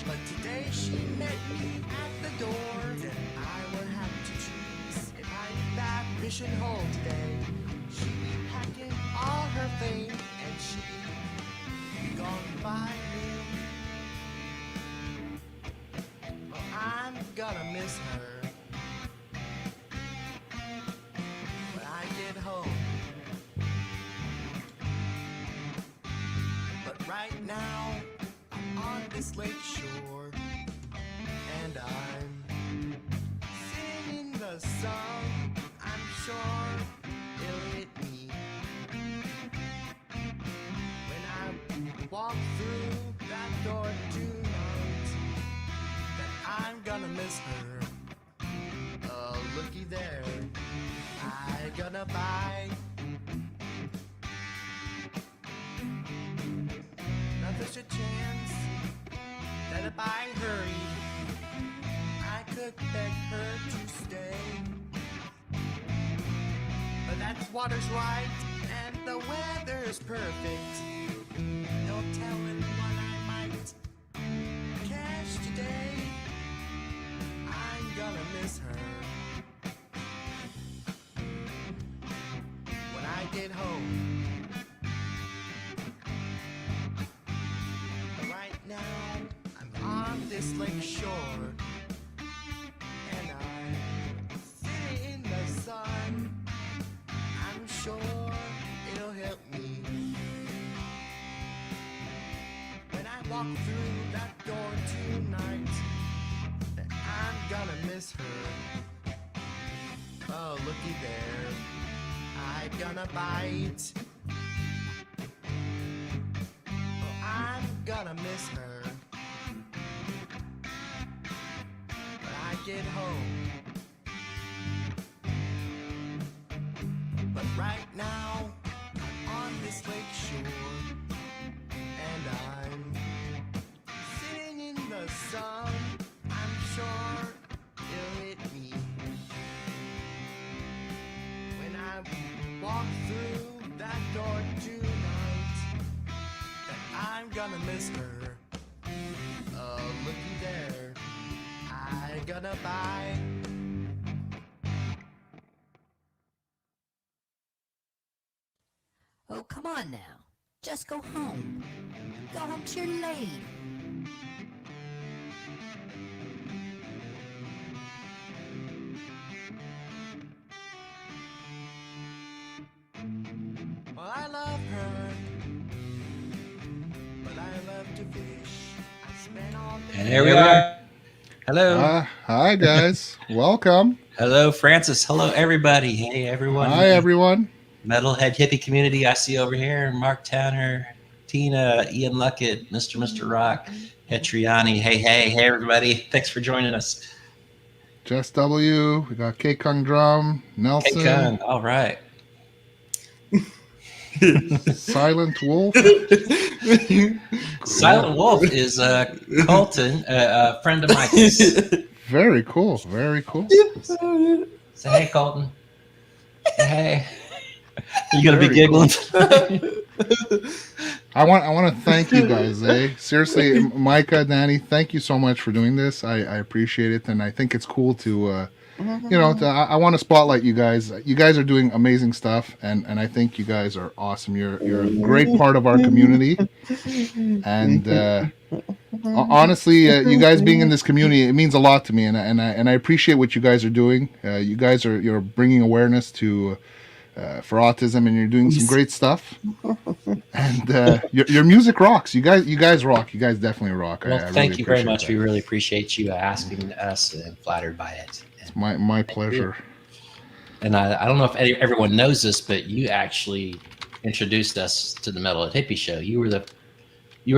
But today she met me at the door. Then I will have to choose if I hit that mission hole today. She'd be packing all her fame and she'd be gone by noon. Well, I'm gonna miss her when I get home. But right now, I'm on this lake shore, and I'm sitting in the sun. I'm sure it'll hit me when I walk through that door tonight, that I'm gonna miss her. Oh, looky there, I gonna buy. Now there's a chance that if I hurry, I could beg her to stay. But that water's right and the weather's perfect. No telling what I might catch today. I'm gonna miss her when I get home. Right now, I'm on this lake shore, and I'm sitting in the sun. I'm sure it'll help me when I walk through that door tonight, that I'm gonna miss her. Oh, looky there, I'm gonna bite. I'm gonna miss her when I get home. But right now, I'm on this lake shore, and I'm sitting in the sun. I'm sure it'll hit me when I walk through that door tonight, that I'm gonna miss her. Oh, looky there, I gonna buy. Oh, come on now. Just go home. Go home to your lady. Well, I love her, but I love to fish. I spend all day. And here we are. Hello. Hi, guys. Welcome. Hello, Francis. Hello, everybody. Hey, everyone. Hi, everyone. Metalhead hippie community I see over here. Mark Tanner, Tina, Ian Luckett, Mr. Rock, Hetriani. Hey, everybody. Thanks for joining us. Jess W. We got K Kung Drum, Nelson. Hey, Kung. All right. Silent Wolf. Silent Wolf is Colton, a friend of Micah's. Very cool. Very cool. Say hey, Colton. Hey. You gonna be giggling? I want to thank you guys. Seriously, Micah, Danny, thank you so much for doing this. I appreciate it, and I think it's cool to, I want to spotlight you guys. You guys are doing amazing stuff, and I think you guys are awesome. You're a great part of our community, and honestly, you guys being in this community, it means a lot to me, and I appreciate what you guys are doing. You're bringing awareness to. For autism, and you're doing some great stuff, and your music rocks. You guys rock. You guys definitely rock. Well, I thank really you very appreciate much. that. We really appreciate you asking us and flattered by it. It's my pleasure. And I don't know if everyone knows this, but you actually introduced us to the Metalhead Hippie Show. You were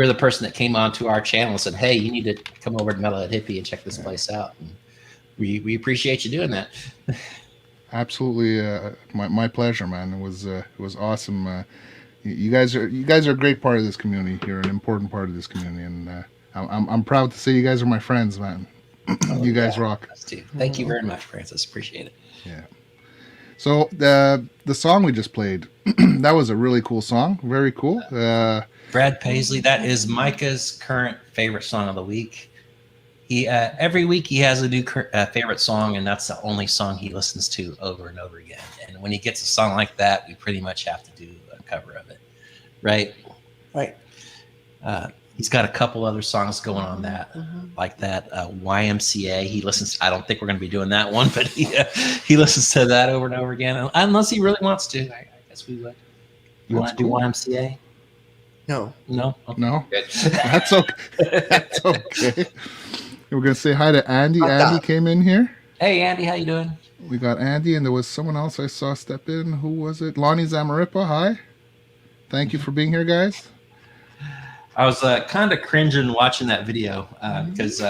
the person that came onto our channel and said, "Hey, you need to come over to Metalhead Hippie and check this place out." And we appreciate you doing that. Absolutely, my pleasure, man. It was awesome. You guys are a great part of this community. You're an important part of this community, and I'm proud to say you guys are my friends, man. You guys rock. Us too. Thank you very much, Francis. Appreciate it. Yeah. So the song we just played, that was a really cool song. Very cool. Brad Paisley. That is Micah's current favorite song of the week. He every week he has a new favorite song, and that's the only song he listens to over and over again. And when he gets a song like that, we pretty much have to do a cover of it, right? Right. He's got a couple other songs going on that, like that YMCA. He listens. I don't think we're going to be doing that one, but he listens to that over and over again, unless he really wants to. I guess we would. You want to do YMCA? No. No. No, Good. that's okay. That's okay. We're gonna say hi to Andy. Andy came in here. Hey, Andy, how you doing? We got Andy, and there was someone else I saw step in. Who was it? Lonnie Zamaripa. Hi. Thank you for being here, guys. I was kind of cringing watching that video because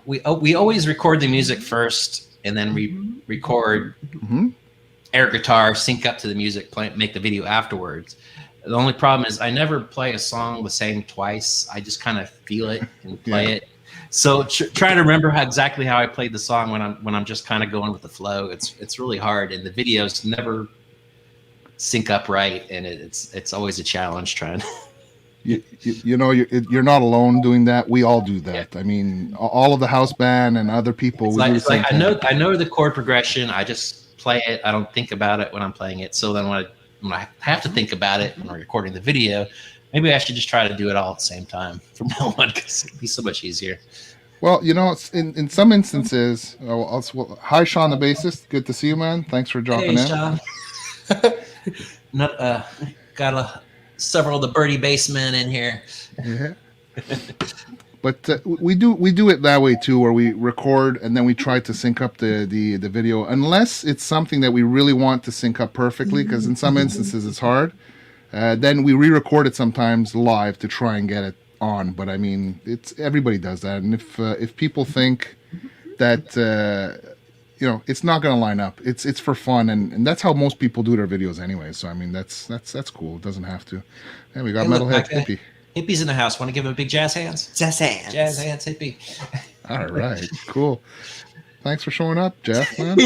we always record the music first, and then we record air guitar, sync up to the music, make the video afterwards. The only problem is I never play a song the same twice. I just kind of feel it and play it. So trying to remember exactly how I played the song when I'm just kind of going with the flow, it's really hard, and the videos never sync up right, and it's always a challenge trying. You know, you're not alone doing that. We all do that. Yeah. I mean, all of the house band and other people. It's like I know the chord progression. I just play it. I don't think about it when I'm playing it. So then when I have to think about it when I'm recording the video, maybe I should just try to do it all at the same time from now on, because it'd be so much easier. Well, you know, in some instances, hi, Sean, the bassist. Good to see you, man. Thanks for dropping in. Sean. Got several of the birdie bassmen in here. Yeah. But we do it that way too, where we record and then we try to sync up the video, unless it's something that we really want to sync up perfectly, because in some instances it's hard. Then we re-record it sometimes live to try and get it on. But I mean, everybody does that, and if people think that you know, it's not going to line up, it's for fun, and that's how most people do their videos anyway. So I mean, that's cool. It doesn't have to. And we got Metalhead Hippie. Hippie's in the house. Want to give him a big jazz hands? Jazz hands. Jazz hands, Hippie. All right, cool. Thanks for showing up, Jeff, man.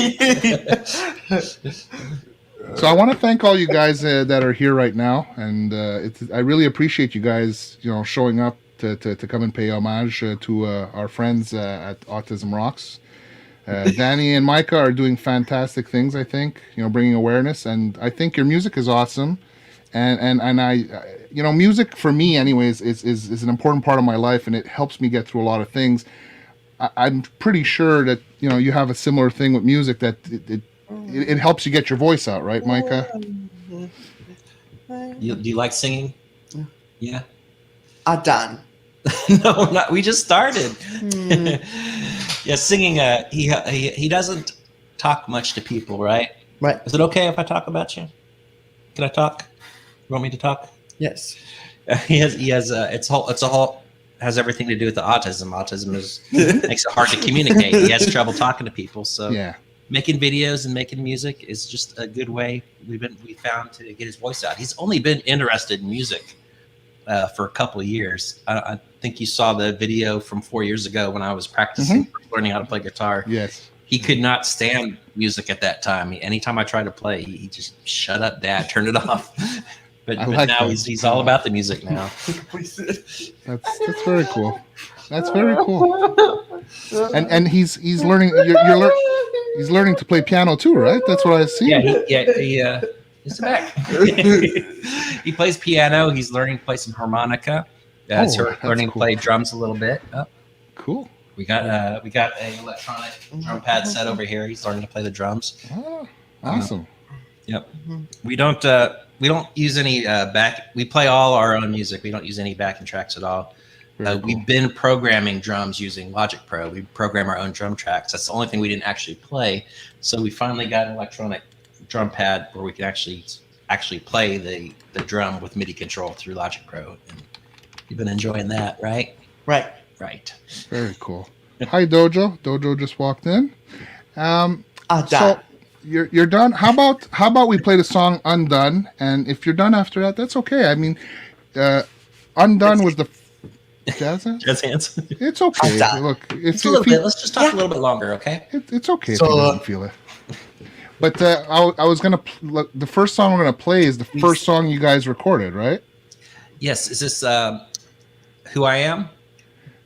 So I want to thank all you guys that are here right now, and I really appreciate you guys, you know, showing up to come and pay homage to our friends at Autism Rocks. Danny and Micah are doing fantastic things, I think, you know, bringing awareness, and I think your music is awesome. And I, you know, music for me anyways is an important part of my life, and it helps me get through a lot of things. I'm pretty sure that, you know, you have a similar thing with music, that it helps you get your voice out, right, Micah? Do you like singing? Yeah. I'm done. No, not. We just started. Yeah, singing. He doesn't talk much to people, right? Right. Is it okay if I talk about you? Can I talk? You want me to talk? Yes. He has has everything to do with the autism. Autism makes it hard to communicate. He has trouble talking to people. So yeah, making videos and making music is just a good way we found to get his voice out. He's only been interested in music for a couple of years. I think you saw the video from 4 years ago when I was practicing learning how to play guitar. Yes. He could not stand music at that time. Anytime I tried to play, he just shut up, Dad, turn it off. But now he's all about the music now. That's very cool. That's very cool. And he's learning. He's learning to play piano too, right? That's what I see. Yeah. He's back. He plays piano. He's learning to play some harmonica. Learning to play drums a little bit. Oh. Cool. We got an electronic drum pad set over here. He's learning to play the drums. Oh, awesome. Yep. We don't use any back. We play all our own music. We don't use any backing tracks at all. Cool. We've been programming drums using Logic Pro. We program our own drum tracks. That's the only thing we didn't actually play. So we finally got an electronic drum pad where we can actually play the drum with MIDI control through Logic Pro. And you've been enjoying that, right? Right. Very cool. Hi, Dojo. Dojo just walked in. So you're done. How about we play the song "Undone"? And if you're done after that, that's okay. I mean, "Undone" was the jazz hands. Jazz hands. It's okay. Look, it's a little bit. Let's just talk a little bit longer, okay? It's okay if he doesn't feel it. But I was gonna. The first song we're gonna play is the first song you guys recorded, right? Yes. Is this "Who I Am"?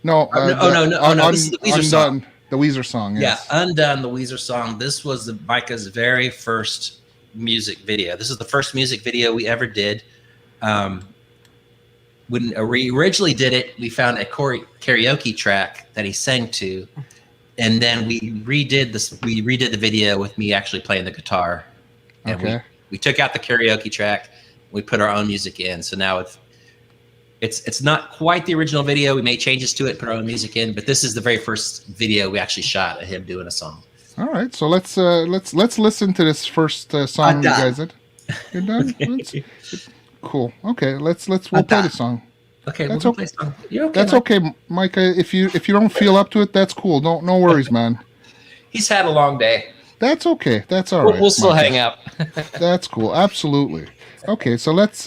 No, no. This is the Weezer song. Undone, the Weezer song. Yes. Yeah, Undone, the Weezer song. This was Micah's very first music video. This is the first music video we ever did. When we originally did it, we found a karaoke track that he sang to, and then we redid this. We redid the video with me actually playing the guitar. And Okay. we took out the karaoke track. We put our own music in. So now it's not quite the original video. We made changes to it, put our own music in, but this is the very first video we actually shot of him doing a song. All right, so let's listen to this first song you guys did. You're done. Cool. Okay, we'll play the song. Okay, that's we'll okay. play song. You're okay. That's okay, Micah. If you don't feel up to it, that's cool. No worries, man. He's had a long day. That's okay. That's all right. We'll still Micah. hang out. That's cool. Absolutely. Okay, so let's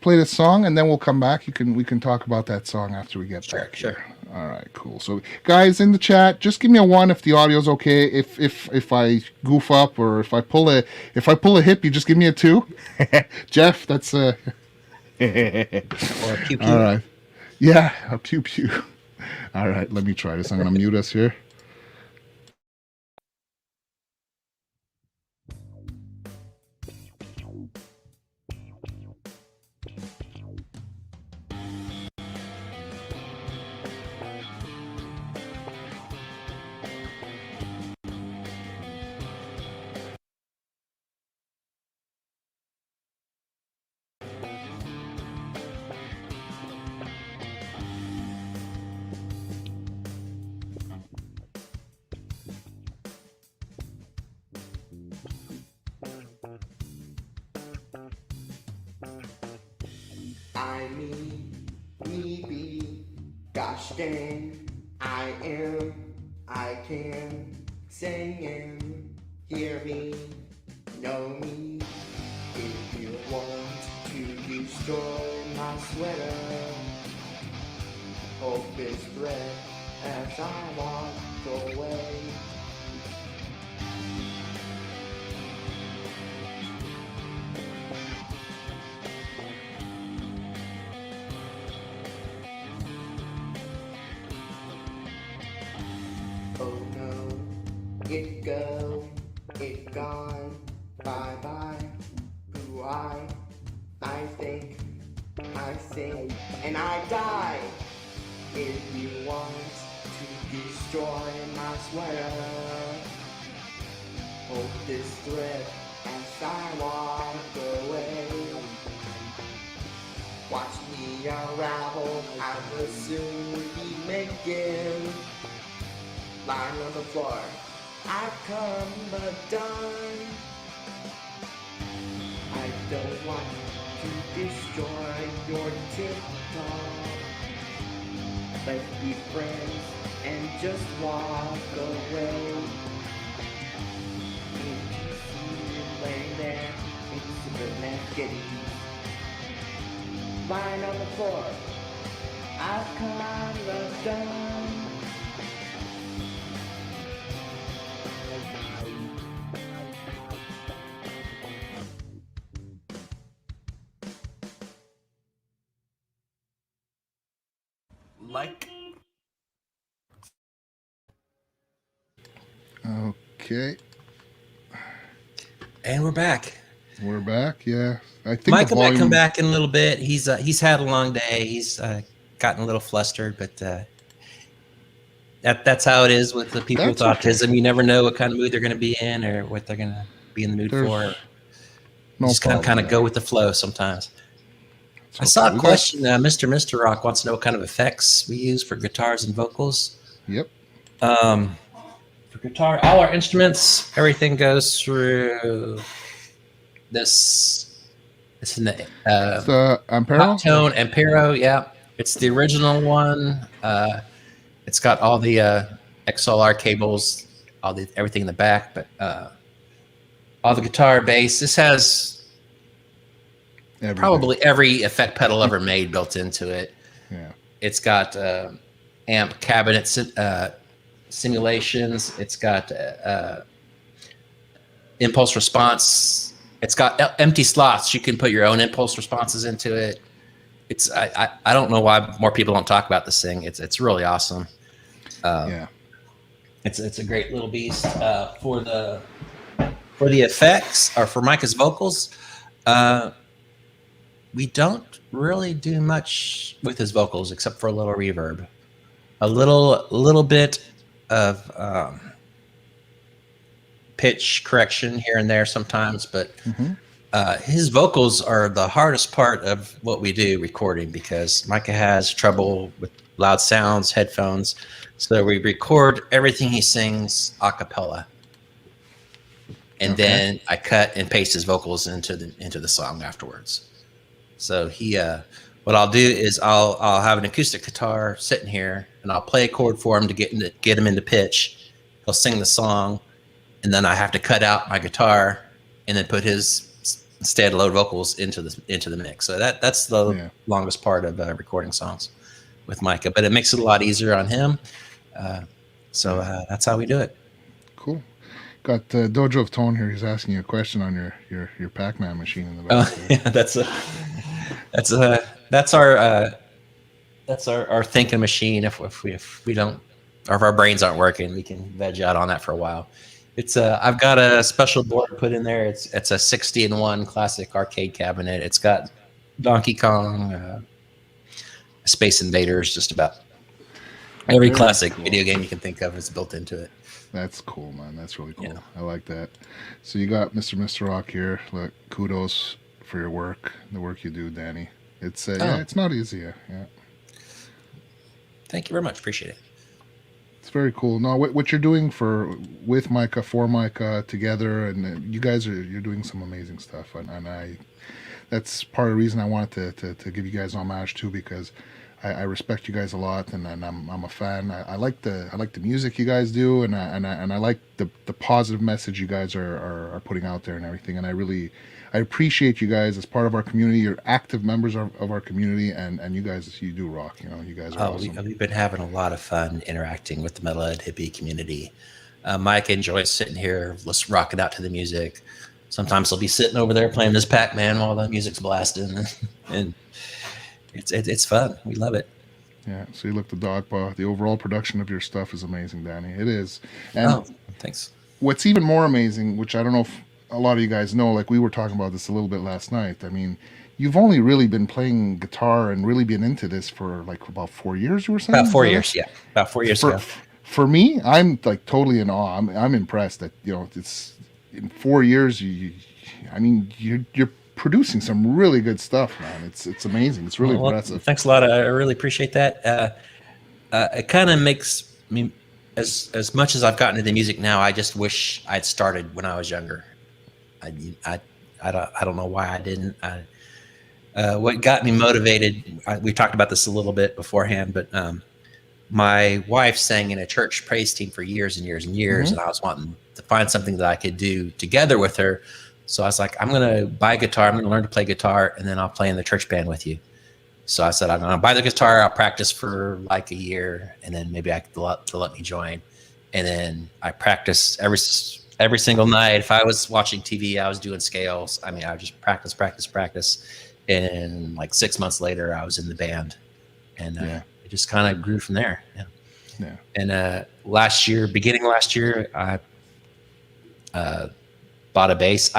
play this song and then we'll come back. We can talk about that song after we get back. Sure. All right, cool. So guys in the chat, just give me a 1 if the audio's okay. If I goof up or if I pull a hip, you just give me a 2. Jeff, that's Or a pew pew. all right. Yeah, a pew pew. All right, let me try this. I'm gonna mute us here. I me, gosh dang, I can, singing, hear me, know me, if you want to destroy my sweater, hope is thread as I walk away. Oh no, it gone, bye-bye, who I think, and I die. If you want to destroy my sweater, hold this thread as I walk away. Watch me unravel, I will soon be making line on the floor. I've come but done. I don't want to destroy your TikTok. Let's be friends and just walk away. If you see me laying there, it's the naked. Lying on the floor, I've come but done. Like. Okay, And we're back. we're back. Yeah, I think Micah the might come volume- back in a little bit. He's had a long day. He's gotten a little flustered, but that's how it is with the people with That's okay. autism. You never know what kind of mood they're going to be in or what they're going to be in the mood There's for. No Just kind problem. of go with the flow sometimes. I It's saw okay. a We question. Mr. Rock wants to know what kind of effects we use for guitars and vocals. Yep. For guitar, all our instruments, everything goes through this. It's in the It's the Ampero. Top Tone Ampero. Yeah, it's the original one. It's got all the XLR cables, everything in the back, but all the guitar, bass. This has Everything. probably every effect pedal ever made built into it. Yeah. It's got amp cabinet simulations. It's got impulse response. It's got empty slots. You can put your own impulse responses into it. it's I don't know why more people don't talk about this thing. It's really awesome. Yeah. It's a great little beast. For the effects or for Micah's vocals, we don't really do much with his vocals except for a little reverb, a little bit of pitch correction here and there sometimes, but his vocals are the hardest part of what we do recording because Micah has trouble with loud sounds, headphones. So we record everything he sings a cappella. And then I cut and paste his vocals into the song afterwards. So what I'll do is I'll have an acoustic guitar sitting here and I'll play a chord for him to get him into pitch. He'll sing the song, and then I have to cut out my guitar and then put his standalone vocals into the mix. So that's the longest part of recording songs with Micah, but it makes it a lot easier on him. So that's how we do it. Cool. Got Dojo of Tone here. He's asking you a question on your Pac-Man machine in the back. Yeah, that's our thinking machine. If we don't, or if our brains aren't working, we can veg out on that for a while. It's I've got a special board put in there. It's a 60-in-1 classic arcade cabinet. It's got Donkey Kong, Space Invaders, just about every classic video game you can think of is built into it. That's cool, man. That's really cool. Yeah. I like that. So you got Mr. Rock here. Look, kudos for your work, the work you do, Danny. It's it's not easy. Yeah. Thank you very much. Appreciate it. It's very cool. No, what you're doing with Micah, for Micah, together, and you guys you're doing some amazing stuff, and that's part of the reason I wanted to give you guys homage too, because I respect you guys a lot, and I'm a fan. I like the music you guys do, and I like the positive message you guys are putting out there and everything. And I appreciate you guys as part of our community. You're active members of our community, and you guys, you do rock. You know, you guys are awesome. We've been having a lot of fun interacting with the metalhead hippie community. Mike enjoys sitting here, let's rock it out to the music. Sometimes he'll be sitting over there playing this Pac-Man while the music's blasting, and it's fun. We love it. Yeah. So you look the Dogpaw. The overall production of your stuff is amazing, Danny. It is. And thanks. What's even more amazing, which I don't know if a lot of you guys know, like we were talking about this a little bit last night. I mean, you've only really been playing guitar and really been into this for like about 4 years, you were saying? About 4 years, yeah. About 4 years ago. For me, I'm like totally in awe. I'm impressed that, it's in 4 years, you're producing some really good stuff, man. It's amazing. It's really impressive. Thanks a lot. I really appreciate that. It kind of makes me, as much as I've gotten into music now, I just wish I'd started when I was younger. I don't know why I didn't. What got me motivated, we talked about this a little bit beforehand, but my wife sang in a church praise team for years and years and years, and I was wanting to find something that I could do together with her. So I was like, I'm going to buy a guitar. I'm going to learn to play guitar, and then I'll play in the church band with you. So I said, I'm going to buy the guitar. I'll practice for like a year, and then maybe they'll let me join. And then I practiced every single night. If I was watching TV, I was doing scales. I mean, I would just practice. And like 6 months later, I was in the band. And it just kind of grew from there. Yeah. And beginning last year, I bought a bass.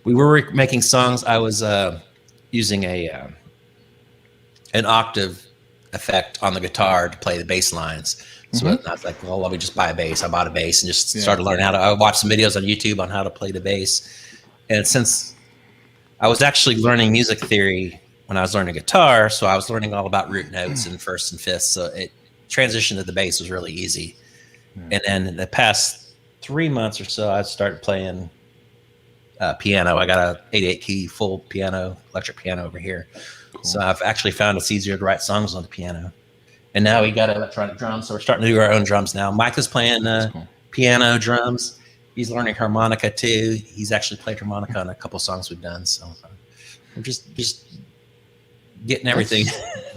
We were making songs. I was using an octave effect on the guitar to play the bass lines. So I was like, well, let me just buy a bass. I bought a bass and just started learning I watched some videos on YouTube on how to play the bass. And since I was actually learning music theory when I was learning guitar, so I was learning all about root notes and firsts and fifths. So it transition to the bass was really easy. And then in the past 3 months or so, I started playing piano. I got a 88 key full piano, electric piano over here. Cool. So I've actually found it's easier to write songs on the piano. And now we got electronic drums, so we're starting to do our own drums now. Micah's playing piano, drums. He's learning harmonica too. He's actually played harmonica on a couple songs we've done. So we're just getting everything.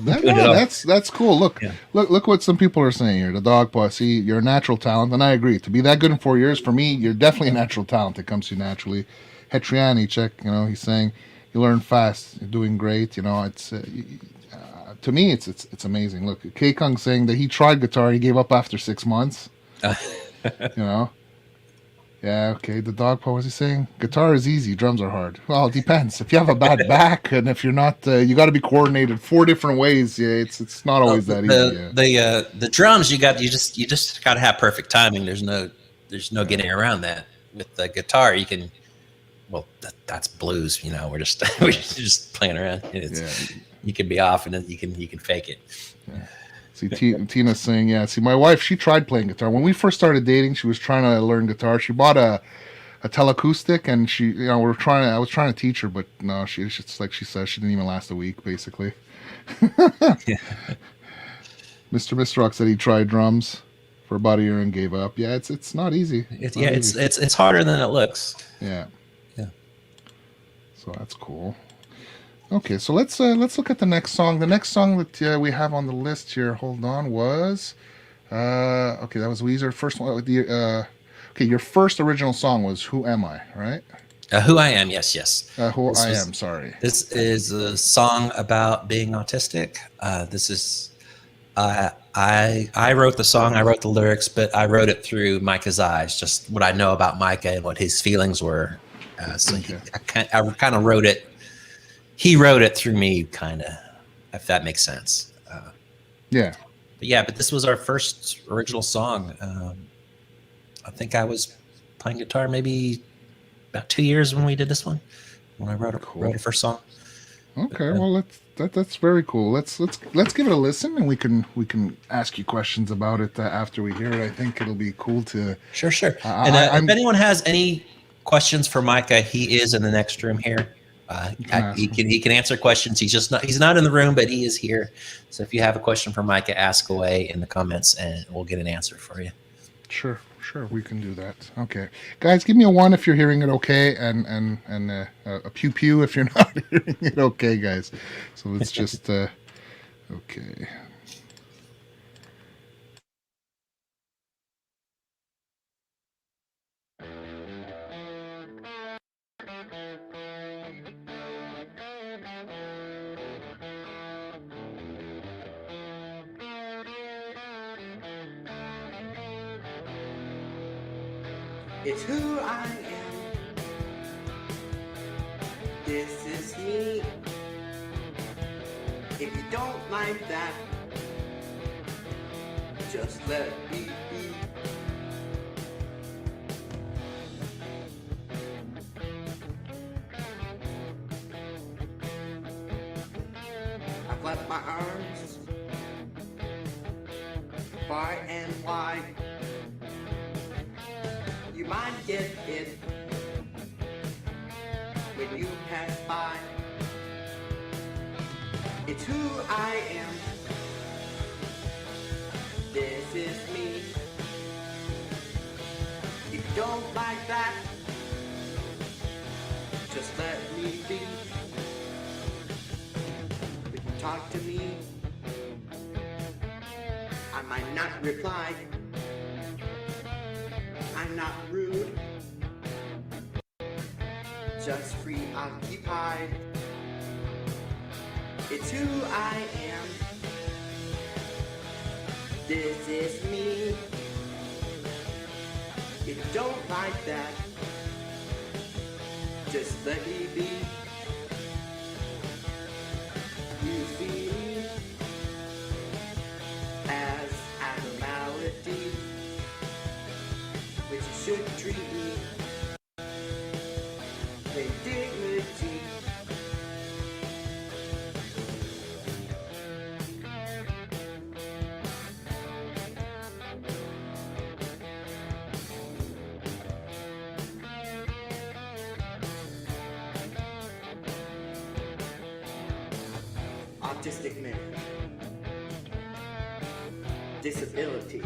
That's cool. Look what some people are saying here. The Dogpaw. See, you're a natural talent, and I agree. To be that good in 4 years, for me, you're definitely a natural talent. It comes to you naturally. Hetriani, check. He's saying you learn fast. You're doing great. You know, it's to me, it's amazing. Look, K Kung saying that he tried guitar, he gave up after 6 months. You know. Yeah, okay. The dog what was he saying? Guitar is easy, drums are hard. Well, it depends. If you have a bad back and if you're not, you got to be coordinated 4 different ways. Yeah, it's not always that easy. Yeah. The drums you just got to have perfect timing. There's no getting around that. With the guitar, you can. Well, that's blues. You know, we're just playing around. You can be off and then you can fake it. Yeah. See, Tina's saying, yeah. See, my wife, she tried playing guitar when we first started dating. She was trying to learn guitar. She bought a teleacoustic, and she, you know, I was trying to teach her, but no, she's just like she says, she didn't even last a week, basically. Mr. Rock said he tried drums for about a year and gave up. Yeah, it's not easy. It's harder than it looks. Yeah. Yeah. So that's cool. Okay, so let's look at the next song. The next song that we have on the list here, hold on, was okay, that was Weezer. First one, okay, your first original song was "Who Am I?" Right? Who I Am, yes. Sorry. This is a song about being autistic. This is I wrote the song, I wrote the lyrics, but I wrote it through Micah's eyes, just what I know about Micah and what his feelings were. I kind of wrote it. He wrote it through me, kind of, if that makes sense. Yeah. But this was our first original song. I think I was playing guitar maybe about 2 years when we did this one. When I wrote a first song. Okay, well that's very cool. Let's give it a listen, and we can ask you questions about it after we hear it. I think it'll be cool to. Sure. If anyone has any questions for Micah, he is in the next room here. He can answer questions. He's not in the room, but he is here. So if you have a question for Micah, ask away in the comments, and we'll get an answer for you. Sure, we can do that. Okay, guys, give me a 1 if you're hearing it okay, and a pew pew if you're not hearing it okay, guys. So let's just okay. It's who I am. This is me. If you don't like that, just let me be. I've left my arms far and wide. You might get hit when you pass by. It's who I am. This is me. If you don't like that, just let me be. If you talk to me, I might not reply. I'm not rude, just preoccupied. It's who I am. This is me. If you don't like that, just let me be. You see me as a malady, which you should treat me with dignity. Autistic man, disability,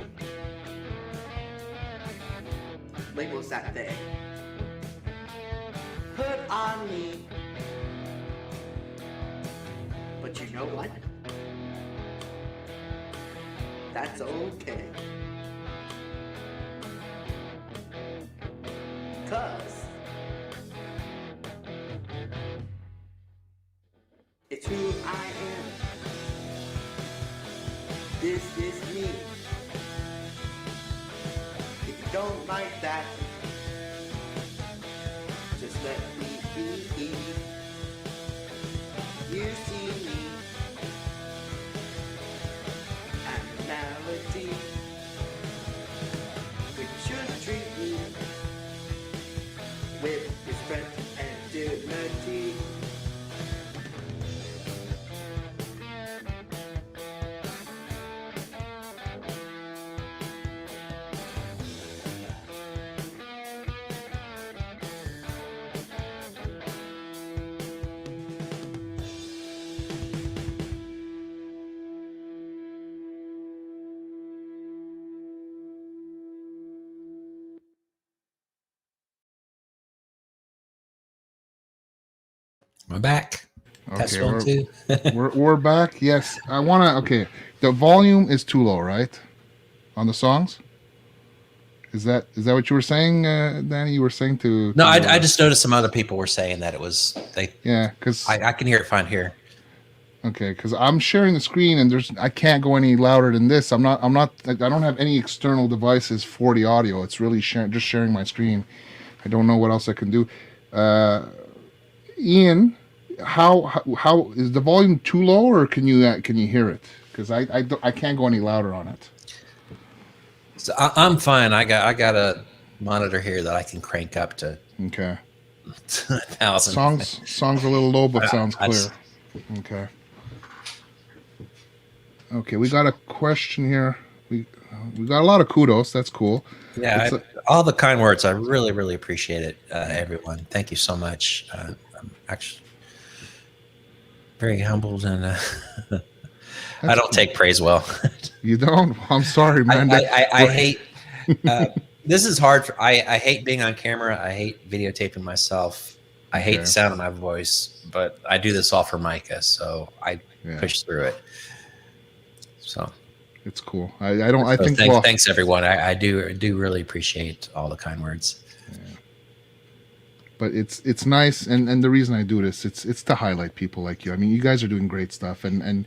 labels that they put on me. But you know what? That's okay. 'Cause It's who I am. This is me. If you don't like that, just let me be. You see me. I'm a melody. But you should treat me with respect and dignity. We're back. Test Okay, 1, 2. we're back. Yes, I wanna. Okay, the volume is too low, right, on the songs. Is that what you were saying, Danny? You were saying to No, I just noticed some other people were saying that it was they. yeah, because I can hear it fine here. okay, because I'm sharing the screen and I can't go any louder than this. I don't have any external devices for the audio. It's really just sharing my screen. I don't know what else I can do. Ian, how is the volume too low, or can you hear it? Because I can't go any louder on it. So I'm fine. I got a monitor here that I can crank up to Okay. 1,000. Songs a little low, but sounds I clear. just- Okay. Okay, we got a question here. We got a lot of kudos. That's cool. Yeah, It's all the kind words. I really, really appreciate it, everyone. Thank you so much. I'm actually very humbled, and I don't take praise well. You don't? I'm sorry, man. I hate. This is hard. I hate being on camera. I hate videotaping myself. I hate Okay. the sound of my voice, but I do this all for Micah, so I Yeah. push through it. So It's cool. I don't. I so think. thanks, Well, thanks everyone. I do really appreciate all the kind words. but it's nice, and the reason I do this, it's to highlight people like you. I mean, you guys are doing great stuff, and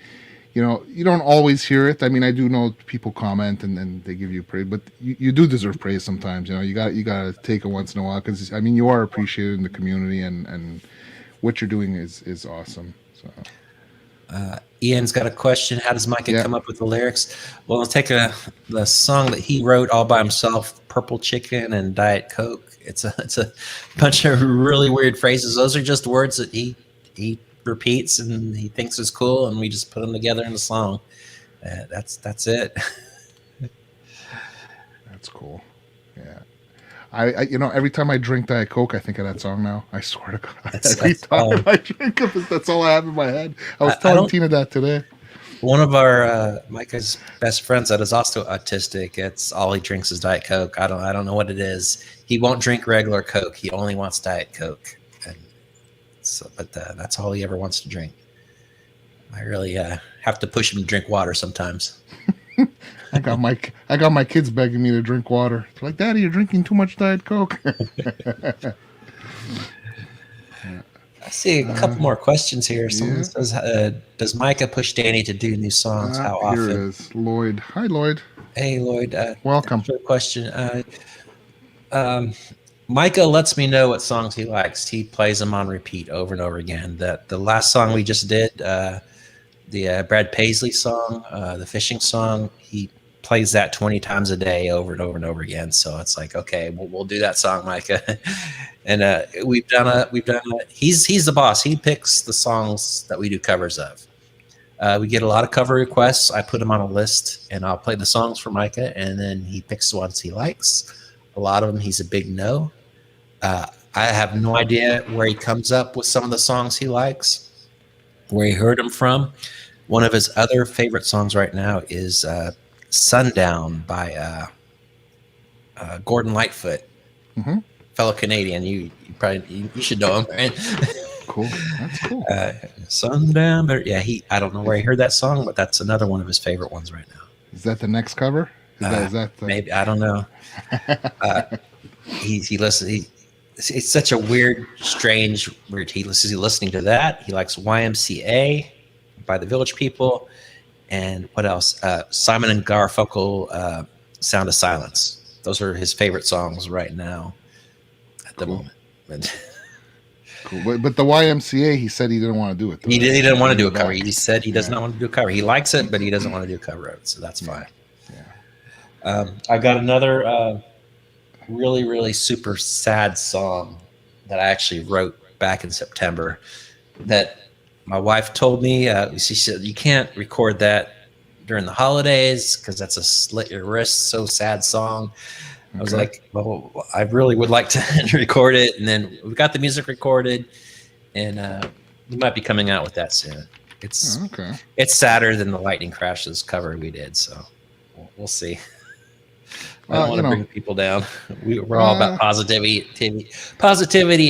you know, you don't always hear it. I mean, I do know people comment and they give you praise, but you do deserve praise sometimes. You know, you got to take it once in a while, because I mean, you are appreciated in the community, and what you're doing is awesome. So. Ian's got a question. How does Micah Yeah. come up with the lyrics? Well, I'll take the song that he wrote all by himself, Purple Chicken and Diet Coke. It's a bunch of really weird phrases. Those are just words that he repeats and he thinks is cool, and we just put them together in a song. That's it. That's cool. Yeah. I you know, every time I drink Diet Coke, I think of that song now. I swear to God. Every time I drink it, that's all I have in my head. I was telling Tina that today. One of our Micah's best friends that is also autistic, it's all he drinks is Diet Coke. I don't know what it is. He won't drink regular Coke. He only wants Diet Coke. And so, but that's all he ever wants to drink. I really have to push him to drink water sometimes. I got my kids begging me to drink water. It's like, Daddy, you're drinking too much Diet Coke. I see a couple more questions here. Someone says, does Micah push Danny to do new songs? How often? Here it is. Lloyd. Hi, Lloyd. Hey, Lloyd. Welcome. Thanks for the question. Micah lets me know what songs he likes. He plays them on repeat over and over again. The last song we just did, the Brad Paisley song, the fishing song, he plays that 20 times a day over and over and over again. So it's like, okay, we'll do that song, Micah. And we've done he's the boss. He picks the songs that we do covers of. We get a lot of cover requests. I put them on a list, and I'll play the songs for Micah, and then he picks the ones he likes. A lot of them, he's a big no. I have no idea where he comes up with some of the songs he likes, where he heard them from. One of his other favorite songs right now is Sundown by Gordon Lightfoot, fellow Canadian. You probably you should know him, right? Cool. That's cool. Sundown. But yeah, I don't know where he heard that song, but that's another one of his favorite ones right now. Is that the next cover? Is that the... Maybe, I don't know. He listens. it's such a weird, strange. Weird. He's listening to that. He likes YMCA by the Village People, and what else? Simon and Garfunkel, "Sound of Silence." Those are his favorite songs right now at the moment. Cool. But the YMCA, he said he didn't want to do it. Though. He didn't want to do a cover. Back. He said he does not want to do a cover. He likes it, but he doesn't want to do a cover of it. So that's fine. Yeah. I got another really, really super sad song that I actually wrote back in September that my wife told me. She said, you can't record that during the holidays because that's a slit your wrist, so sad song. I was like, well, I really would like to record it. And then we got the music recorded, and we might be coming out with that soon. It's it's sadder than the Lightning Crashes cover we did, so we'll see. I don't want to bring people down. We're all about positivity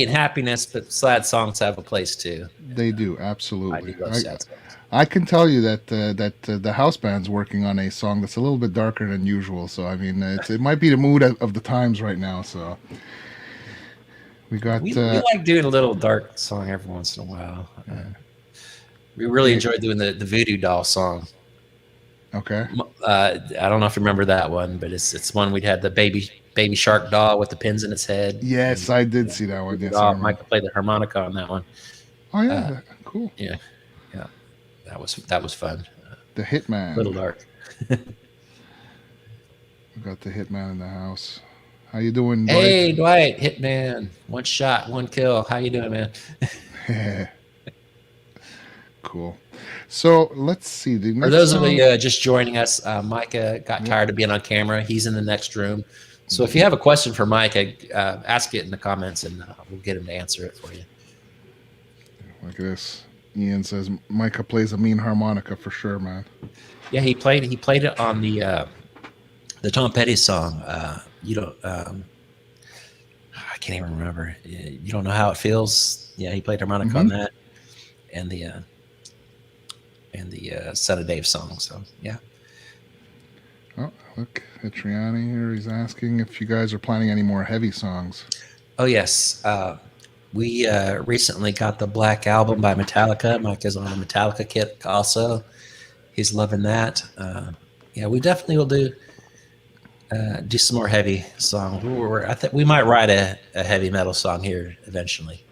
and happiness, but sad songs have a place too. They do, absolutely. I do love sad songs. I can tell you that the house band's working on a song that's a little bit darker than usual. So I mean, it might be the mood of the times right now. So we like doing a little dark song every once in a while. We really enjoyed doing the Voodoo Doll song. Okay. I don't know if you remember that one, but it's one we'd had the baby shark doll with the pins in its head. Yes, I did see that one. Yes, Micah played the harmonica on that one. Oh yeah, cool. Yeah. That was fun. The Hitman. Little dark. We got the Hitman in the house. How you doing, Dwight? Hey, Dwight, Hitman. One shot, one kill. How you doing, man? Cool. So let's see. For those of you just joining us, Micah got tired of being on camera. He's in the next room. So if you have a question for Micah, ask it in the comments, and we'll get him to answer it for you. Look at this. Ian says Micah plays a mean harmonica for sure, man. Yeah, he played it on the Tom Petty song. You don't. I can't even remember. You don't know how it feels. Yeah, he played harmonica on that, and the Son of Dave song. So yeah. Oh, look, Triani here. He's asking if you guys are planning any more heavy songs. Oh yes. We recently got the Black Album by Metallica. Mike is on a Metallica kit also. He's loving that. Yeah, we definitely will do some more heavy songs. I think we might write a heavy metal song here eventually.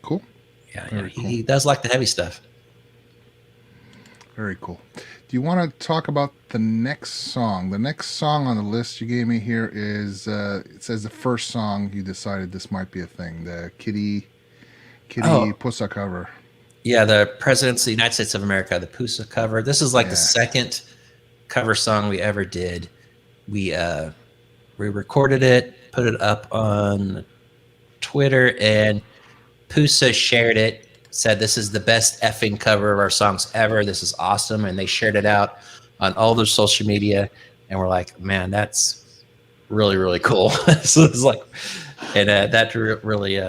Cool. Yeah, he does like the heavy stuff. Very cool. Do you want to talk about the next song? The next song on the list you gave me here is, it says the first song you decided this might be a thing, the Kitty Pussa cover. Yeah, the Presidents of the United States of America, the Pussa cover. This is like the second cover song we ever did. We recorded it, put it up on Twitter, and Pussa shared it. Said this is the best effing cover of our songs ever. This is awesome, and they shared it out on all their social media, and we're like, man, that's really, really cool. So it's like, and that really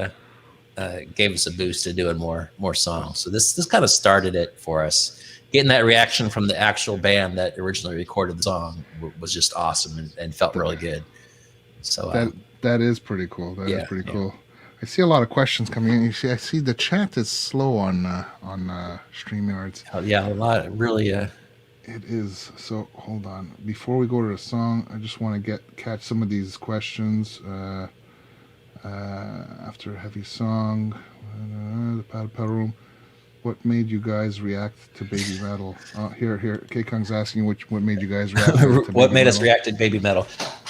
gave us a boost to doing more songs. So this kind of started it for us. Getting that reaction from the actual band that originally recorded the song was just awesome and felt really good. So that is pretty cool. That is pretty cool. I see a lot of questions coming in. I see the chat is slow on StreamYards. Yeah, a lot. Really. It is. So hold on. Before we go to the song, I just want to catch some of these questions. After a heavy song, the Paddle Room. What made you guys react to Baby Metal? Here. K-Kung's asking what made you guys react to Baby What made us react to Baby Metal?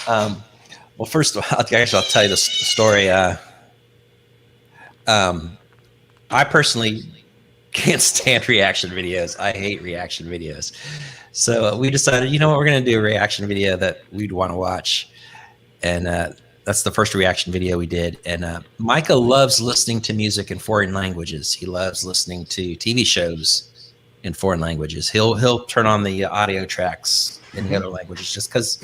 Well, first of all, I'll tell you the story. I personally can't stand reaction videos. I hate reaction videos. So we decided, you know what, we're going to do a reaction video that we'd want to watch. And that's the first reaction video we did. And Micah loves listening to music in foreign languages. He loves listening to TV shows in foreign languages. He'll turn on the audio tracks in the other languages just because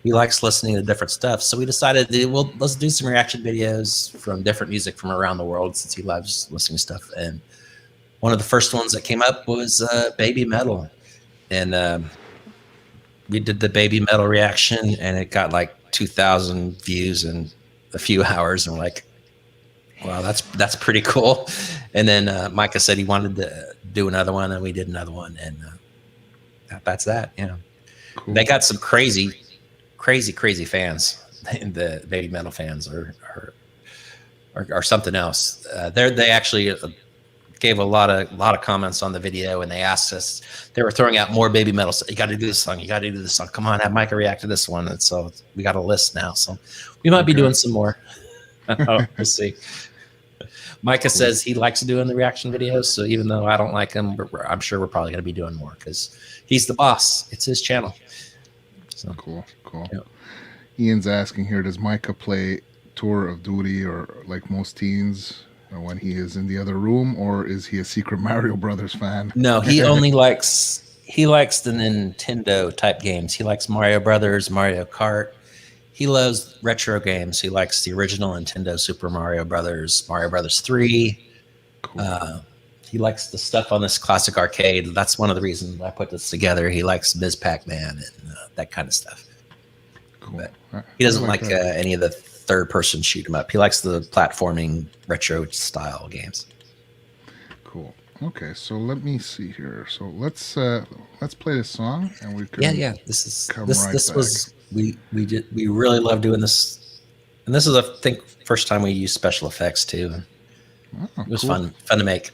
he likes listening to different stuff. So we decided, let's do some reaction videos from different music from around the world since he loves listening to stuff. And one of the first ones that came up was Baby Metal. And we did the Baby Metal reaction, and it got like 2,000 views in a few hours. And we're like, Wow, that's pretty cool. And then Micah said he wanted to do another one, and we did another one, and that's that. Yeah, Cool. they got some crazy fans. The baby metal fans are something else. They actually gave a lot of comments on the video, and they asked us. They were throwing out more baby metal. You got to do this song. You got to do this song. Come on, have Micah react to this one. And so we got a list now. So we might be doing some more. We'll see. Micah says he likes doing the reaction videos, so even though I don't like them, I'm sure we're probably going to be doing more because he's the boss. It's his channel. So Cool. Yep. Ian's asking here, does Micah play Tour of Duty or like most teens when he is in the other room, or is he a secret Mario Brothers fan? No, he only likes the Nintendo type games. He likes Mario Brothers, Mario Kart. He loves retro games. He likes the original Nintendo Super Mario Brothers, Mario Brothers 3. Cool. He likes the stuff on this classic arcade. That's one of the reasons I put this together. He likes Ms. Pac-Man and that kind of stuff. Cool. But he doesn't like that. any of the third-person shoot 'em up. He likes the platforming retro style games. Cool. Okay, so let me see here. So let's play this song, and we can This come this right this back. was we really love doing this, and this is I think first time we used special effects too. Oh, It was cool. fun to make.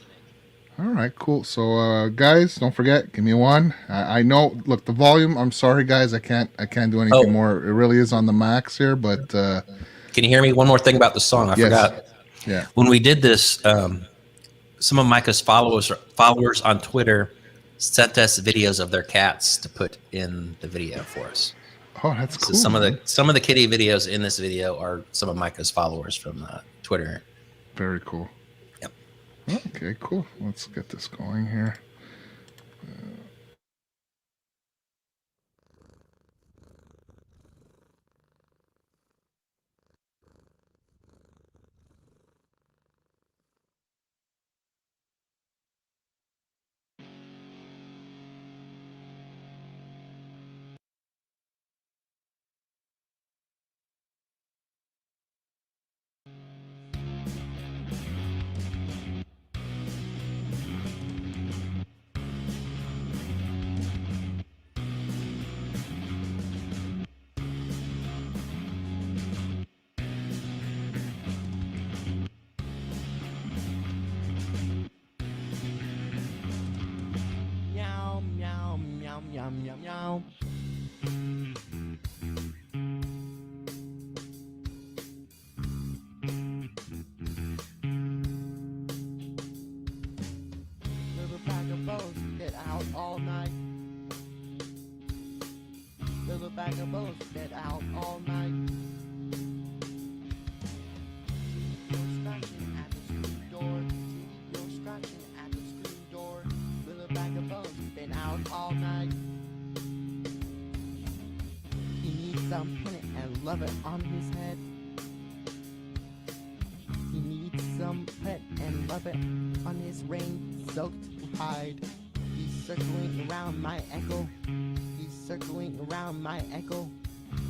All right, cool. So, guys, don't forget, give me one. I know. Look, the volume. I'm sorry, guys. I can't do anything more. It really is on the max here, but Can you hear me? One more thing about the song. I Yes. forgot. yeah. When we did this, some of Micah's followers on Twitter sent us videos of their cats to put in the video for us. Oh, that's So cool. some man. of the kitty videos in this video are some of Micah's followers from Twitter. Very cool. Yep. Okay, cool. Let's get this going here. Meow, meow, meow, meow, meow, meow. Little bag of bones, get out all night. Little bag of bones, get out all night. You're scratching at the screen door. You're scratching at the screen door. Little bag of bones, been out all night. He needs some pennant and love it on his head. He needs some pet and love it on his rain-soaked hide. He's circling around my ankle. He's circling around my ankle.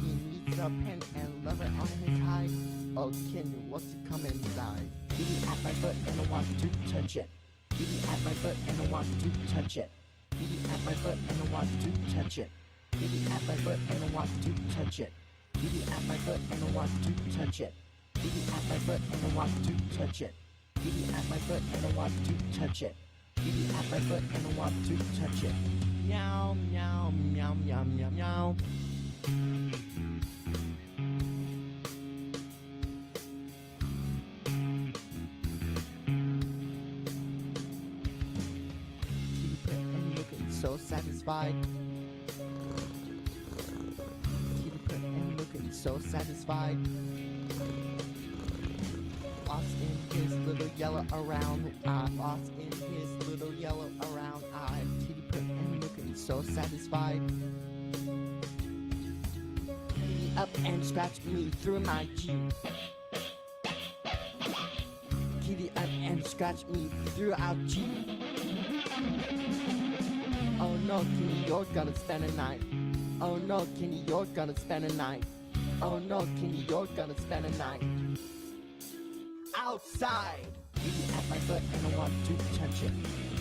He needs a pen and love it on his hide. Oh, Ken wants to come inside. Kitty at my foot and I want to touch it. Kitty at my foot and I want to touch it. Kitty at my foot and I want to touch it. Kitty at my foot and I want to touch it. Kitty at my foot and I want to touch it. Kitty at my foot and I want to touch it. Kitty at my foot and I want to touch it. Kitty at my foot and I want to touch it. Meow, meow, meow, meow, meow, meow. Kitty pet and looking so satisfied. Kitty pet and looking so satisfied. Lost in his little yellow around eye. Lost in his little yellow around eye. Kitty put and looking so satisfied. Kitty up and scratched me through my cheek. Kitty up and scratched me throughout cheek. Oh no, Kenny, you're gonna spend a night. Oh no, Kenny, you're gonna spend a night. Oh no, Kenny, you're gonna spend a night. outside. Baby at my foot and I want to touch it.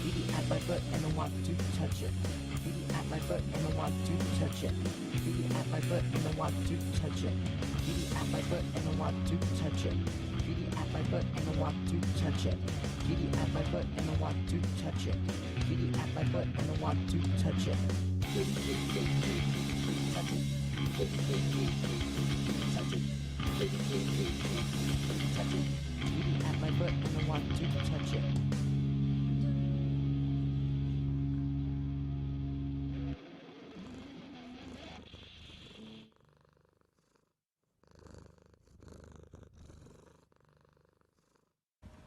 Baby at my foot and I want to touch it. Baby at my foot and I want to touch it. Baby at my foot and I want to touch it. Baby at my foot and I want to touch it. Baby at my foot and I want to touch it. Baby at my foot and I want to touch it. Baby at my foot and I want to touch it. Baby, touch it. Baby, touch it. Baby, touch it. Baby at my foot and I want to touch it.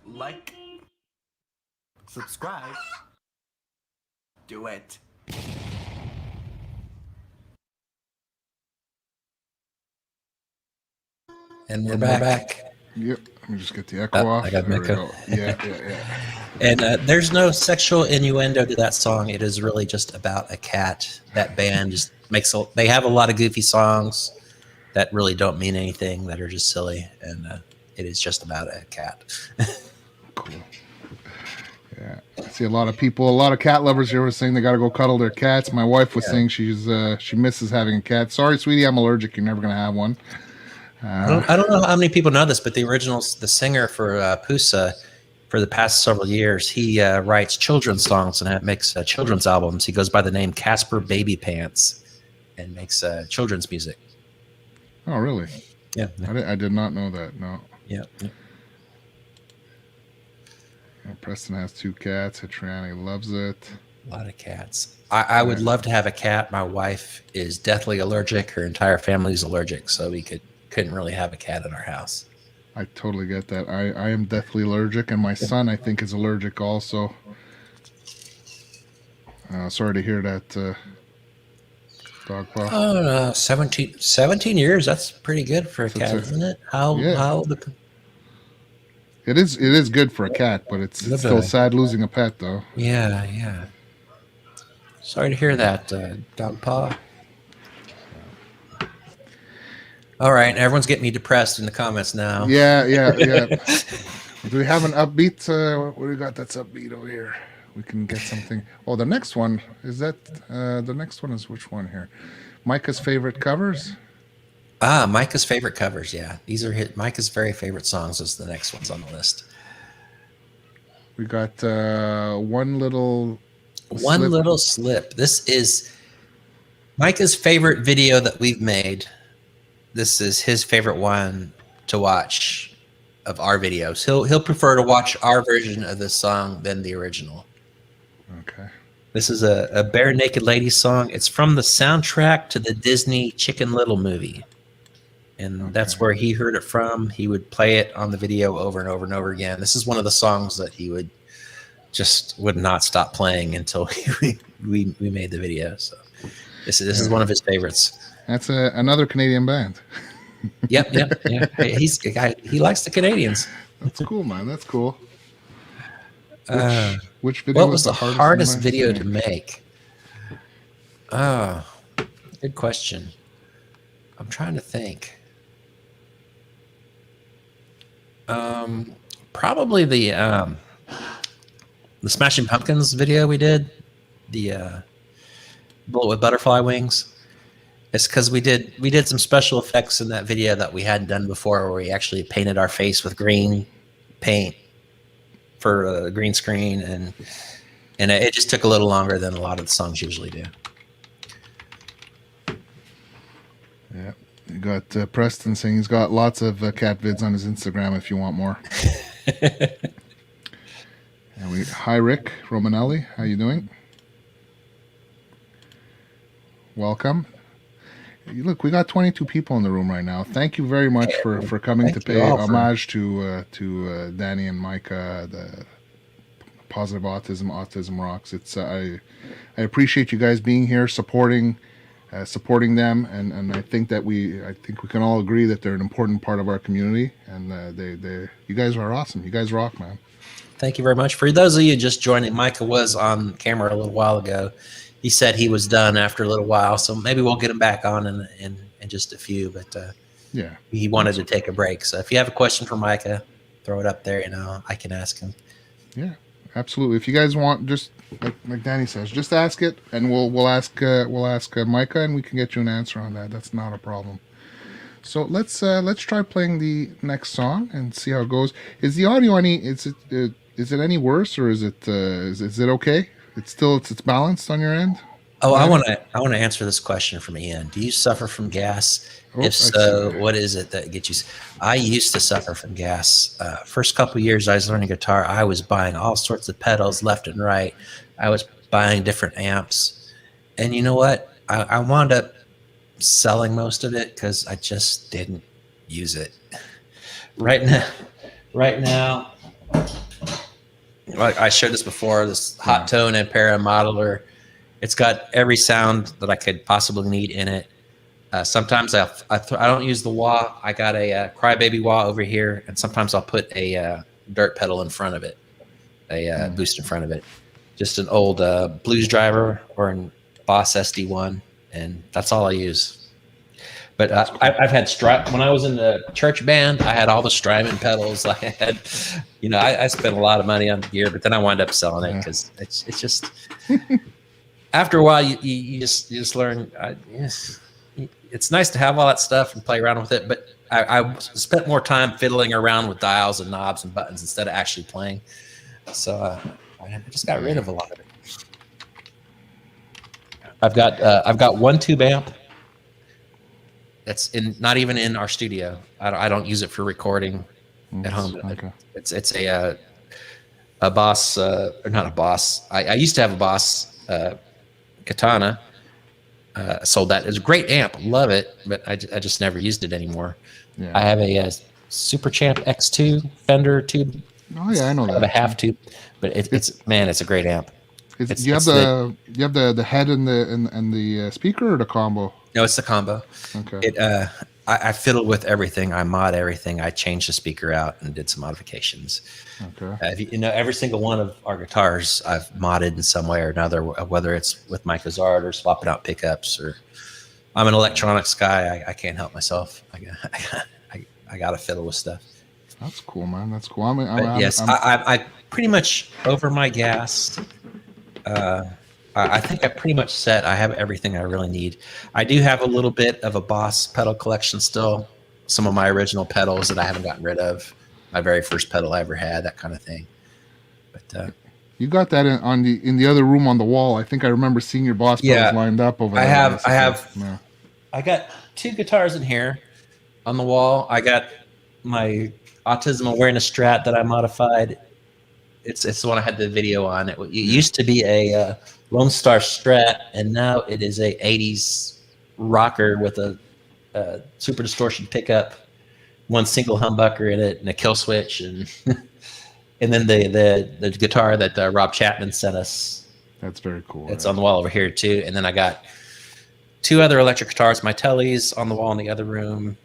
Like, subscribe, do it. And we're back. Yep. Let me just get the echo off. I got There we Micah. go. Yeah. And there's no sexual innuendo to that song. It is really just about a cat. That band just they have a lot of goofy songs that really don't mean anything, that are just silly. And it is just about a cat. Cool. Yeah. I see a lot of cat lovers here were saying they got to go cuddle their cats. My wife was saying she misses having a cat. Sorry, sweetie, I'm allergic. You're never going to have one. I don't know how many people know this, but the singer for Pusa, for the past several years, he writes children's songs and makes children's albums. He goes by the name Casper Baby Pants and makes children's music. Oh, really? Yeah. I did not know that. No. Yeah. Preston has 2 cats. Triani loves it. A lot of cats. I would love to have a cat. My wife is deathly allergic. Her entire family's allergic, so we couldn't really have a cat in our house. I totally get that. I am deathly allergic, and my son, I think, is allergic also. Sorry to hear that, dog paw. Oh, no, 17 years. That's pretty good for a cat, isn't it? How old? It is good for a cat, but it's still sad losing a pet, though. Yeah. Sorry to hear that, dog paw. All right, everyone's getting me depressed in the comments now. Yeah. Do we have an upbeat? What do we got that's upbeat over here? We can get something. Oh, the next one is that. The next one is which one here? Micah's favorite covers. Micah's favorite covers. Yeah, these are Micah's very favorite songs. Is the next ones on the list. We got one little slip. This is Micah's favorite video that we've made. This is his favorite one to watch of our videos. He'll prefer to watch our version of this song than the original. Okay. This is a Bare Naked Ladies song. It's from the soundtrack to the Disney Chicken Little movie. And that's where he heard it from. He would play it on the video over and over and over again. This is one of the songs that he would not stop playing until we made the video. So this is one of his favorites. That's another Canadian band. Yep. He's a guy. He likes the Canadians. That's cool, man. That's cool. Which video? What was the hardest video to make? Good question. I'm trying to think. Probably the Smashing Pumpkins video we did, the Bullet with Butterfly Wings. It's because we did some special effects in that video that we hadn't done before, where we actually painted our face with green paint for a green screen, and it just took a little longer than a lot of the songs usually do. Yeah, you got Preston saying he's got lots of cat vids on his Instagram if you want more. And hi Rick Romanelli, how you doing? Welcome. Look, we got 22 people in the room right now. Thank you very much for coming to pay homage to Danny and Micah, the Positive Autism Rocks. It's I appreciate you guys being here, supporting them, and I think we can all agree that they're an important part of our community, and you guys are awesome. You guys rock, man. Thank you very much. For those of you just joining, Micah was on camera a little while ago. He said he was done after a little while, so maybe we'll get him back on in just a few. But yeah, he wanted to take a break. So if you have a question for Micah, throw it up there, I can ask him. Yeah, absolutely. If you guys want, just like Danny says, just ask it, and we'll ask Micah, and we can get you an answer on that. That's not a problem. So let's try playing the next song and see how it goes. Is the audio any? Is it any worse, or is it okay? It's balanced on your end. Oh, Yeah. I want to answer this question from Ian. Do you suffer from gas? Oh, If I so, see. what is it that gets you? I used to suffer from gas. First couple of years I was learning guitar, I was buying all sorts of pedals left and right. I was buying different amps, and you know what? I wound up selling most of it because I just didn't use it. Right now, like I showed this before. This Hot Tone Ampera modeler. It's got every sound that I could possibly need in it. Sometimes I don't use the wah. I got a crybaby wah over here, and sometimes I'll put a dirt pedal in front of it, a boost in front of it. Just an old blues driver or a Boss SD1, and that's all I use. But I've had when I was in the church band, I had all the Strymon pedals. I had, I spent a lot of money on gear, but then I wound up selling it because it's just after a while you just learn. It's nice to have all that stuff and play around with it, but I spent more time fiddling around with dials and knobs and buttons instead of actually playing. So I just got rid of a lot of it. I've got one tube amp. That's not even in our studio. I don't use it for recording at home. Okay. It's a Boss, or not a Boss. I used to have a Boss Katana. Sold that. It's a great amp, love it, but I just never used it anymore. Yeah. I have a Super Champ X2 Fender tube. Oh yeah, I know that. I have a half tube, but it's a great amp. Do you have the head and the speaker or the combo? No, it's the combo. Okay. I fiddled with everything. I mod everything. I changed the speaker out and did some modifications. Okay. Every single one of our guitars I've modded in some way or another, whether it's with Micah's art or swapping out pickups, or I'm an electronics guy. I can't help myself. I got to fiddle with stuff. That's cool, man. That's cool. I pretty much over my gas. I think I pretty much set. I have everything I really need. I do have a little bit of a Boss pedal collection still. Some of my original pedals that I haven't gotten rid of. My very first pedal I ever had, that kind of thing. But you got that in the other room on the wall. I think I remember seeing your Boss pedals lined up over there. I got two guitars in here on the wall. I got my Autism Awareness Strat that I modified. It's the one I had the video on. It used to be a Lone Star Strat, and now it is a 80s rocker with a super distortion pickup, one single humbucker in it, and a kill switch, and and then the guitar that Rob Chapman sent us. That's very cool. It's on the wall over here too. And then I got two other electric guitars, my Tellys on the wall in the other room,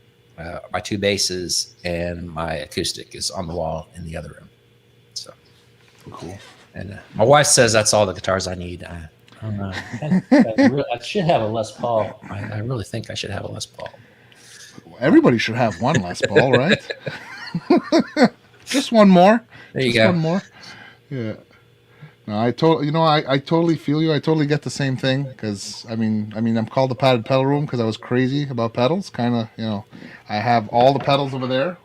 my two basses, and my acoustic is on the wall in the other room. So cool. And my wife says that's all the guitars I need. I don't know. I should have a Les Paul. I really think I should have a Les Paul. Everybody should have one Les Paul, right? Just one more. There you go. One more. Yeah. No, I totally feel you. I totally get the same thing because I mean, I'm called the padded pedal room because I was crazy about pedals. Kind of, I have all the pedals over there,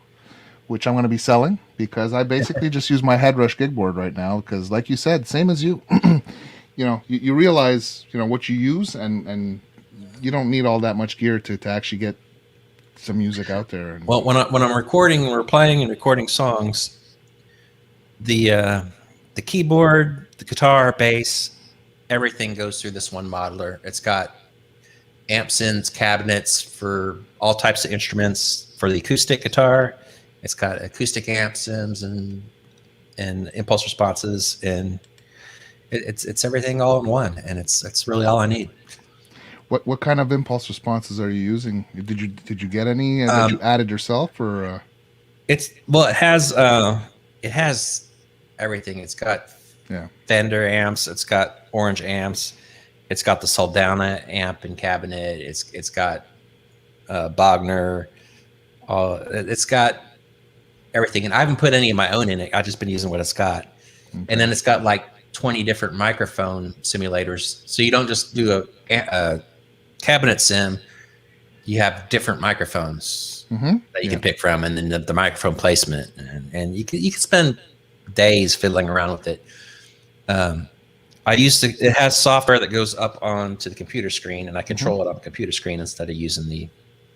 which I'm going to be selling because I basically just use my Headrush gig board right now because, like you said, same as you. You realize what you use and you don't need all that much gear to actually get some music out there. Well, when I'm recording, we're playing and recording songs, the keyboard, the guitar, bass, everything goes through this one modeler. It's got amps and cabinets for all types of instruments. For the acoustic guitar, it's got acoustic amps and impulse responses, and it's everything all in one, and it's really all I need. What kind of impulse responses are you using? Did you get any that you added yourself, or? It has everything. It's got Fender amps. It's got Orange amps. It's got the Soldana amp and cabinet. It's got Bogner. It's got everything. And I haven't put any of my own in it. I've just been using what it's got. And then it's got like 20 different microphone simulators. So you don't just do a cabinet sim. You have different microphones that you can pick from, and then the microphone placement. And you can spend days fiddling around with it. It has software that goes up onto the computer screen, and I control it on the computer screen instead of using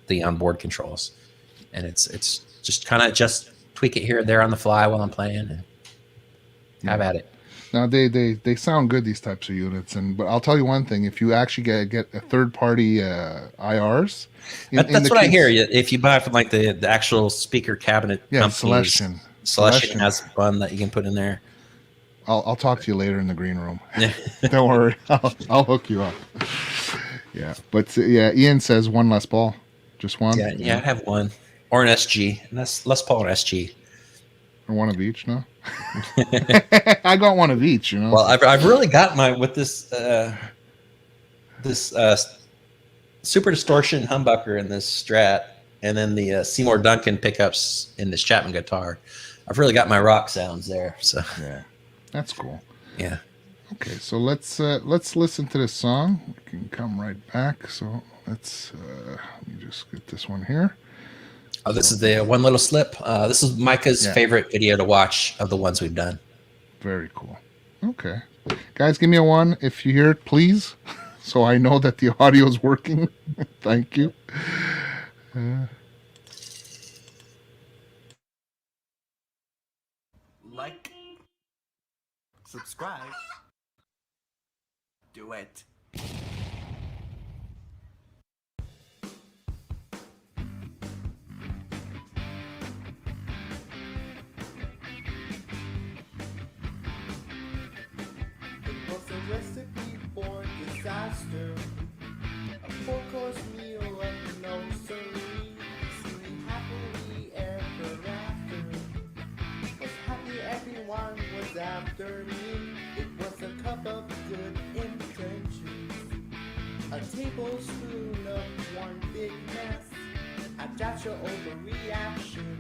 the onboard controls. And it's just kind of just tweak it here and there on the fly while I'm playing, and have at it. Now they sound good, these types of units, but I'll tell you one thing: if you actually get a third party IRs, that's what I hear. If you buy from like the actual speaker cabinet, Celestion has one that you can put in there. I'll talk to you later in the green room. Don't worry, I'll hook you up. Yeah, but Ian says one Les Paul, just one. Yeah, I have one or an SG, and that's Les Paul and SG. Or one of each, no? I got one of each, Well, I've really got my with this super distortion humbucker in this Strat, and then the Seymour Duncan pickups in this Chapman guitar. I've really got my rock sounds there. So yeah, that's cool. Yeah. Okay, so let's listen to this song. We can come right back. So let me just get this one here. Oh, this is the One Little Slip. This is Micah's favorite video to watch of the ones we've done. Very cool. Okay. Guys, give me a 1 if you hear it, please, so I know that the audio is working. Thank you. Like, subscribe, do it. It was a recipe for disaster, a 4-course meal of no siree, singing happily ever after. Was happy everyone was after me. It was a cup of good intentions, a tablespoon of one big mess, a dash of overreaction,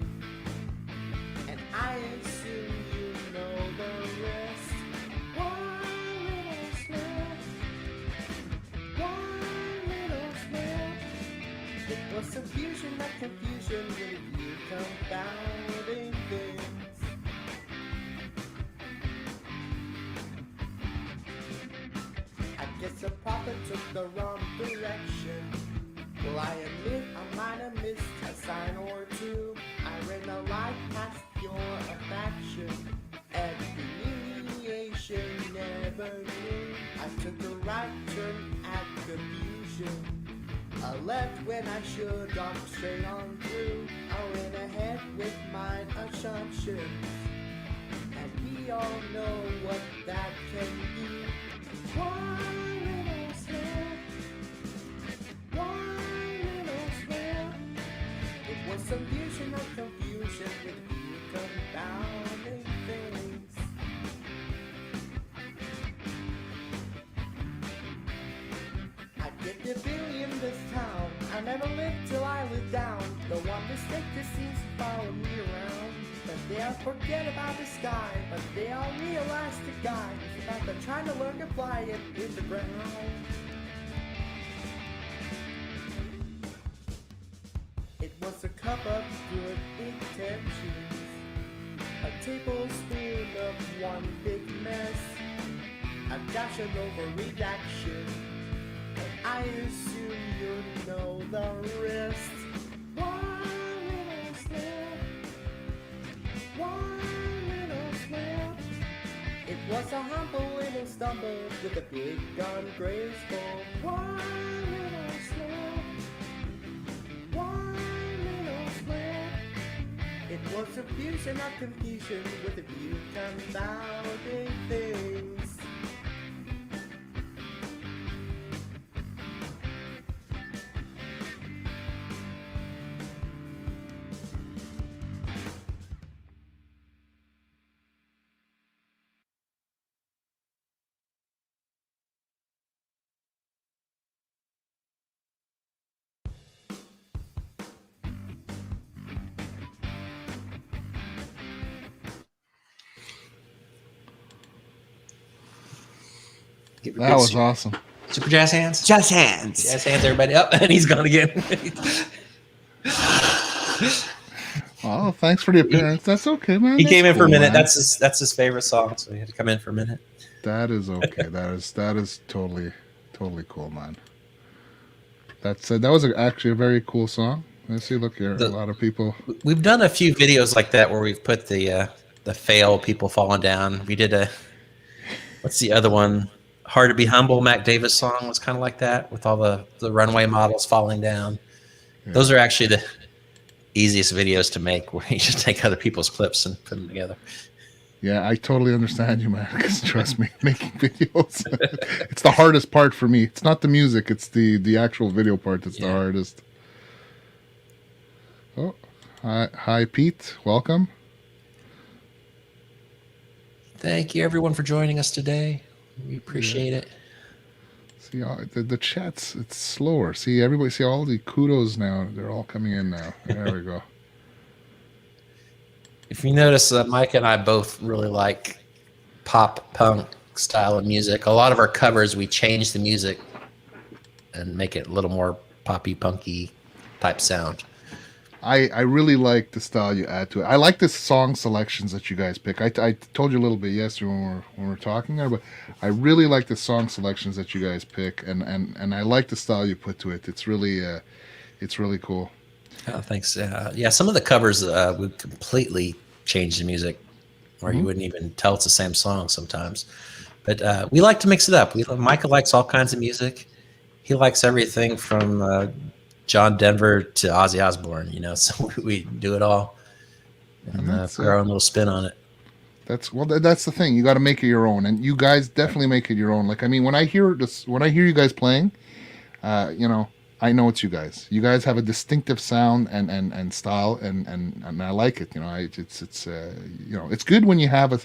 and I assume you know the rest. One little slip, one little slip. It was a fusion of confusion with you confounding things. I guess the prophet took the wrong direction. Well, I admit I might have missed a sign or two. I read a light past your affection, and humiliation never knew. I took a right turn at confusion, I left when I should have straight on through. I went ahead with my assumptions, and we all know what that can do. One little slip, one little slip. It was a fusion of confusion with a few confounding things. I get the billy in this town. I never lived till I was down. The one mistake that seems to follow me around. But they all forget about the sky. But they all realize the guy is about to trying to learn to fly it in the ground. It was a cup of good intentions, a tablespoon of one big mess, a dash of overreaction, and I assume you know the rest. One little slip, one little slip. It was a humble little stumble with a big gun graceful. One little slip, one little slip. It was a fusion of confusion with a few confounding things. Give your That big was awesome. super jazz hands. Just hands. Jazz hands, everybody. Up, and he's gone again. Oh, thanks for the appearance. That's okay, man. He That's came in for a cool, minute. man. That's his favorite song, so he had to come in for a minute. That is okay. that is totally cool, man. That was actually a very cool song. Let's see. Look here, a lot of people. We've done a few videos like that where we've put the fail people falling down. We did what's the other one? Hard to Be Humble. Mac Davis song was kind of like that with all the runway models falling down. Yeah. Those are actually the easiest videos to make, where you just take other people's clips and put them together. Yeah, I totally understand you, man. Because trust me, making videos, it's the hardest part for me. It's not the music; it's the actual video part that's the hardest. Oh, hi, Pete. Welcome. Thank you, everyone, for joining us today. We appreciate it. See, the chat's it's slower. See, everybody, see all the kudos now. They're all coming in now. There we go. If you notice, Mike and I both really like pop punk style of music. A lot of our covers, we change the music and make it a little more poppy, punky type sound. I really like the style you add to it. I like the song selections that you guys pick. I told you a little bit yesterday when we were talking there, but I really like the song selections that you guys pick, and I like the style you put to it. It's really cool. Oh, thanks. Yeah, some of the covers would completely change the music, or you wouldn't even tell it's the same song sometimes. But we like to mix it up. Micah likes all kinds of music. He likes everything from John Denver to Ozzy Osbourne, so we do it all and put our own little spin on it. That's the thing. You got to make it your own, and you guys definitely make it your own. Like, I mean, when I hear you guys playing, I know it's you guys. You guys have a distinctive sound and style, and I like it. It's good when you have a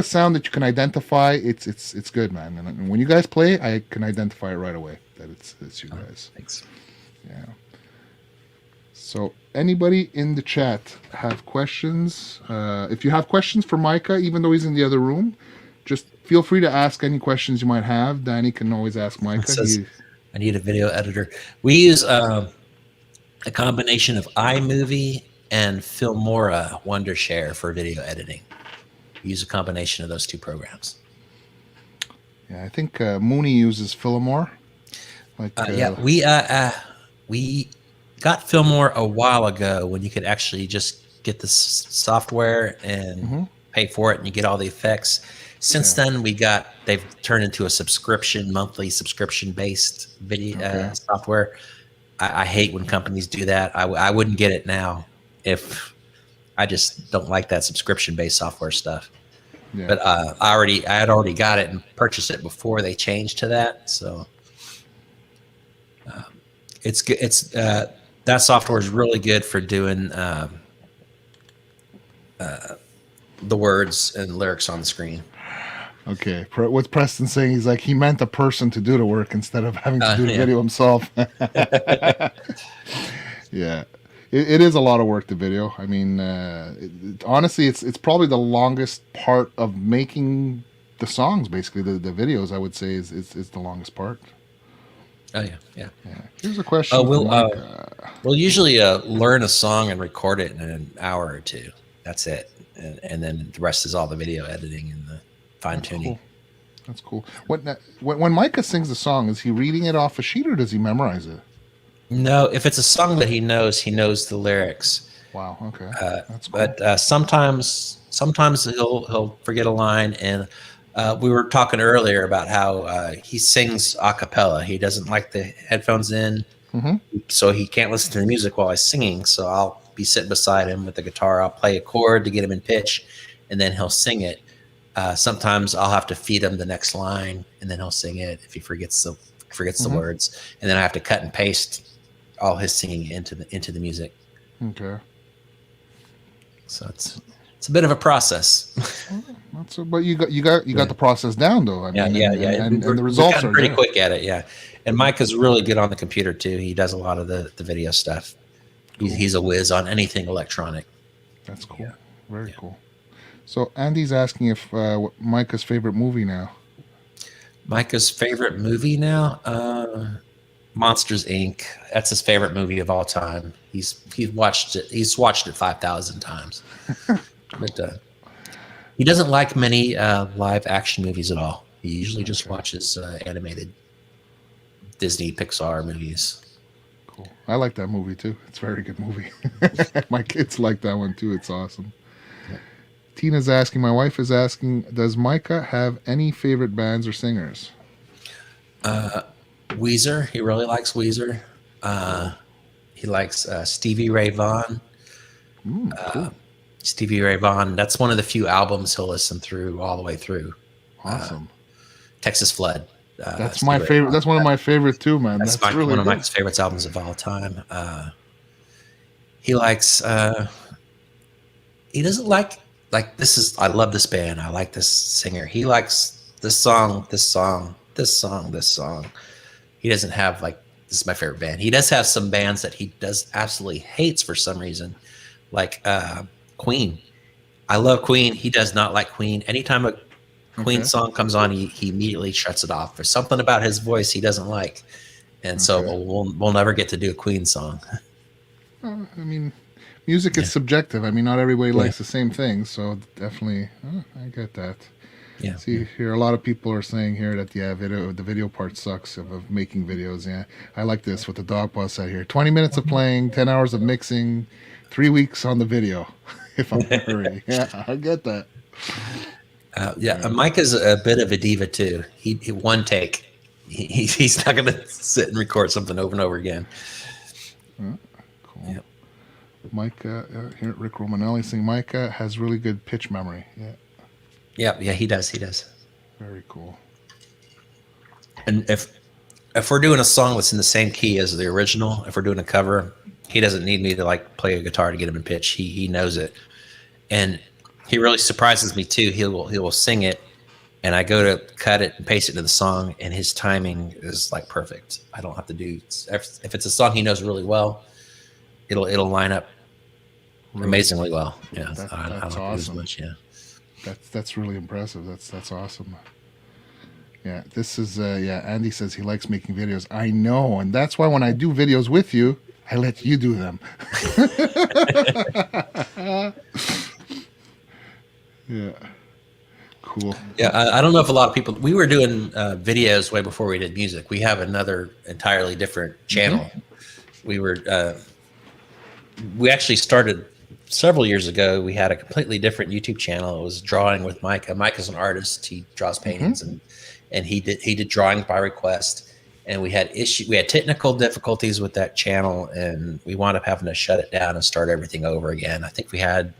sound that you can identify. It's good, man. And when you guys play, I can identify it right away that it's you guys. Thanks. Yeah. So anybody in the chat have questions? If you have questions for Micah, even though he's in the other room, just feel free to ask any questions you might have. Danny can always ask Micah. I need a video editor. We use a combination of iMovie and Filmora Wondershare for video editing. We use a combination of those two programs. Yeah, I think Mooney uses Filmora. We got Filmora a while ago when you could actually just get the software and pay for it, and you get all the effects. Since then, they've turned into a monthly subscription based video software. I hate when companies do that. I wouldn't get it now if I just don't like that subscription based software stuff. Yeah. But I had already got it and purchased it before they changed to that. So it's good. That software is really good for doing the words and lyrics on the screen. Okay, what's Preston saying? He's like, he meant a person to do the work instead of having to do the video himself. Yeah, it is a lot of work, the video. I mean, honestly, it's probably the longest part of making the songs. Basically, the videos, I would say, is the longest part. Oh yeah. Here's a question. We'll usually learn a song and record it in an hour or two. That's it, and then the rest is all the video editing and the fine tuning. That's cool. When Micah sings a song, is he reading it off a sheet or does he memorize it? No, if it's a song that he knows the lyrics. Wow. Okay. That's cool. But sometimes he'll forget a line, and we were talking earlier about how he sings a cappella. He doesn't like the headphones in, so he can't listen to the music while he's singing. So I'll be sitting beside him with the guitar. I'll play a chord to get him in pitch, and then he'll sing it. Sometimes I'll have to feed him the next line, and then he'll sing it if he forgets the words, and then I have to cut and paste all his singing into the music. Okay. So it's a bit of a process. But you got the process down though. I mean, and the results are pretty quick at it. Yeah, and Mike is really good on the computer too. He does a lot of the video stuff. Cool. He's a whiz on anything electronic. That's cool. Yeah. Very cool. So Andy's asking if Micah's favorite movie now. Micah's favorite movie now, Monsters Inc. That's his favorite movie of all time. He's watched it. He's watched it 5,000 times. But he doesn't like many live action movies at all. He usually just watches animated Disney Pixar movies. Cool. I like that movie too. It's a very good movie. My kids like that one too. It's awesome. Yeah. Tina's asking, my wife is asking, does Micah have any favorite bands or singers? Weezer. He really likes Weezer. He likes Stevie Ray Vaughan. Cool. Stevie Ray Vaughan. That's one of the few albums he'll listen through all the way through. Awesome. Texas Flood. That's my favorite. That's one of my favorite too, man. That's really one of good. my favorite albums of all time. He likes. He doesn't like this is. I love this band. I like this singer. He likes this song. This song. This song. This song. He doesn't have like this is my favorite band. He does have some bands that he does absolutely hates for some reason, like Queen. I love Queen. He does not like Queen. Anytime a Queen song comes on, he immediately shuts it off. There's something about his voice he doesn't like, and so we'll never get to do a Queen song. I mean, music is subjective. I mean, not everybody likes the same thing, so definitely, I get that. Yeah. See, here a lot of people are saying here that the video part sucks of making videos. Yeah, I like this with the dog bus out here. 20 minutes of playing, 10 hours of mixing, 3 weeks on the video. If I'm in a hurry, yeah, I get that. Micah's a bit of a diva too. He one take. He's not going to sit and record something over and over again. Cool. Yep. Micah, here Rick Romanelli saying Micah has really good pitch memory. Yeah. Yeah, he does. Very cool. And if we're doing a song that's in the same key as the original, if we're doing a cover, he doesn't need me to like play a guitar to get him in pitch. He knows it, and he really surprises me too. He will sing it, and I go to cut it and paste it into the song, and his timing is like perfect. I don't have to do if it's a song he knows really well, it'll line up amazingly well. Yeah, that's I awesome. Much, yeah, that's really impressive. That's awesome. Yeah, this is Andy says he likes making videos. I know, and that's why when I do videos with you, I let you do them. Yeah. Cool. Yeah, I don't know if a lot of people. We were doing videos way before we did music. We have another entirely different channel. We were. We actually started several years ago. We had a completely different YouTube channel. It was drawing with Micah. Micah's an artist. He draws paintings, and he did drawing by request. And we had technical difficulties with that channel, and we wound up having to shut it down and start everything over again. I think we had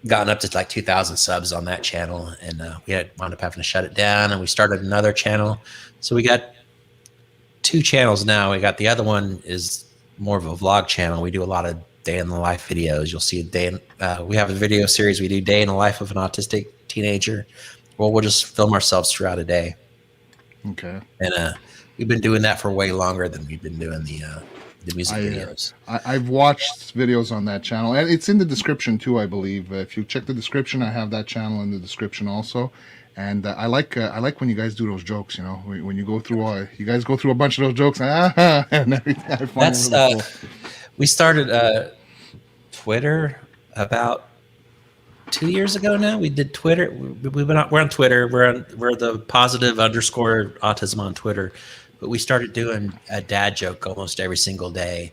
gotten up to like 2,000 subs on that channel, and we had wound up having to shut it down, and we started another channel. So we got 2 channels now. We got the other one is more of a vlog channel. We do a lot of day in the life videos. You'll see we have a video series. We do day in the life of an autistic teenager. Well, we'll just film ourselves throughout a day. Okay. And we've been doing that for way longer than we've been doing the music videos. I've watched videos on that channel, and it's in the description too, I believe. If you check the description, I have that channel in the description also. And I like when you guys do those jokes. You know, when you go through you guys go through a bunch of those jokes and everything. I find it really cool. We started Twitter about 2 years ago now. We did Twitter. We're on Twitter. We're the positive _ autism on Twitter. But we started doing a dad joke almost every single day.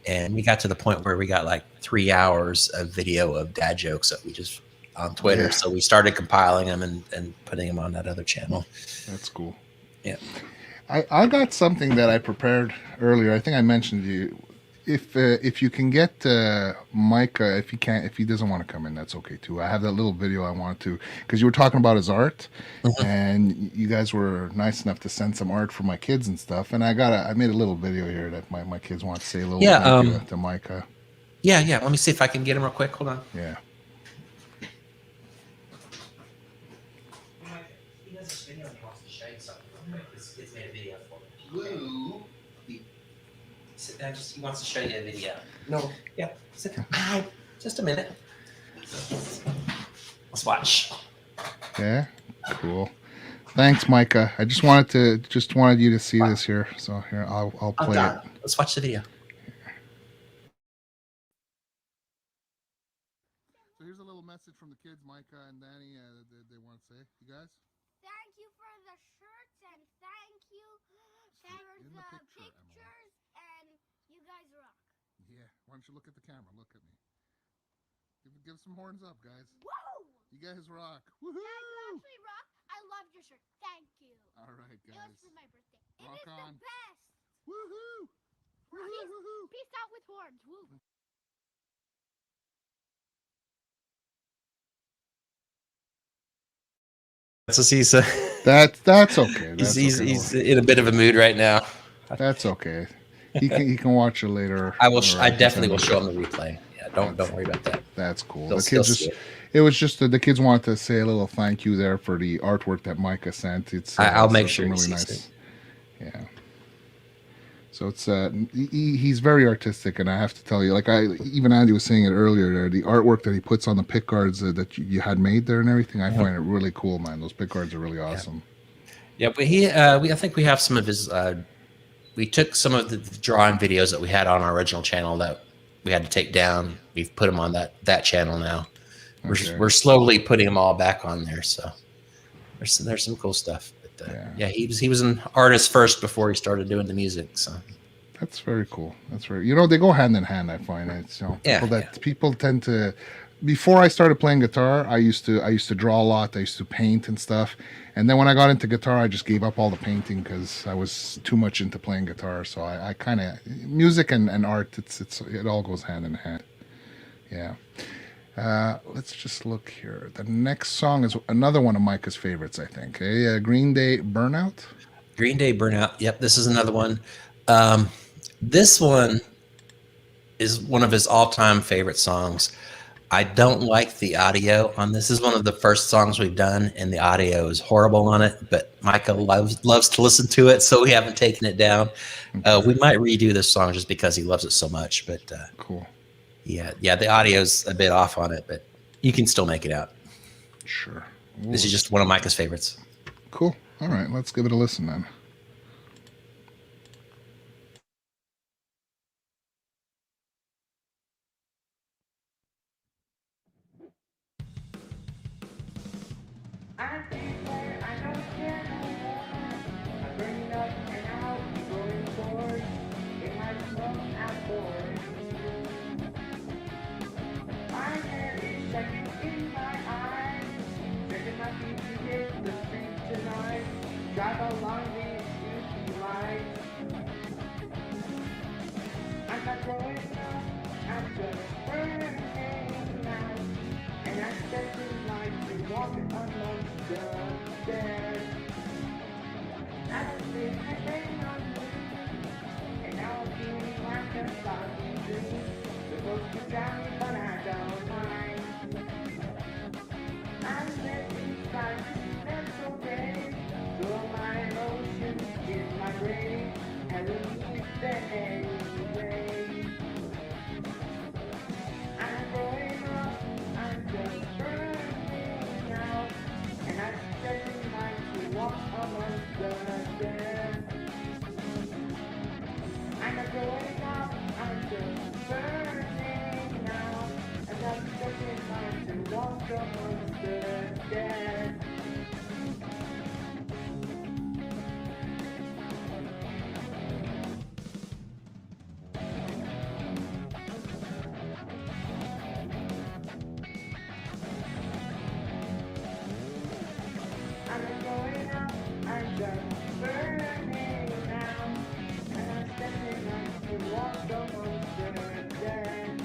And we got to the point where we got like 3 hours of video of dad jokes that we just on Twitter. Yeah. So we started compiling them and putting them on that other channel. That's cool. Yeah. I got something that I prepared earlier. I think I mentioned to you. If you can get Micah, if he doesn't want to come in, that's okay too. I have that little video I wanted to, because you were talking about his art, and you guys were nice enough to send some art for my kids and stuff. And I made a little video here that my kids want to say a little thank you to Micah. Yeah. Let me see if I can get him real quick. Hold on. Yeah. He does this video and he wants to show you something real quick. This kid's made a video for me. Blue. Sit down. He wants to show you a video. No. Yeah. Sit down. Hi. Just a minute. Let's watch. Yeah. Cool. Thanks, Micah. I just wanted you to see this here. So here, I'll I'm play it. done. Let's watch the video. So here's a little message from the kids, Micah and Danny. They want to say, you guys. Thank you for the shirts and thank you for In the the picture, pictures and you guys rock. Yeah. Why don't you look at the camera? Look at me. Give some horns up, guys. Whoa! You guys rock. Woohoo! Yeah, you actually rock. I loved your shirt. Thank you. All right, It was guys. for my birthday. It Rock is on. the best. Woohoo! Woohoo! Woohoo! Peace out with horns. Woo. So he's That's okay. That's he's okay. in a bit of a mood right now. That's okay. He can watch it later. I will. or I can definitely send will it. show him the replay. Yeah, don't worry about that. That's cool. They'll The still kids see just. it. It was just the kids wanted to say a little thank you there for the artwork that Micah sent. It's I'll make some sure he really sees nice. it. Yeah. So it's he's very artistic, and I have to tell you, like even Andy was saying it earlier, there the artwork that he puts on the pick guards that you had made there and everything, I find it really cool, man. Those pick guards are really awesome. Yeah, but I think we have some of his. We took some of the drawing videos that we had on our original channel that we had to take down. We've put them on that channel now. Okay. We're slowly putting them all back on there. So there's some cool stuff. But, Yeah. he was an artist first before he started doing the music. So That's very cool. That's very. You know, they go hand in hand. I find it. People tend to. Before I started playing guitar, I used to draw a lot. I used to paint and stuff. And then when I got into guitar, I just gave up all the painting because I was too much into playing guitar. So I kind of music and art. It all goes hand in hand. Yeah. Let's just look here. The next song is another one of Micah's favorites, I think. Green Day Burnout. Green Day Burnout. Yep, this is another one. This one is one of his all-time favorite songs. I don't like the audio on this. This is one of the first songs we've done, and the audio is horrible on it. But Micah loves to listen to it, so we haven't taken it down. We might redo this song just because he loves it so much. But Cool. yeah, the audio's a bit off on it, but you can still make it out. Sure. This is just one of Micah's favorites. Cool. All right, let's give it a listen then. Drive along these UP lines. I'm not growing up, I'm just burning out. And I'm spending life to walk amongst the dead. I don't think I've been on you, and now I'm feeling like a foggy dream. Supposed to drown me, but I don't mind. I'm living inside, that's okay. So my emotions in my brain and release them anyway. I'm growing up, I'm just burning out, and I'm spending life to walk amongst the dead. I'm not growing up, I'm just burning out, and I'm spending life to walk amongst the dead. I'm not growing up, I'm just burning out, and I'm spending life to walk amongst the dead.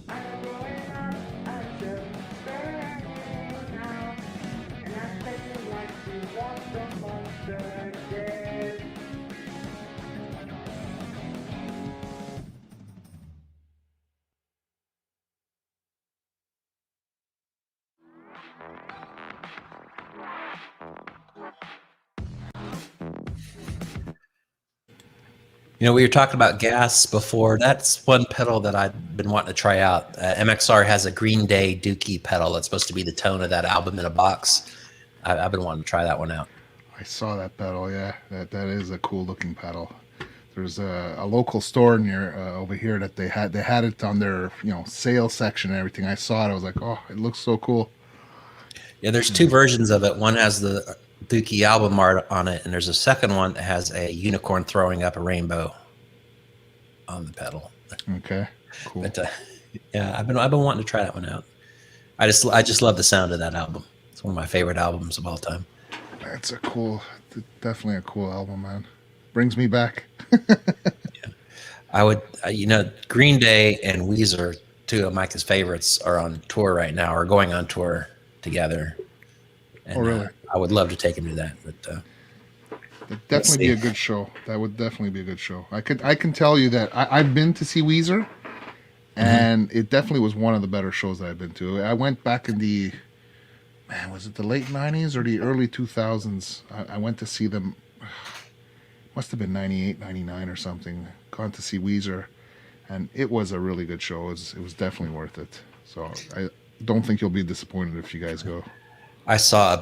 I'm not growing up, I'm just burning out, and I'm spending life to walk amongst the dead. You know, we were talking about gas before. That's one pedal that I've been wanting to try out. MXR has a Green Day Dookie pedal that's supposed to be the tone of that album in a box. I've been wanting to try that one out. I saw that pedal. Yeah, that is a cool looking pedal. There's a local store near over here that they had it on their sales section and everything. I saw it. I was like, oh, it looks so cool. Yeah, there's two versions of it. One has the Dookie album art on it, and there's a second one that has a unicorn throwing up a rainbow on the pedal. Okay, cool. But yeah, I've been wanting to try that one out. I just love the sound of that album. It's one of my favorite albums of all time. That's definitely a cool album, man. Brings me back. Yeah. I would, Green Day and Weezer, two of Micah's favorites, are on tour right now, or going on tour together. And, oh, really? I would love to take him to that, but it'd definitely be a good show. That would definitely be a good show. I can tell you that I've been to see Weezer, and it definitely was one of the better shows that I've been to. I went back in was it the late 90s or the early 2000s? I went to see them. Must have been 98, 99 or something. Gone to see Weezer, and it was a really good show. It was definitely worth it. So I don't think you'll be disappointed if you guys go. I saw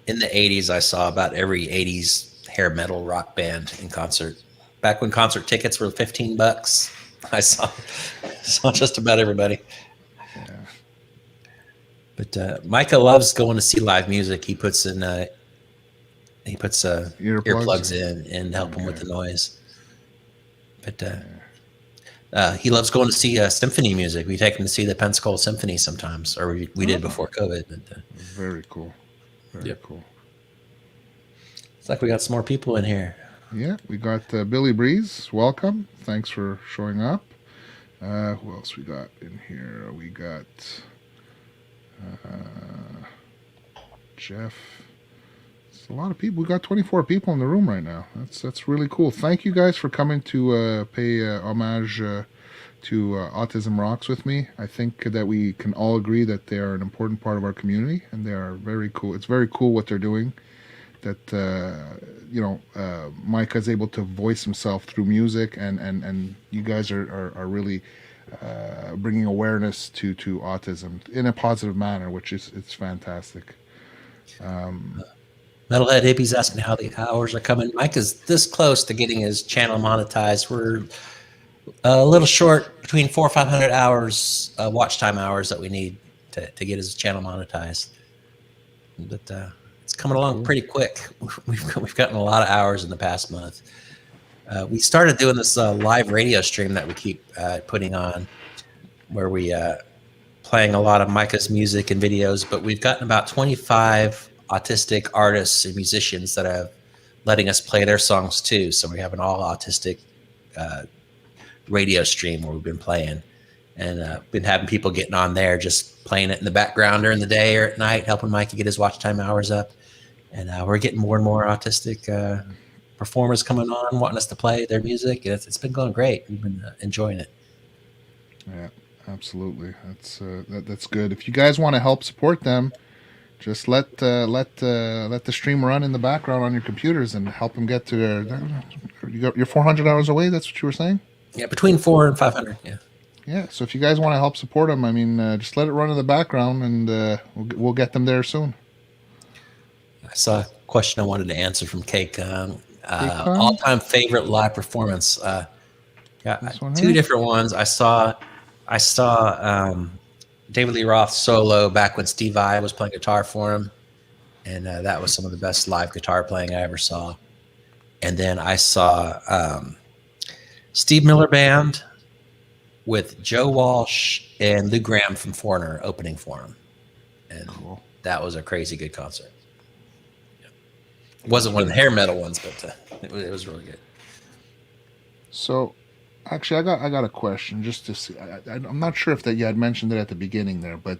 in the 80s, I saw about every 80s hair metal rock band in concert. Back when concert tickets were $15, I saw just about everybody. Yeah. But Micah loves going to see live music. He puts earplugs in and help him with the noise. But he loves going to see symphony music. We take him to see the Pensacola Symphony sometimes, or we did before COVID. But, very cool. Very cool. It's like we got some more people in here. Yeah, we got Billy Breeze. Welcome. Thanks for showing up. Who else we got in here? We got Jeff. It's a lot of people. We got 24 people in the room right now. That's really cool. Thank you guys for coming to pay homage to Autism Rocks with me. I think that we can all agree that they are an important part of our community, and they are very cool. It's very cool what they're doing. That Micah's able to voice himself through music, and you guys are really bringing awareness to autism in a positive manner, which it's fantastic. Metalhead Hippie's asking how the hours are coming. Micah's this close to getting his channel monetized. We're a little short, between 400 or 500 hours, watch time hours that we need to get his channel monetized. But it's coming along pretty quick. We've gotten a lot of hours in the past month. We started doing this live radio stream that we keep putting on, where we playing a lot of Micah's music and videos, but we've gotten about 25 autistic artists and musicians that are letting us play their songs too. So we have an all autistic radio stream where we've been playing, and been having people getting on there, just playing it in the background during the day or at night, helping Micah get his watch time hours up. And we're getting more and more autistic performers coming on, wanting us to play their music. It's been going great. We've been enjoying it. Yeah, absolutely. That's good. If you guys want to help support them, just let the stream run in the background on your computers and help them get to you're 400 hours away. That's what you were saying? Yeah, between 400 and 500. Yeah. Yeah. So if you guys want to help support them, I mean, just let it run in the background, and we'll get them there soon. I saw a question I wanted to answer from Cake. All-time favorite live performance. Two different ones. I saw David Lee Roth solo back when Steve Vai was playing guitar for him, and that was some of the best live guitar playing I ever saw. And then I saw Steve Miller Band with Joe Walsh and Lou Gramm from Foreigner opening for him, and that was a crazy good concert. It wasn't one of the hair metal ones, but it was really good. So, actually, I got a question just to see. I'm not sure if that you had mentioned it at the beginning there, but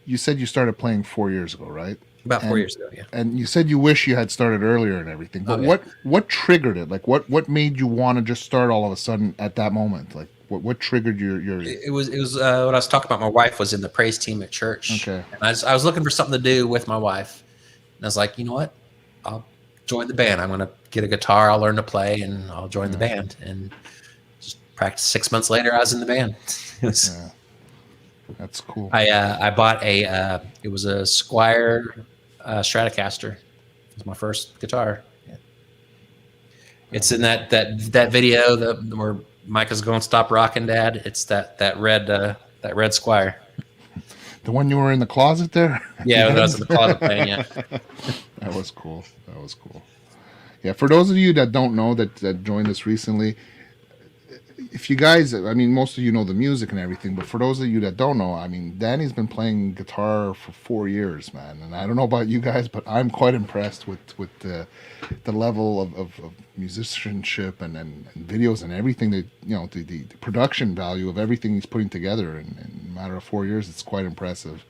you said you started playing 4 years ago, right? About 4 years ago, yeah. And you said you wish you had started earlier and everything. But what triggered it? Like, what made you want to just start all of a sudden at that moment? Like, what triggered your? It was what I was talking about. My wife was in the praise team at church. Okay. And I was looking for something to do with my wife, and I was like, you know what? I'll join the band. I'm going to get a guitar. I'll learn to play, and I'll join the band. And just practice. 6 months later, I was in the band. That's cool. I bought it was a Squire Stratocaster. It was my first guitar. Yeah. It's in that video where Micah's going, "Stop rocking, Dad." It's that red Squire. The one you were in the closet there? Yeah, that was in the closet playing. Yeah. That was cool. That was cool. Yeah, for those of you that don't know that joined us recently, if you guys, I mean, most of you know the music and everything, but for those of you that don't know, I mean, Danny's been playing guitar for 4 years, man. And I don't know about you guys, but I'm quite impressed with the level of musicianship and videos and everything that, you know, the production value of everything he's putting together in a matter of 4 years. It's quite impressive.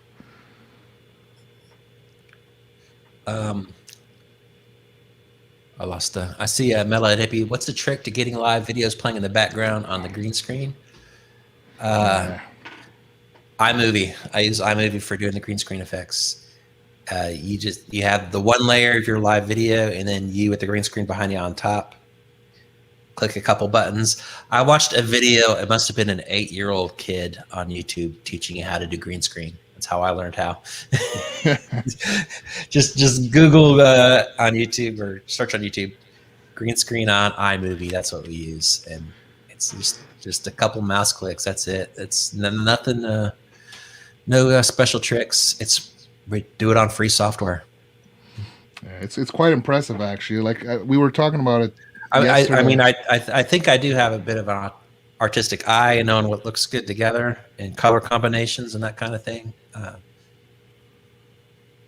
I lost. I see Metalhead Hippie. What's the trick to getting live videos playing in the background on the green screen? iMovie. I use iMovie for doing the green screen effects. You have the one layer of your live video, and then you with the green screen behind you on top. Click a couple buttons. I watched a video. It must have been an 8-year-old kid on YouTube teaching you how to do green screen. That's how I learned how. just Google on YouTube or search on YouTube, green screen on iMovie. That's what we use, and it's just a couple mouse clicks. That's it. It's nothing. No special tricks. We do it on free software. Yeah, it's quite impressive, actually. Like we were talking about it. I mean, I think I do have a bit of an artistic eye and knowing what looks good together and color combinations and that kind of thing.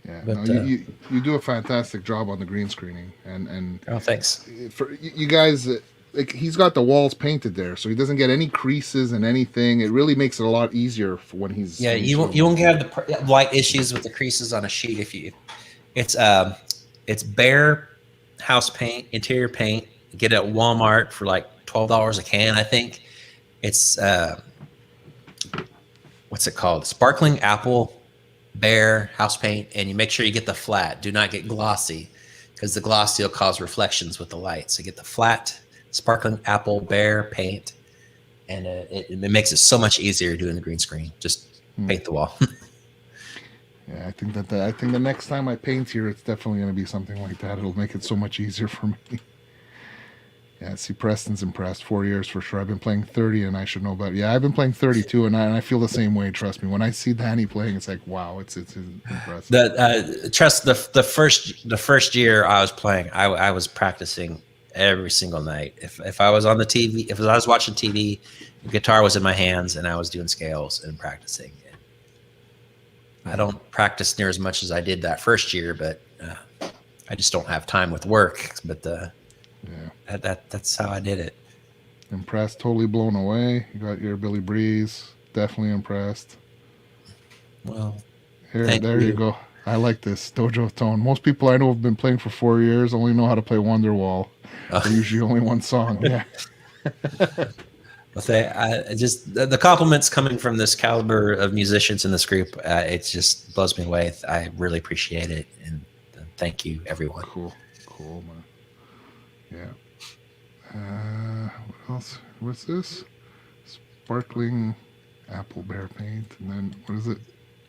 Yeah, but, no, you do a fantastic job on the green screening, and oh, thanks. For you guys, like he's got the walls painted there, so he doesn't get any creases and anything. It really makes it a lot easier for when he's you won't have the light issues with the creases on a sheet if you. It's bare house paint, interior paint. You get it at Walmart for like $12 a can, I think. It's what's it called? Sparkling apple bare house paint, and you make sure you get the flat. Do not get glossy, because the glossy will cause reflections with the light. So get the flat sparkling apple bare paint, and it makes it so much easier doing the green screen. Just paint the wall. Yeah, I think the next time I paint here, it's definitely going to be something like that. It'll make it so much easier for me. Yeah, see, Preston's impressed. 4 years for sure. I've been playing 30, and I should know better. Yeah, I've been playing 32, and I feel the same way. Trust me. When I see Danny playing, it's like, wow, it's impressive. The first year I was playing, I was practicing every single night. If I was on the TV, if I was watching TV, the guitar was in my hands, and I was doing scales and practicing. I don't practice near as much as I did that first year, but I just don't have time with work. But yeah, that's how I did it. Impressed, totally blown away. You got your Billy Breeze. Definitely impressed. Well, there you go. I like this Dojo Tone. Most people I know have been playing for 4 years only know how to play Wonderwall. They're usually only one song. Yeah. I'll say, just the compliments coming from this caliber of musicians in this group, it just blows me away. I really appreciate it, and thank you, everyone. Cool, man. Yeah. What else? What's this? Sparkling apple bear paint, and then what is it?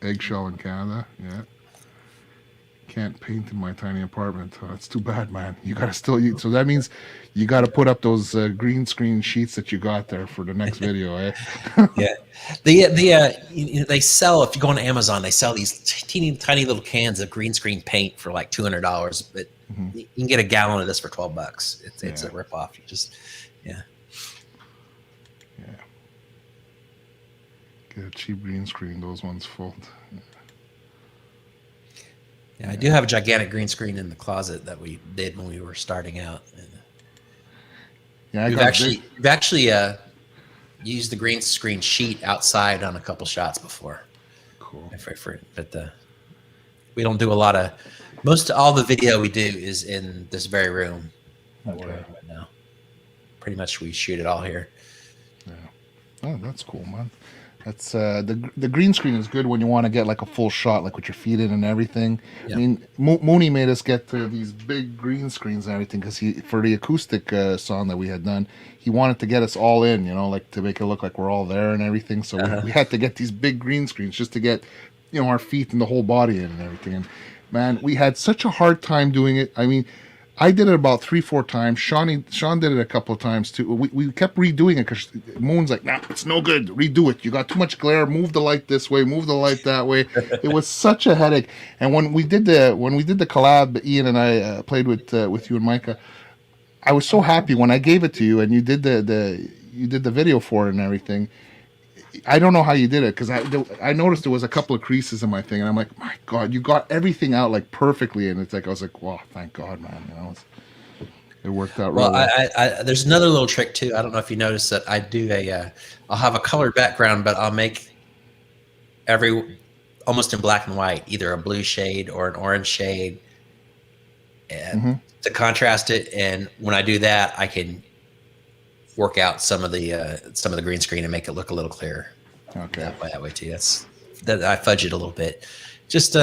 Eggshell in Canada. Yeah. Can't paint in my tiny apartment. Oh, that's too bad, man. You gotta still eat. So that means you gotta put up those green screen sheets that you got there for the next video, eh? Yeah, they sell, if you go on Amazon, they sell these teeny tiny little cans of green screen paint for like $200, but you can get a gallon of this for $12. It's a ripoff. You just yeah. Get a cheap green screen. Those ones fold. Yeah, I do have a gigantic green screen in the closet that we did when we were starting out. Yeah, we've actually used the green screen sheet outside on a couple shots before. Cool. But we don't do a lot of. All the video we do is in this very room that we're in right now. Pretty much, we shoot it all here. Yeah. Oh, that's cool, man. That's the green screen is good when you want to get like a full shot, like with your feet in and everything. Yeah. I mean, Mooney made us get these big green screens and everything because for the acoustic song that we had done, he wanted to get us all in, like to make it look like we're all there and everything. So we had to get these big green screens just to get, our feet and the whole body in and everything. And man, we had such a hard time doing it. I mean, I did it about 3-4 times. Sean did it a couple of times too. We kept redoing it because Moon's like, nah, it's no good. Redo it. You got too much glare. Move the light this way. Move the light that way. It was such a headache. And when we did the collab, Ian and I played with you and Micah. I was so happy when I gave it to you and you did the video for it and everything. I don't know how you did it because I noticed there was a couple of creases in my thing, and I'm like, my God, you got everything out like perfectly, and it's like I was like, wow, thank God, man, you know, it worked out really well. I there's another little trick too. I don't know if you noticed that I do I'll have a colored background, but I'll make almost in black and white, either a blue shade or an orange shade, and to contrast it. And when I do that, I can work out some of the green screen and make it look a little clearer. Okay. That way too. That I fudge it a little bit. Just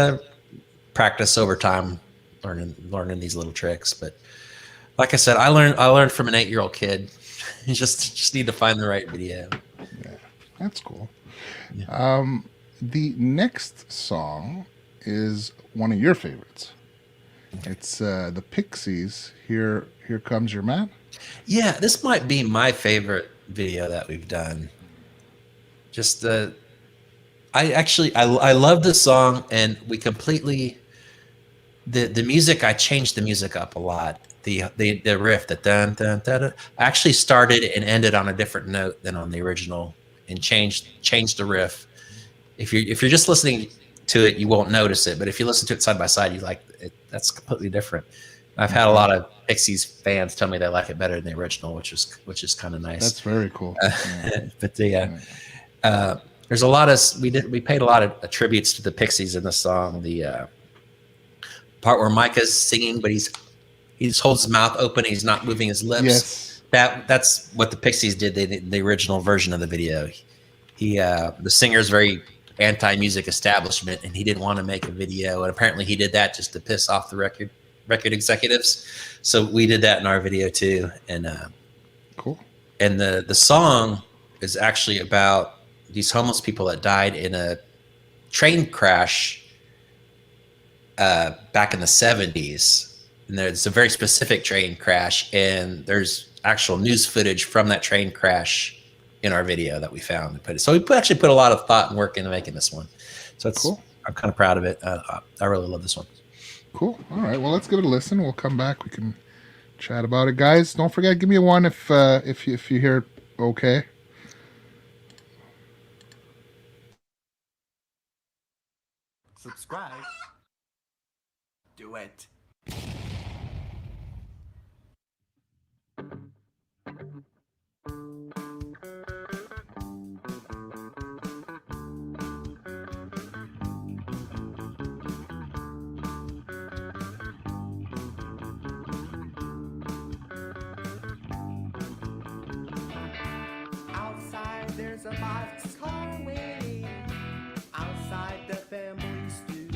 practice over time, learning these little tricks. But like I said, I learned from an 8-year-old kid. You just need to find the right video. Yeah, that's cool. Yeah. The next song is one of your favorites. It's the Pixies. Here Comes Your Man. Yeah, this might be my favorite video that we've done. Just I love this song, and we completely the music. I changed the music up a lot. The riff, the dun dun dun, dun, actually started and ended on a different note than on the original, and changed the riff. If you're just listening to it, you won't notice it, but if you listen to it side by side, you like it. That's completely different. I've had a lot of Pixies fans tell me they like it better than the original, which is kind of nice. That's very cool. Yeah. But there's a lot of we paid a lot of tributes to the Pixies in the song. The part where Micah's singing, but he just holds his mouth open, he's not moving his lips. Yes. That's what the Pixies did. The original version of the video. The singer's very anti-music establishment, and he didn't want to make a video, and apparently he did that just to piss off the record executives. So we did that in our video too. And cool. And the song is actually about these homeless people that died in a train crash back in the 70s. And there's a very specific train crash, and there's actual news footage from that train crash in our video that we found. So we actually put a lot of thought and work into making this one. So it's cool. I'm kind of proud of it. I really love this one. Cool. All right. Well, let's give it a listen. We'll come back. We can chat about it, guys. Don't forget, give me a 1 if you hear it okay. Subscribe. Do it. Outside there's a boxcar waiting. Outside the family stew.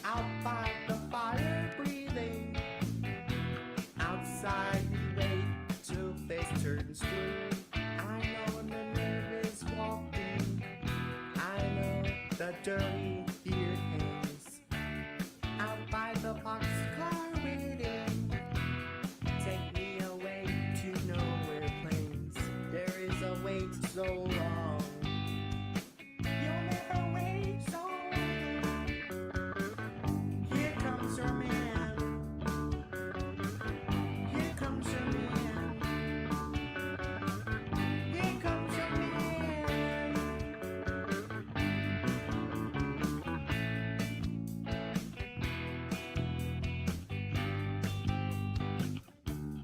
Out by the fire breathing. Outside we wait till face turns blue. I know when the nerve is walking. I know the dirty fear hangs. Out by the boxcar waiting. Take me away to nowhere plains. There is a wait so long. You'll never wait so long. Here comes your man. Here comes your man. Here comes your man.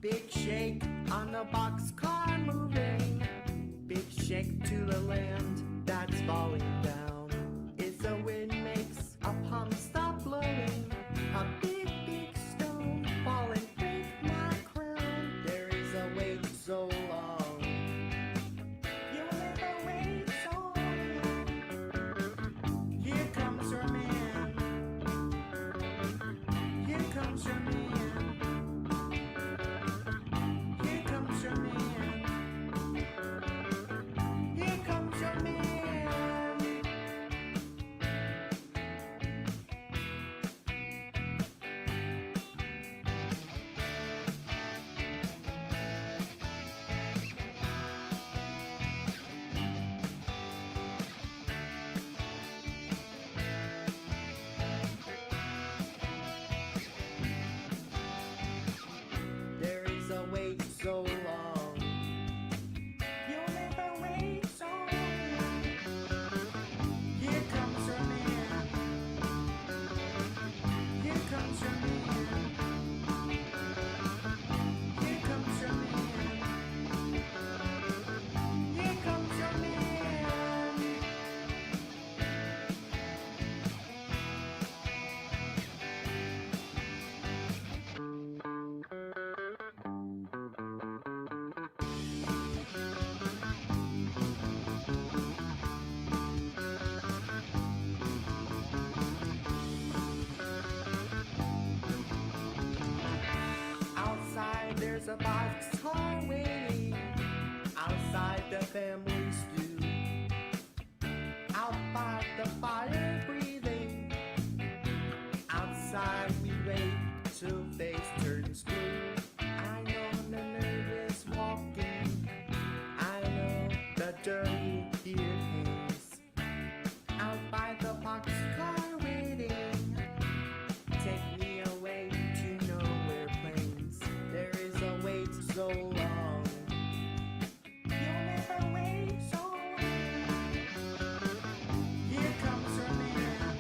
Big shake on the boxcar moving. Big shake to the land that's falling down. If the wind makes a pump stop blowing, a big, big stone fall and break my crown. There is a wait so long. You will never wait so long. Here comes your man. Here comes your man. Here comes your man. Here comes your man. there's a boxcar waiting outside the family stew. Out by the fire breathing, outside we wait till face turns blue. I know the nervous walking, I know the dirty beard haze. Out by the boxcar waiting, take me away to nowhere plains. There is a wait so long, you'll never wait so long. Here comes your man,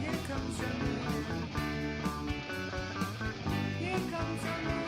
here comes your man, here comes your man.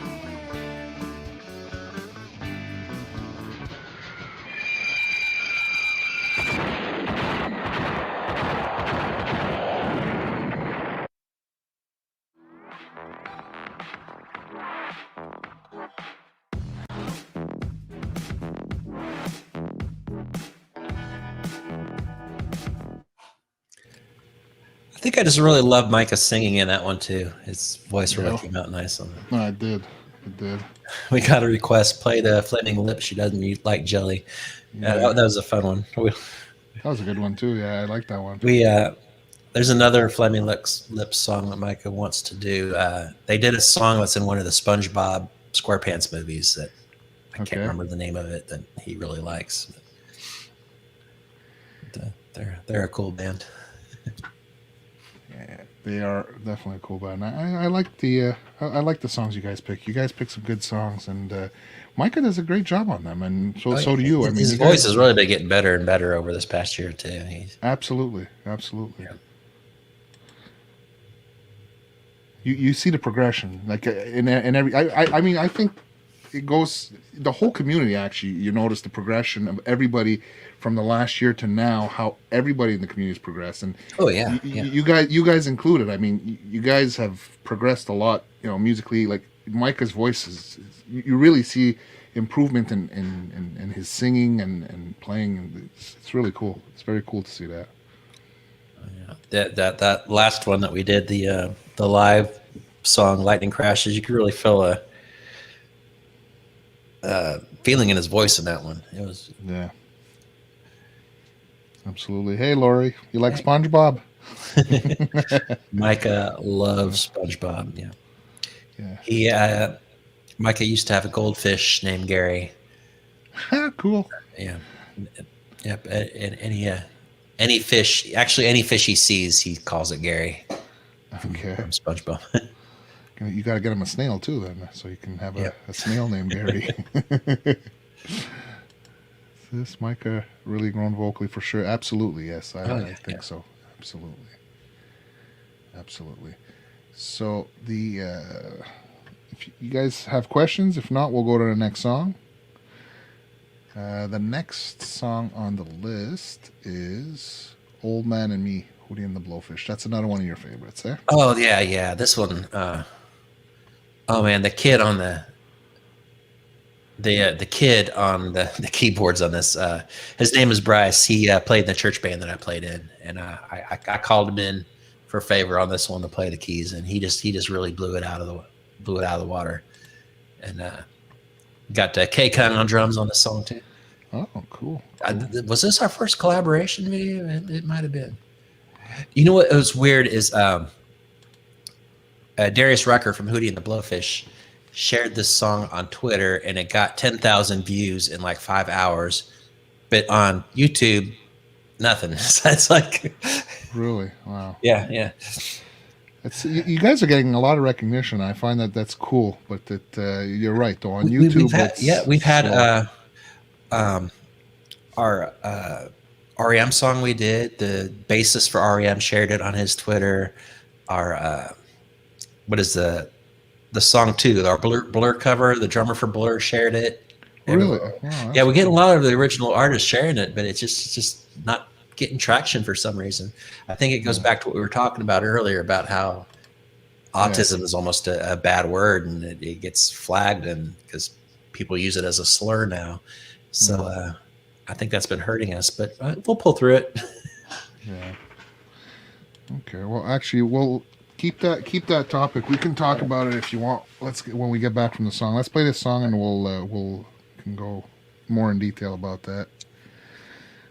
I think I just really love Micah singing in that one too. His voice really Yeah. came out nice on it. No, I did. It did. We got a request: play the Flaming Lips. She doesn't eat like jelly. Yeah. That was a fun one. That was a good one too. Yeah, I like that one. There's another Flaming Lips song that Micah wants to do. They did a song that's in one of the SpongeBob SquarePants movies that I Okay. can't remember the name of it, that he really likes. But, they're a cool band. Yeah, they are definitely a cool band. I like the I like the songs you guys pick. You guys pick some good songs, and Micah does a great job on them, and so do you. I mean, His you voice guys- has really been getting better and better over this past year too. absolutely. Yeah. You see the progression, like in every. I mean, I think it goes the whole community. Actually, you notice the progression of everybody from the last year to now. How everybody in the community has progressed, and Oh yeah, you guys included. I mean, you guys have progressed a lot. You know, musically, like Micah's voice is you really see improvement in his singing and playing. And it's really cool. It's very cool to see that. That last one that we did, the live song Lightning Crashes, you could really feel a feeling in his voice in that one. It was Yeah. Absolutely. Hey, Lori, you like SpongeBob? Micah loves SpongeBob. Yeah. Yeah. Micah used to have a goldfish named Gary. Cool. Yeah. Yep. And any fish he sees, he calls it Gary Okay. from SpongeBob. You got to get him a snail too, then, so you can have Yep. a snail named Gary. This Micah really grown vocally for sure. Absolutely, yes. I think so. Absolutely. So if you guys have questions, if not, we'll go to the next song. The next song on the list is "Old Man and Me," Hootie and the Blowfish. That's another one of your favorites, there. Oh yeah. This one. Oh man, the kid on the kid on the keyboards on this. His name is Bryce. He played in the church band that I played in, and I called him in for a favor on this one to play the keys, and he just really blew it out of the water, and got K Kung on drums on this song too. Oh, cool. Was this our first collaboration video? It might have been. You know what was weird is Darius Rucker from Hootie and the Blowfish shared this song on Twitter, and it got 10,000 views in like 5 hours, but on YouTube, nothing. So it's like, Really? Wow. yeah. It's you guys are getting a lot of recognition. I find that's cool, but that you're right though. On YouTube, we've had slow. our REM song we did. The bassist for REM shared it on his Twitter. Our what is the song too? Our Blur cover. The drummer for Blur shared it. Really? Yeah, we get a lot of the original artists sharing it, but it's just not getting traction for some reason. I think it goes back to what we were talking about earlier about how autism is almost a bad word, and it gets flagged, and because people use it as a slur now. So I think that's been hurting us, but we'll pull through it. Yeah. Okay. Well, actually, keep that topic. We can talk about it if you want. When we get back from the song. Let's play this song and we'll can go more in detail about that.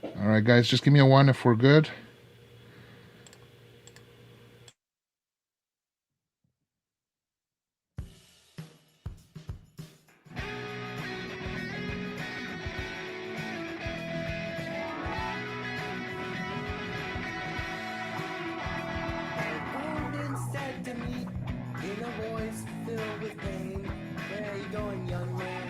All right, guys, just give me a one if we're good. Golden said to me in a voice filled with pain, "Where are you going, young man?"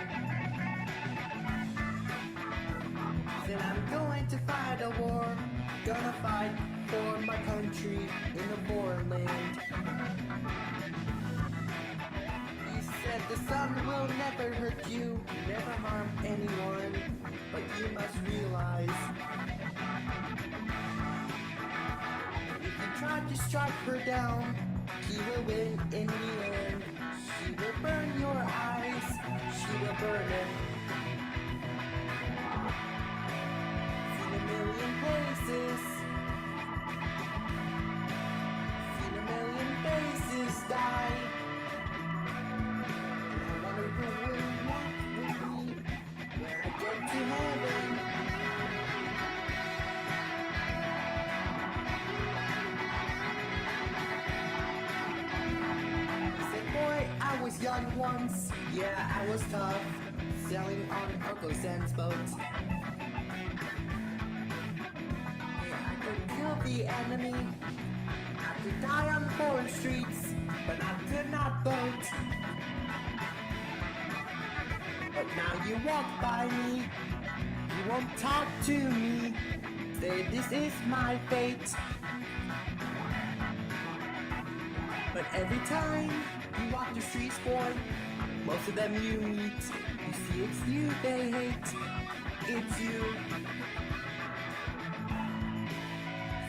Said, "I'm going to fight a war, gonna fight for my country in a foreign land." He said, "The sun will never hurt you, never harm anyone, but you must realize if you try to strike her down, she will win in the end. She will burn your eyes, she will burn it. Seen a million places, seen a million faces die. And I wonder who will walk with me when I get to heaven." He said, "Boy, I was young once, yeah, I was tough, sailing on Uncle Sam's boat. Yeah, I could kill the enemy, I could die on foreign streets, but I could not vote. But now you walk by me, you won't talk to me, say this is my fate. But every time you walk the streets, boy, most of them you meet, you see it's you they hate, it's you."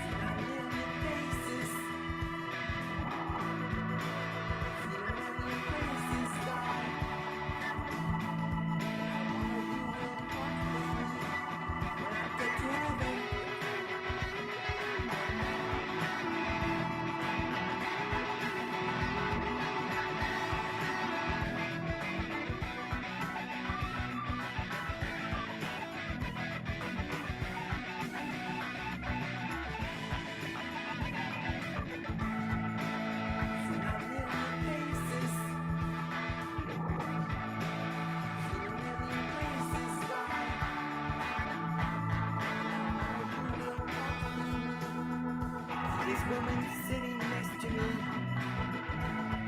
Seen a million faces, seen a million faces die. I wonder who will walk with me when I get to heaven. Seen a million faces, seen a million faces die. Who will walk with me? This woman sitting next to me,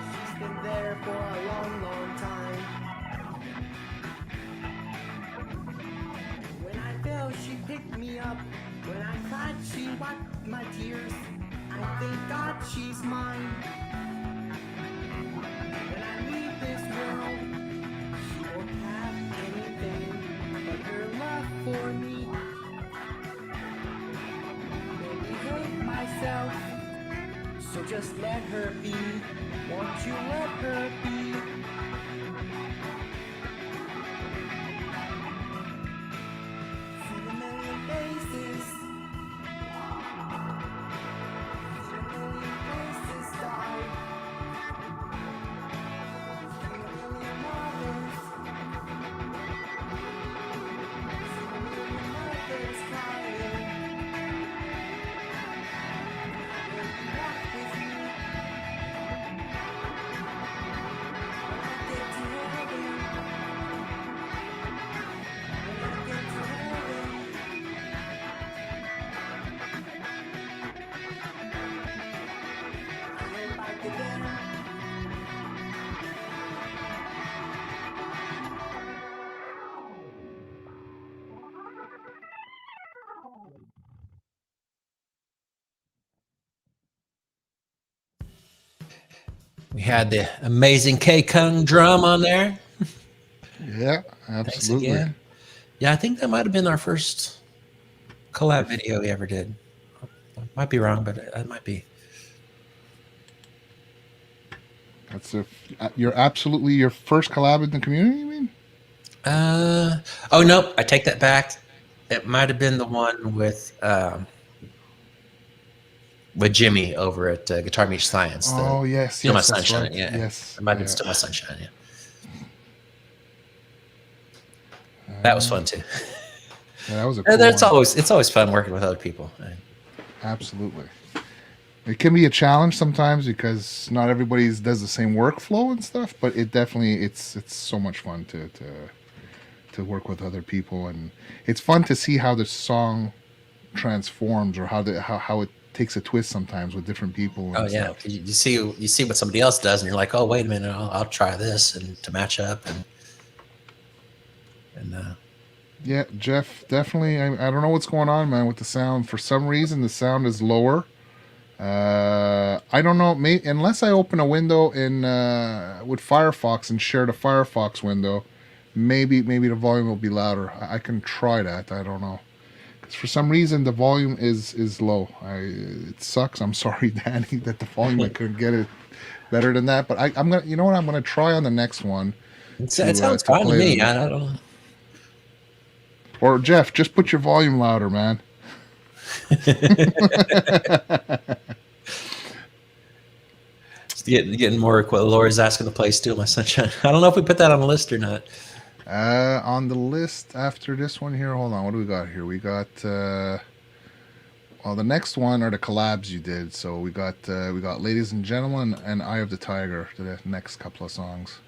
she's been there for a long, long time. When I fell, she picked me up. When I cried, she wiped my tears. I thank God she's mine. When I leave this world, she won't have anything but her love for me. Maybe hate myself, so just let her be. Won't you let her be? Seen a million faces, seen a million faces die. Seen a million mothers, seen a million mothers crying. Will you walk with me when I get to heaven? When I get to heaven. I hope I get there. We had the amazing K Kung drum on there. Yeah, Thanks absolutely. again. Yeah, I think that might have been our first collab video we ever did. I might be wrong, but it might be. That's you're absolutely your first collab in the community, you mean? Oh nope, I take that back. It might have been the one with with Jimmy over at Guitar Meets Science. Oh yes, Steal My yes, that's Sunshine. right. Yeah, Yes, it might have been yeah. Steal My Sunshine. Yeah, that was fun too. Yeah, that was a cool It's one. always fun working with other people. Absolutely. It can be a challenge sometimes because not everybody does the same workflow and stuff, but it definitely it's so much fun to work with other people, and it's fun to see how the song transforms or how it takes a twist sometimes with different people and Oh yeah, stuff. you see what somebody else does, and you're like, oh wait a minute, I'll try this and to match up and Yeah, Jeff, definitely. I don't know what's going on, man, with the sound. For some reason, the sound is lower. I don't know. Unless I open a window in with Firefox and share the Firefox window, maybe the volume will be louder. I can try that. I don't know. 'Cause for some reason, the volume is low. It sucks. I'm sorry, Danny, that the volume I couldn't get it better than that. But I'm gonna. You know what? I'm gonna try on the next one. it sounds fine to play me. them. I don't know. Or Jeff, just put your volume louder, man. Getting more. Laura's asking to play "Steal My Sunshine." I don't know if we put that on the list or not. On the list after this one here, hold on. What do we got here? We got well, the next one are the collabs you did. So we got "Ladies and Gentlemen" and "Eye of the Tiger." The next couple of songs,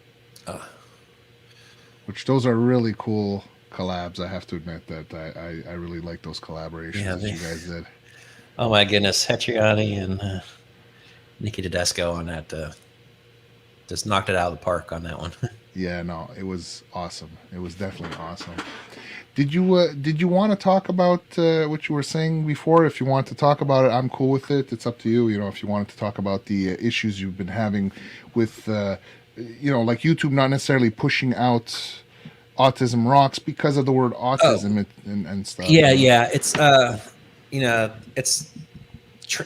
which those are really cool collabs. I have to admit that I really like those collaborations that you guys did. Oh my goodness, Hetriani and Nikki Tedesco on that just knocked it out of the park on that one. Yeah, no, it was awesome. It was definitely awesome. Did you want to talk about what you were saying before? If you want to talk about it, I'm cool with it. It's up to you. You know, if you wanted to talk about the issues you've been having with, like YouTube not necessarily pushing out Autism Rocks because of the word autism and stuff. Yeah. It's it's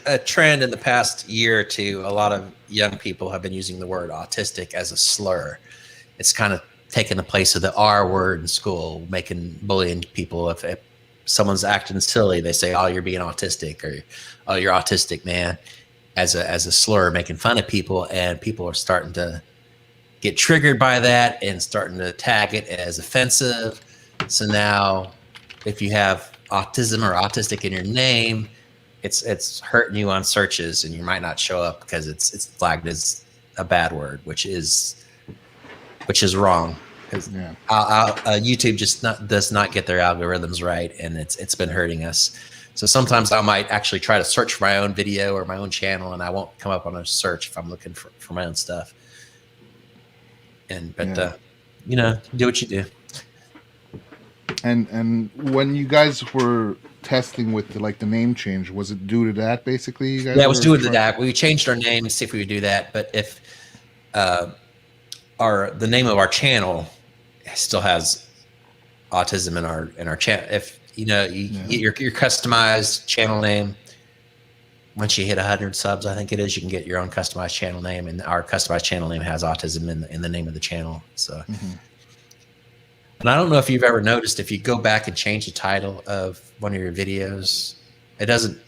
a trend in the past year or two. A lot of young people have been using the word autistic as a slur. It's kind of taken the place of the R word in school, bullying people. If someone's acting silly, they say, "Oh, you're being autistic," or "Oh, you're autistic, man," as a slur, making fun of people, and people are starting to get triggered by that and starting to tag it as offensive. So now, if you have autism or autistic in your name, it's hurting you on searches, and you might not show up because it's flagged as a bad word, which is wrong. Yeah. YouTube just does not get their algorithms right, and it's been hurting us. So sometimes I might actually try to search for my own video or my own channel, and I won't come up on a search if I'm looking for my own stuff. But do what you do. And when you guys were testing with the name change, was it due to that basically? You guys Yeah, it was due to that. We changed our name to see if we would do that. But if the name of our channel still has autism in our channel, if you get your customized channel name, once you hit 100 subs, I think it is, you can get your own customized channel name, and our customized channel name has autism in the name of the channel. So, and I don't know if you've ever noticed, if you go back and change the title of one of your videos, it doesn't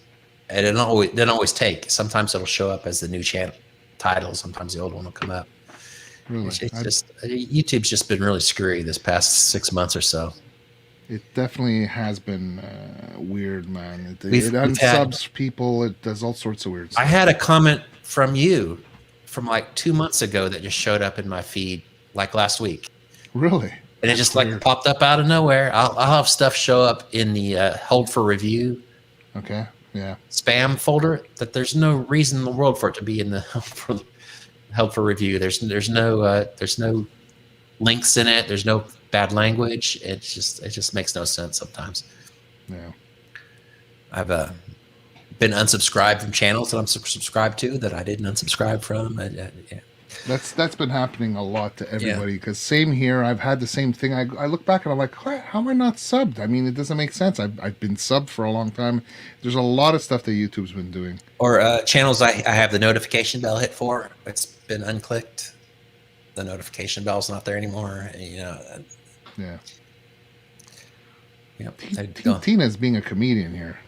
always take. Sometimes it'll show up as the new channel title. Sometimes the old one will come up. Really? It's just YouTube's just been really screwy this past 6 months or so. It definitely has been weird, man. It We've unsubs people. It does all sorts of weird stuff. I had a comment from you from like 2 months ago that just showed up in my feed like last week. Really? And it just like popped up out of nowhere. I'll have stuff show up in the hold for review. Okay. Yeah. Spam folder that there's no reason in the world for it to be in the hold for review. There's no links in it. There's no bad language. It just makes no sense sometimes. Yeah. I've been unsubscribed from channels that I'm subscribed to that I didn't unsubscribe from. Yeah. That's been happening a lot to everybody, because same here. I've had the same thing. I look back and I'm like, how am I not subbed? I mean, it doesn't make sense. I've been subbed for a long time. There's a lot of stuff that YouTube's been doing. Or channels I have the notification bell hit for. It's been unclicked. The notification bell's not there anymore. Yeah. Yep. Tina's being a comedian here.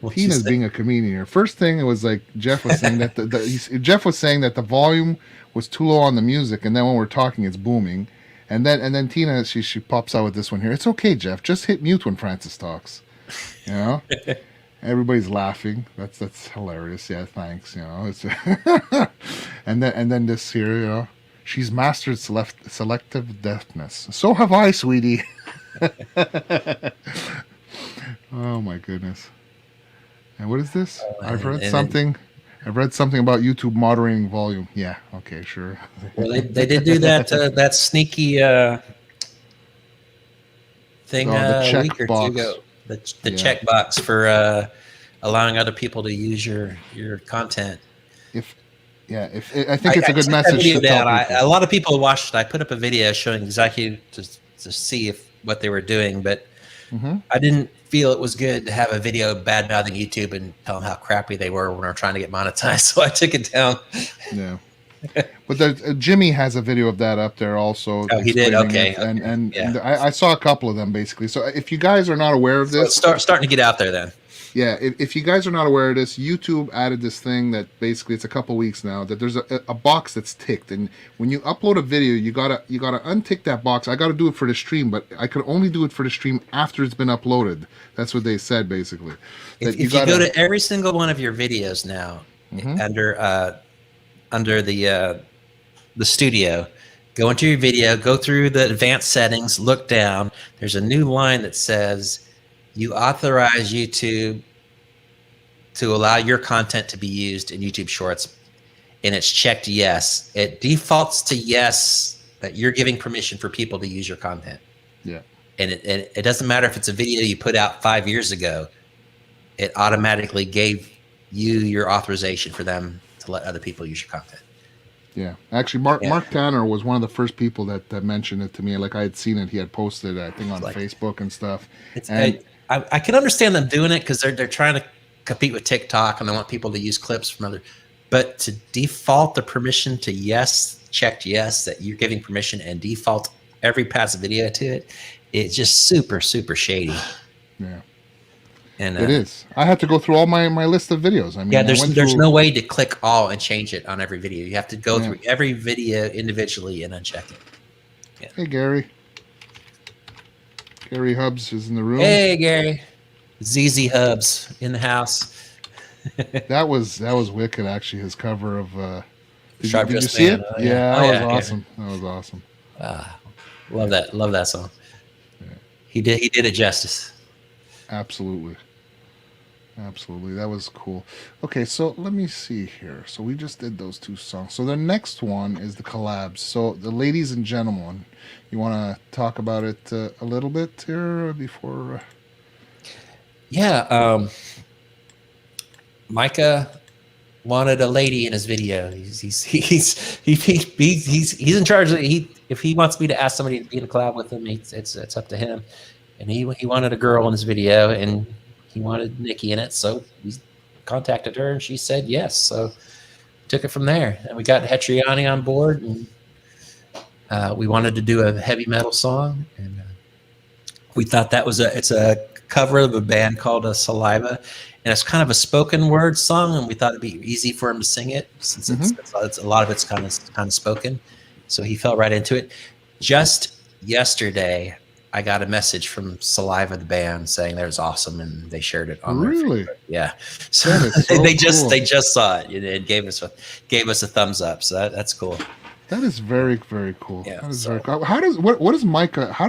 What'd you Tina's say? being a comedian here. First thing, it was like Jeff was saying that Jeff was saying that the volume was too low on the music, and then when we're talking, it's booming. And then Tina, she pops out with this one here. It's okay, Jeff. Just hit mute when Francis talks. You know, everybody's laughing. That's hilarious. Yeah, thanks. You know, it's and then this here. You know, she's mastered selective deafness. So have I, sweetie. Oh my goodness. And what is this? I've read something. I've read something about YouTube moderating volume. Yeah. Okay. Sure. Well, they did do that that sneaky thing The a check week or box. two ago. The Yeah. check box for allowing other people to use your content. If I think it's a good took that message video to tell down. people. A lot of people watched it. I put up a video showing exactly to see what they were doing, but Mhm. I didn't feel it was good to have a video bad mouthing YouTube and tell them how crappy they were when we were trying to get monetized. So I took it down. Yeah. But Jimmy has a video of that up there also. Oh, he did? explaining Okay, it. And yeah. I saw a couple of them basically. So if you guys are not aware of So this, it's starting to get out there then. yeah, if you guys are not aware of this, YouTube added this thing that basically it's a couple weeks now that there's a box that's ticked, and when you upload a video, you gotta untick that box. I gotta do it for the stream, but I could only do it for the stream after it's been uploaded. That's what they said basically. If you go to every single one of your videos now under the studio, go into your video, go through the advanced settings, look down. There's a new line that says you authorize YouTube to allow your content to be used in YouTube Shorts, and it's checked yes. It defaults to yes, that you're giving permission for people to use your content. Yeah. And it doesn't matter if it's a video you put out 5 years ago. It automatically gave you your authorization for them to let other people use your content. Yeah, actually, Mark Tanner was one of the first people that mentioned it to me. Like I had seen it, he had posted, I think, on Facebook and stuff. I can understand them doing it because they're trying to compete with TikTok and they want people to use clips from other. But to default the permission to yes, checked yes, that you're giving permission, and default every past video to it, it's just super shady. Yeah. And it is. I had to go through all my list of videos. I mean, there's no way to click all and change it on every video. You have to go through every video individually and uncheck it. Yeah. Hey, Gary. Gary Hubs is in the room. Hey, Gary. ZZ Hubs in the house. that was wicked. Actually, his cover of. Did you Dressed see Man. it? Oh, yeah, yeah. That was awesome. That was awesome. Love that song. Yeah. He did it justice. Absolutely. That was cool. Okay, so let me see here. So we just did those two songs. So the next one is the collabs. So the ladies and gentlemen, you want to talk about it a little bit here before? Yeah. Micah wanted a lady in his video. He's in charge. If he wants me to ask somebody to be in a collab with him, it's up to him. And he wanted a girl in his video, and he wanted Nikki in it. So we contacted her, and she said yes. So took it from there, and we got Hetriani on board, and we wanted to do a heavy metal song, and we thought that was it's a cover of a band called Saliva, and it's kind of a spoken word song, and we thought it'd be easy for him to sing it since it's a lot of it's kind of spoken. So he fell right into it. Just yesterday, I got a message from Saliva, the band, saying that was awesome, and they shared it on Really? their Facebook. Yeah. So, so they cool. just saw it and gave us a thumbs up. So that's cool. That is very, very cool. Yeah, that is very cool. How does Micah? How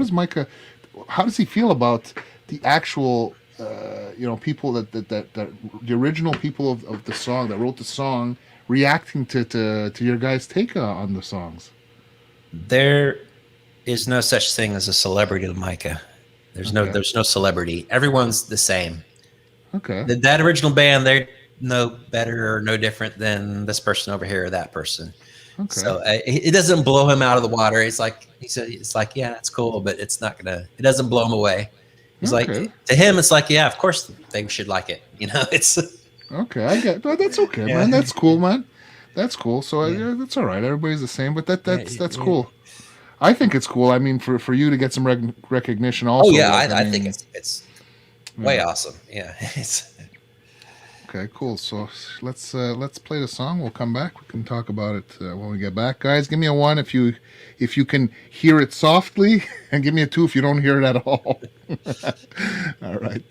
does he feel about the actual people that the original people of the song that wrote the song reacting to your guys' take on the songs? There is no such thing as a celebrity to Micah. There's no celebrity. Everyone's the same. Okay. That original band, they're no better or no different than this person over here or that person. Okay. So it doesn't blow him out of the water. It's like yeah, that's cool, but it doesn't blow him away. He's like, to him, it's like, yeah, of course they should like it. It's okay. I get that's okay, man. That's cool, man. That's cool. So that's all right. Everybody's the same, but that's cool. I think it's cool. I mean, for you to get some recognition also. Oh yeah, I think it's way awesome. Yeah, Okay, cool. So let's play the song. We'll come back. We can talk about it when we get back. Guys, give me a 1 if you can hear it softly, and give me a 2 if you don't hear it at all. All right.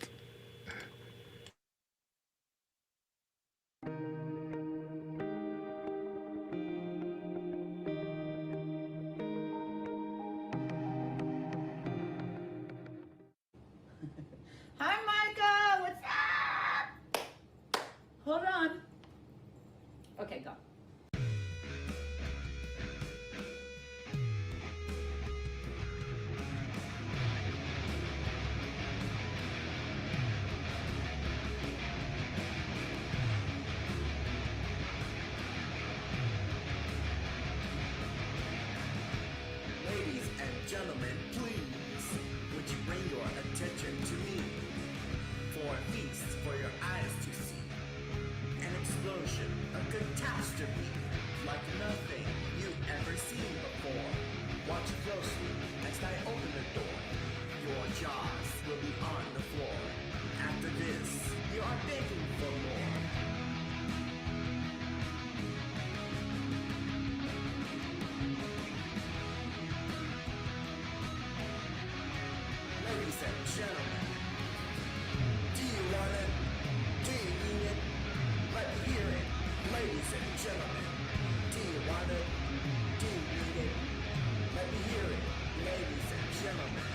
Hi, Micah. What's up? Hold on. Okay, go. Ladies and gentlemen, please, would you bring your attention to me? For a feast for your eyes to see. An explosion, a catastrophe, like nothing you've ever seen before. Watch closely as I open the door. Your jaws will be on the floor. After this, you are begging for more. Ladies and gentlemen, do you want it? Do you need it? Let me hear it. Ladies and gentlemen, do you want it? Do you need it? Let me hear it. Ladies and gentlemen.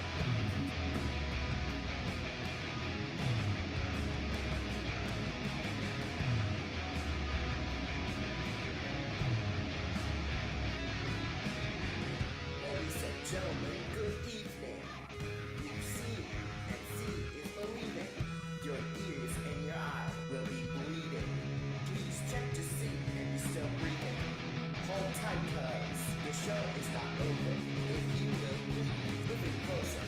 Ladies and gentlemen, good evening. You see, and see is believing. Your ears and your eyes will be bleeding. Please check to see if you're still breathing. Hold tight, cuz the show is not over. If you will please move it closer.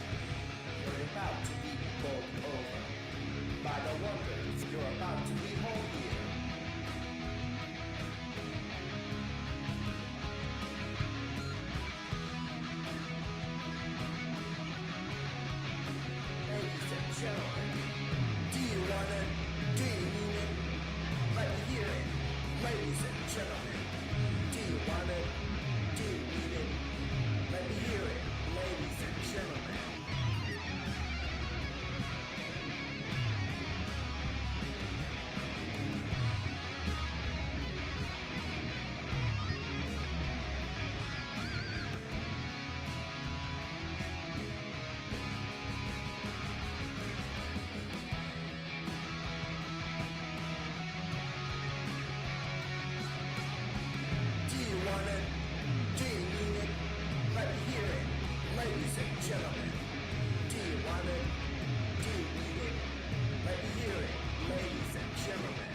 You're about to be bowled over by the wonders you're about to behold here. Ladies and gentlemen, do you want it? Do you need it? Let me hear it. Ladies and gentlemen, do you want it? Do you need it? Let me hear it. Ladies and gentlemen. Do you want it? Do you need it? Let me hear it. Ladies and gentlemen. Do you want it? Do you need it? Let me hear it. Ladies and gentlemen.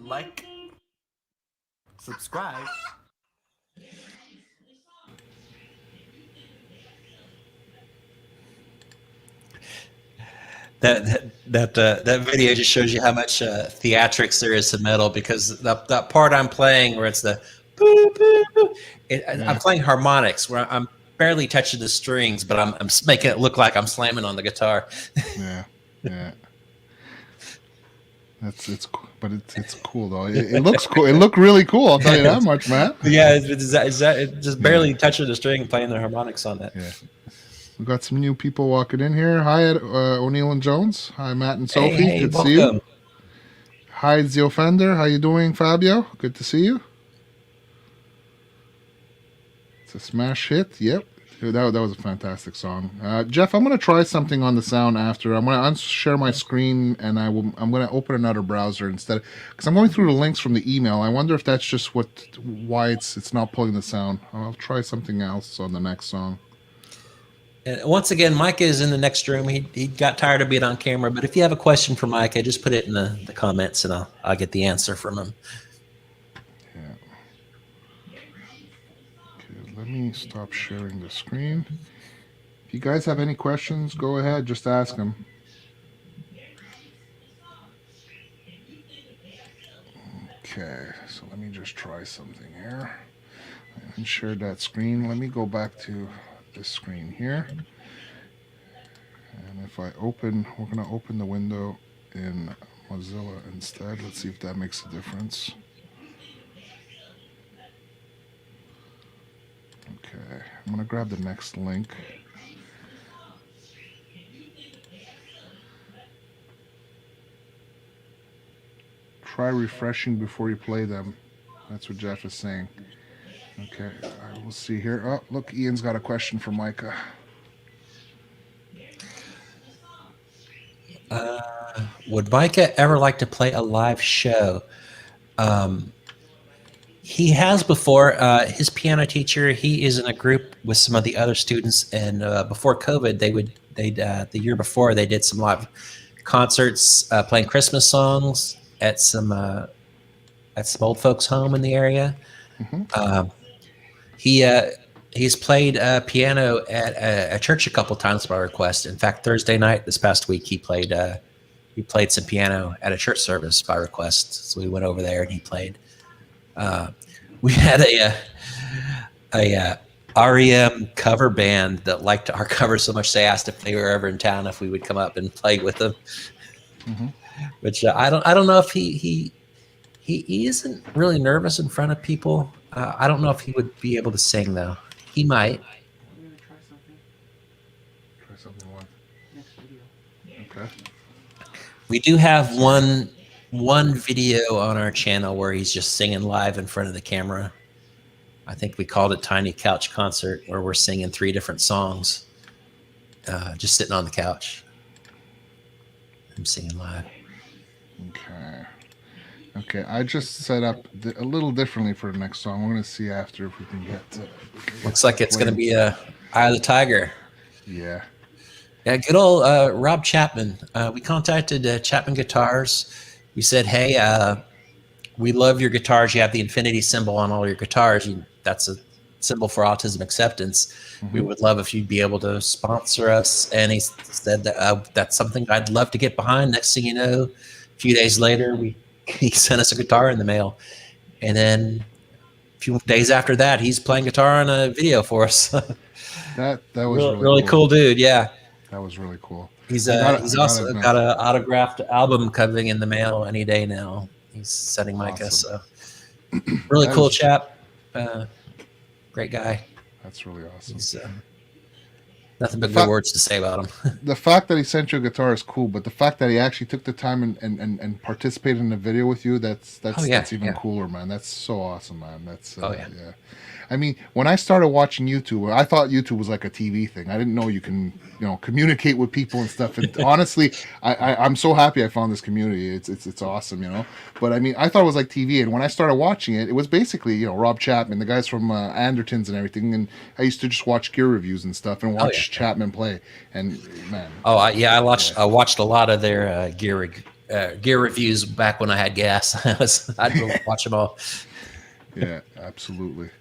Like, subscribe. That video just shows you how much theatrics there is to metal, because that part I'm playing where it's the boo, boo, boo, I'm playing harmonics where I'm barely touching the strings, but I'm making it look like I'm slamming on the guitar. Yeah. Yeah. It's cool though. It looks cool. It looked really cool. I'll tell you that much, man. Yeah, it's just barely touching the string and playing the harmonics on that. Yeah. We've got some new people walking in here. Hi, O'Neill and Jones. Hi, Matt and Sophie. Hey, Good to see you. welcome. Hi, the Offender. How you doing, Fabio? Good to see you. It's a smash hit. Yep. That was a fantastic song. Jeff, I'm going to try something on the sound after. I'm going to share my screen, and I'm going to open another browser instead, because I'm going through the links from the email. I wonder if that's just why it's not pulling the sound. I'll try something else on the next song. And once again, Micah is in the next room. He got tired of being on camera, but if you have a question for Micah, just put it in the comments and I'll get the answer from him. Yeah. Okay, let me stop sharing the screen. If you guys have any questions, go ahead, just ask them. Okay, so let me just try something here. I unshared that screen. Let me go back to this screen here. And if I open, we're going to open the window in Mozilla instead. Let's see if that makes a difference. Okay, I'm going to grab the next link. Try refreshing before you play them. That's what Jeff is saying. Okay, we'll see here. Oh, look, Ian's got a question for Micah. Would Micah ever like to play a live show? He has before. His piano teacher, he is in a group with some of the other students, and before COVID, the year before they did some live concerts playing Christmas songs at some old folks' home in the area. Mm-hmm. He's played piano at a church a couple times by request. In fact, Thursday night this past week, he played some piano at a church service by request. So we went over there and he played. We had a REM cover band that liked our cover so much they asked if they were ever in town if we would come up and play with them. Mm-hmm. Which I don't know if he isn't really nervous in front of people. I don't know if he would be able to sing though. He might. I'm gonna try something. Try something what? Next video. Okay. We do have one video on our channel where he's just singing live in front of the camera. I think we called it Tiny Couch Concert, where we're singing 3 different songs, just sitting on the couch. I'm singing live. Okay. Okay, I just set up a little differently for the next song. We're going to see after if we can get Looks like it's going to be Eye of the Tiger. Yeah. Yeah, good old Rob Chapman. We contacted Chapman Guitars. We said, hey, we love your guitars. You have the infinity symbol on all your guitars. That's a symbol for autism acceptance. Mm-hmm. We would love if you'd be able to sponsor us. And he said that that's something I'd love to get behind. Next thing you know, a few days later, he sent us a guitar in the mail. And then a few days after that, he's playing guitar on a video for us. That was really cool dude. Yeah. That was really cool. He's also got an autographed album coming in the mail any day now. He's sending Micah. Awesome. So really cool chap. Great guy. That's really awesome. He's nothing but good words to say about him. The fact that he sent you a guitar is cool, but the fact that he actually took the time and participated in the video with you, that's even cooler, man. That's so awesome, man. That's yeah. I mean, when I started watching YouTube, I thought YouTube was like a TV thing. I didn't know you can, communicate with people and stuff. And honestly, I'm so happy I found this community. It's awesome, But I mean, I thought it was like TV. And when I started watching it, it was basically, Rob Chapman, the guys from Andertons and everything. And I used to just watch gear reviews and stuff and watch Chapman play. And man, I watched a lot of their gear reviews back when I had gas. I'd watch them all. Yeah, absolutely.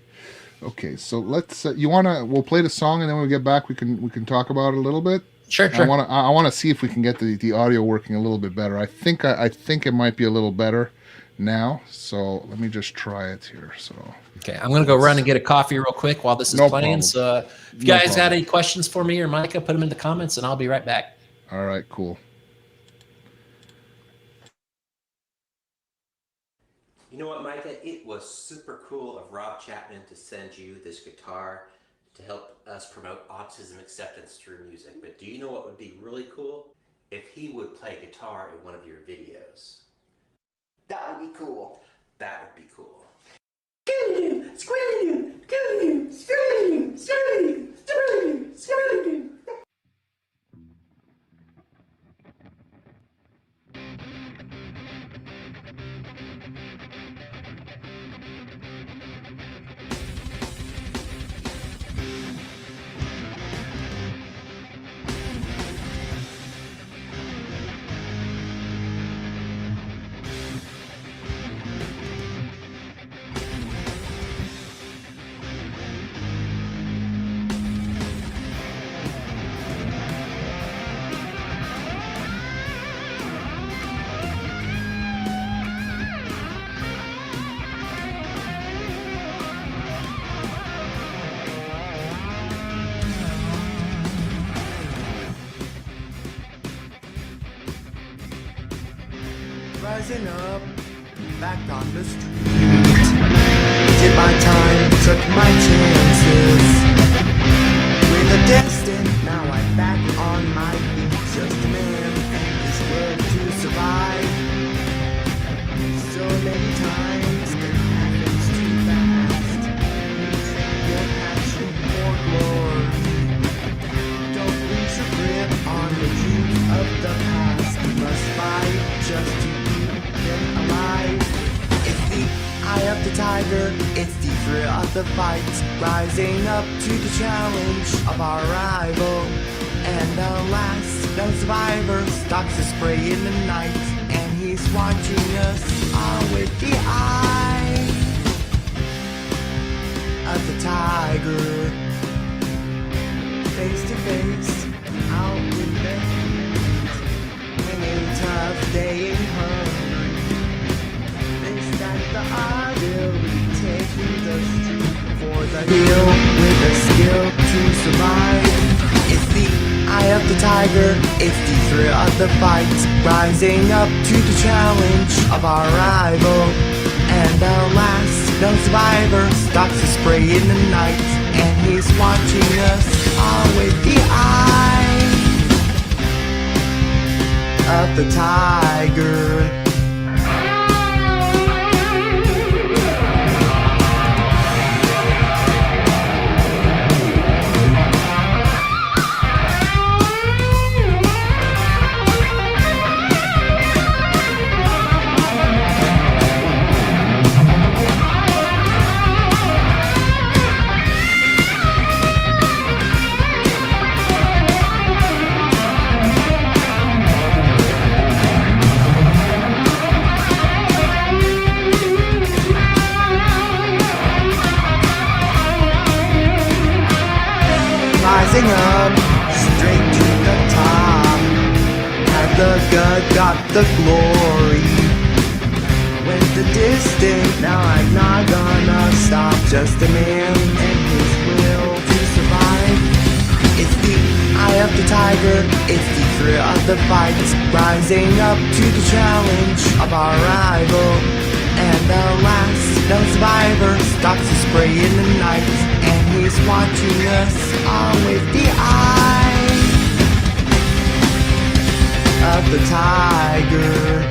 Okay, so let's. We'll play the song, and then when we get back, we can talk about it a little bit. Sure. I want to see if we can get the audio working a little bit better. I think it might be a little better now. So let me just try it here. So okay, I'm gonna go run and get a coffee real quick while this is playing. Problem. So if you guys had any questions for me or Micah, put them in the comments, and I'll be right back. All right, cool. You know what, Micah? It was super cool of Rob Chapman to send you this guitar to help us promote autism acceptance through music. But do you know what would be really cool? If he would play guitar in one of your videos. That would be cool. That would be cool. rising up, back on the street. Did my time, took my chances. With a distance, now I'm back on my feet. Just a man and this world to survive. So many times it happens too fast. Your passion for glory. Don't lose your grip on the dreams of the past. You must fight just to keep them alive. It's the eye of the tiger, it's the thrill of the fight. Rising up to the challenge of our rival. And alas, no survivor stalks his prey in the night. And he's watching us all with the eye of the tiger. Face to face, out in the heat. Hanging tough, staying hungry. They stack the artillery, taking the street for the hill with the skill to survive. It's the eye of the tiger, it's the thrill of the fight. Rising up to the challenge of our rival. And alas, no survivor stalks his prey in the night. And he's watching us all with the eye of the tiger. Rising up, straight to the top. Had the gut, got the glory. Went the distance, now I'm not gonna stop. Just a man and his will to survive. It's the eye of the tiger, it's the thrill of the fight. Rising up to the challenge of our rival. And alas, no survivor stalks his prey in the night. And he's watching us all with the eye of the tiger.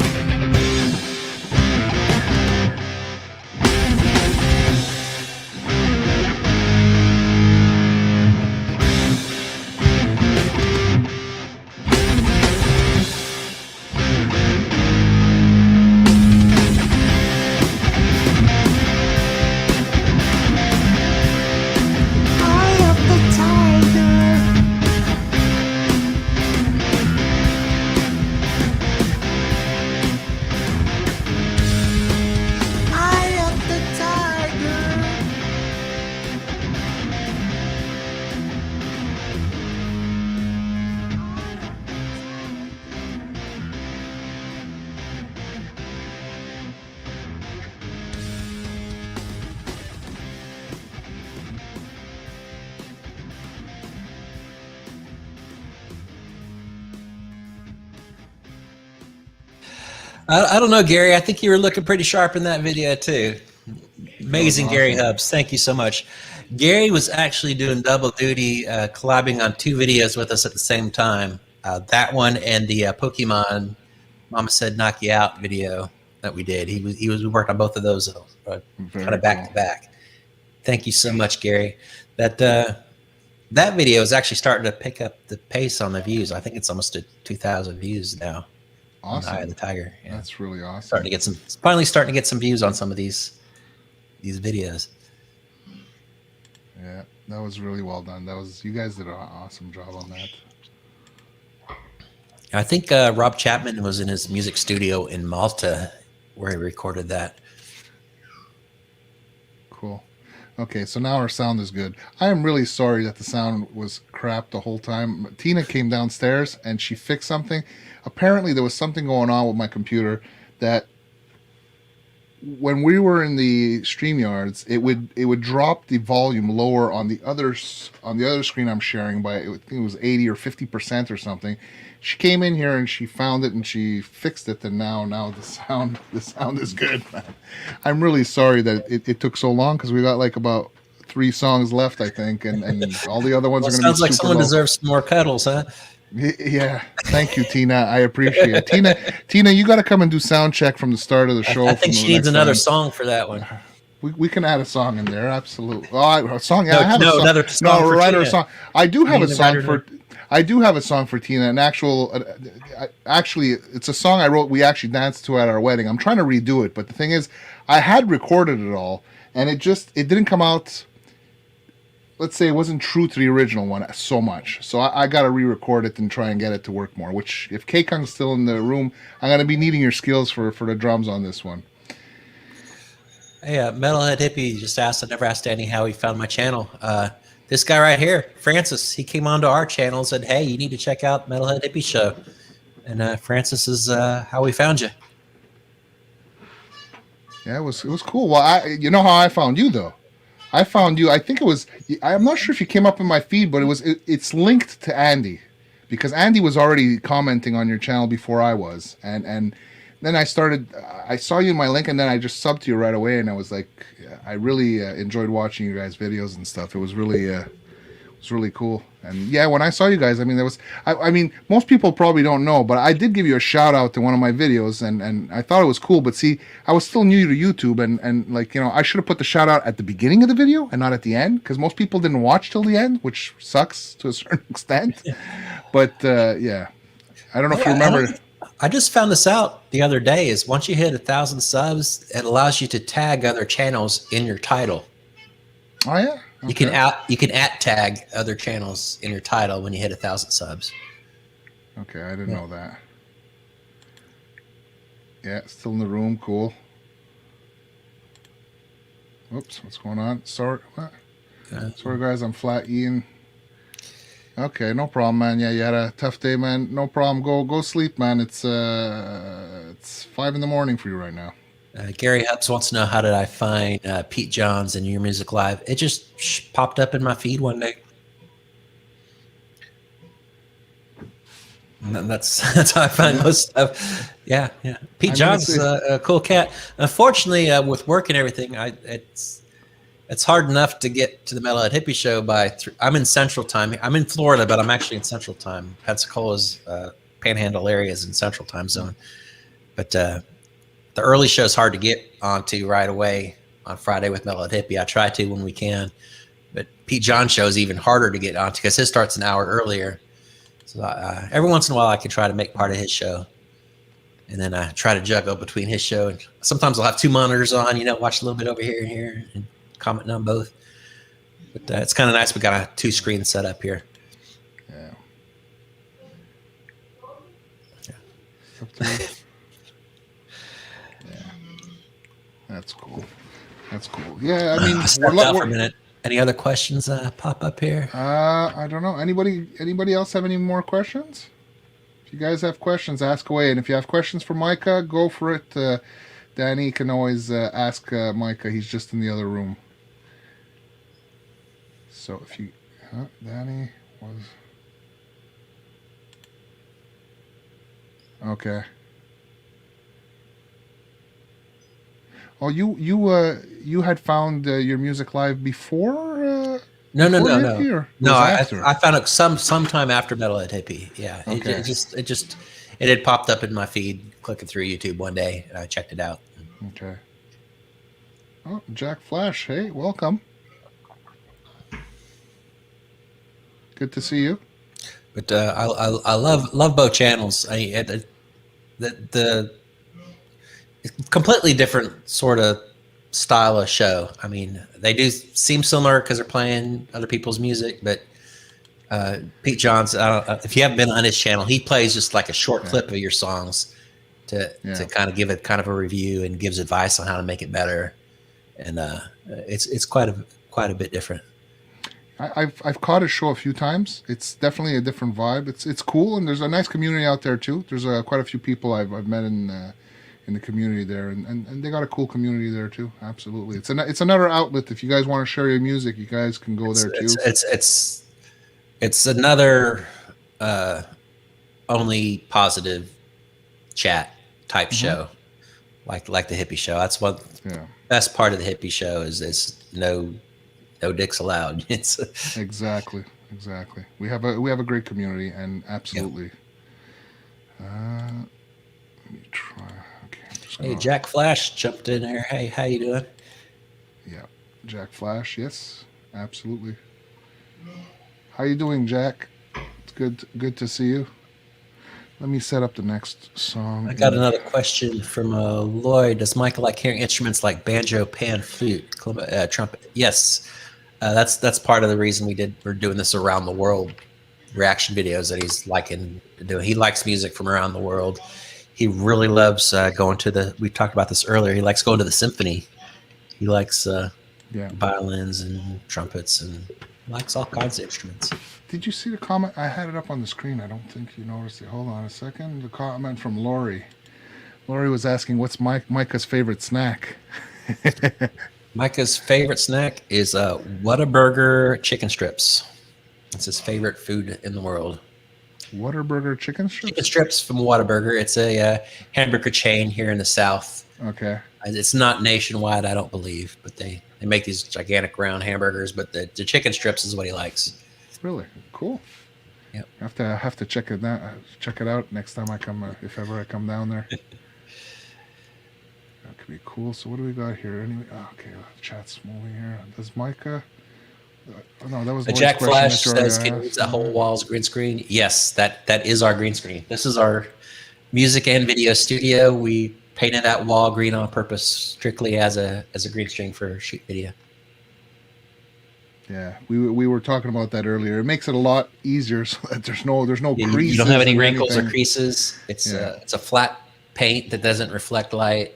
I don't know, Gary. I think you were looking pretty sharp in that video too. Amazing, awesome. Gary Hubbs. Thank you so much. Gary was actually doing double duty, collabing on 2 videos with us at the same time. That one and the Pokemon Mama Said Knock You Out video that we did. We worked on both of those kind of back to back. Thank you so much, Gary. That video is actually starting to pick up the pace on the views. I think it's almost at 2,000 views now. Awesome. Eye of the Tiger. Yeah. That's really awesome. Finally starting to get some views on some of these videos. Yeah, that was really well done. You guys did an awesome job on that. I think Rob Chapman was in his music studio in Malta where he recorded that. Cool. Okay, so now our sound is good. I am really sorry that the sound was crap the whole time. Tina came downstairs and she fixed something. Apparently there was something going on with my computer that when we were in the StreamYards, it would drop the volume lower on the other screen I'm sharing by, I think it was 80 or 50% or something. She came in here and she found it and she fixed it, and now the sound is good, man. I'm really sorry that it took so long, because we got like about 3 songs left, I think, and all the other ones Well, are going to be sounds like super someone low. deserves some more cuddles, huh? Yeah, thank you, Tina. I appreciate it. Tina, you got to come and do sound check from the start of the show. I think she needs another song for that one. We can add a song in there, absolutely. Oh, a song. Yeah, No, I have no, a song. another song for write her a Tina. song. I do have You a need to write song her for. I do have a song for Tina. An actual, actually, it's a song I wrote. We actually danced to at our wedding. I'm trying to redo it, but the thing is, I had recorded it all, and it didn't come out. Let's say it wasn't true to the original one so much. So I got to re-record it and try and get it to work more. Which, if K-Kung's still in the room, I'm going to be needing your skills for the drums on this one. Hey, Metalhead Hippie just asked, I never asked Danny how he found my channel. This guy right here, Francis, he came onto our channel and said, hey, you need to check out Metalhead Hippie Show. And Francis is how we found you. Yeah, it was cool. Well, you know how I found you, though? I found you. I think it was. I'm not sure if you came up in my feed, but it's linked to Andy, because Andy was already commenting on your channel before I was, and then I started. I saw you in my link, and then I just subbed to you right away, and I was like, I really enjoyed watching you guys' videos and stuff. It was really cool. And yeah, when I saw you guys, I mean, I mean, most people probably don't know, but I did give you a shout out to one of my videos, and I thought it was cool. But see, I was still new to YouTube, and like, you know, I should have put the shout out at the beginning of the video and not at the end, because most people didn't watch till the end, which sucks to a certain extent. But yeah, I don't know if you remember. I just found this out the other day, is once you hit 1,000 subs, it allows you to tag other channels in your title. Oh yeah. Okay. You can at tag other channels in your title when you hit 1,000 subs. Okay, I didn't know that. Yeah, still in the room. Cool. Oops, what's going on? Sorry, what? Sorry, guys, I'm flat eating. Okay, no problem, man. Yeah, you had a tough day, man. No problem. Go sleep, man. It's 5 in the morning for you right now. Gary Hutz wants to know, how did I find Pete Johns and Your Music Live? It just popped up in my feed one day. And that's how I find most stuff. Yeah. Pete Johns is a cool cat. Unfortunately, with work and everything, it's hard enough to get to the Metalhead Hippie Show I'm in Central Time. I'm in Florida, but I'm actually in Central Time. Pensacola's Panhandle area is in Central Time Zone. But the early show is hard to get onto right away on Friday with Metalhead Hippie. I try to when we can, but Pete John show is even harder to get onto because his starts an hour earlier. So every once in a while, I can try to make part of his show, and then I try to juggle between his show, and sometimes I'll have 2 monitors on, watch a little bit over here and here, and comment on both. But it's kind of nice. We got a 2 screen set up here. Yeah. That's cool. That's cool. Yeah, I mean, we're for a minute. Any other questions pop up here? I don't know. Anybody else have any more questions? If you guys have questions, ask away. And if you have questions for Micah, go for it. Danny can always ask Micah. He's just in the other room. So if you, Danny was okay. Oh, you had found Your Music Live before? No. No, I found it sometime after Metalhead Hippie. Yeah, okay. It had popped up in my feed clicking through YouTube one day, and I checked it out. Okay. Oh, Jack Flash, hey, welcome. Good to see you. But I love both channels. The completely different sort of style of show. I mean, they do seem similar because they're playing other people's music, but Pete Johns, if you haven't been on his channel, he plays just like a short clip of your songs to kind of give it kind of a review and gives advice on how to make it better. And it's quite a bit different. I've caught his show a few times. It's definitely a different vibe. It's cool, and there's a nice community out there too. There's quite a few people I've met in in the community there, and they got a cool community there too. Absolutely, it's another outlet. If you guys want to share your music, you guys can go there too. It's another only positive chat type show, like the hippie show. That's what best part of the hippie show is no dicks allowed. It's exactly. We have a great community, and absolutely. Let me try. Okay, hey, Jack Flash jumped in there. Hey, how you doing? Yeah, Jack Flash. Yes, absolutely. How you doing, Jack? It's good to see you. Let me set up the next song. I got another question from Lloyd. Does Michael like hearing instruments like banjo, pan, flute, trumpet? Yes, that's part of the reason we're doing this around the world reaction videos that he's liking doing. He likes music from around the world. He really loves going to we talked about this earlier. He likes going to the symphony. He likes violins and trumpets and likes all kinds of instruments. Did you see the comment? I had it up on the screen. I don't think you noticed it. Hold on a second. The comment from Lori. Lori was asking, what's Micah's favorite snack? Micah's favorite snack is Whataburger chicken strips. It's his favorite food in the world. Whataburger chicken strips? Chicken strips from Whataburger. It's a hamburger chain here in the South. Okay. It's not nationwide, I don't believe, but they make these gigantic round hamburgers, but the chicken strips is what he likes. Really cool. Yep. Have to check it out next time I come, if ever I come down there. That could be cool. So what do we got here? Anyway, okay, chat's moving here. Does Micah? No, that was the Jack Flash says, "Can you use that whole wall's green screen?" Yes, that is our green screen. This is our music and video studio. We painted that wall green on purpose, strictly as a green screen for shoot video. Yeah, we were talking about that earlier. It makes it a lot easier so that there's no creases. You don't have any wrinkles or creases. It's a flat paint that doesn't reflect light.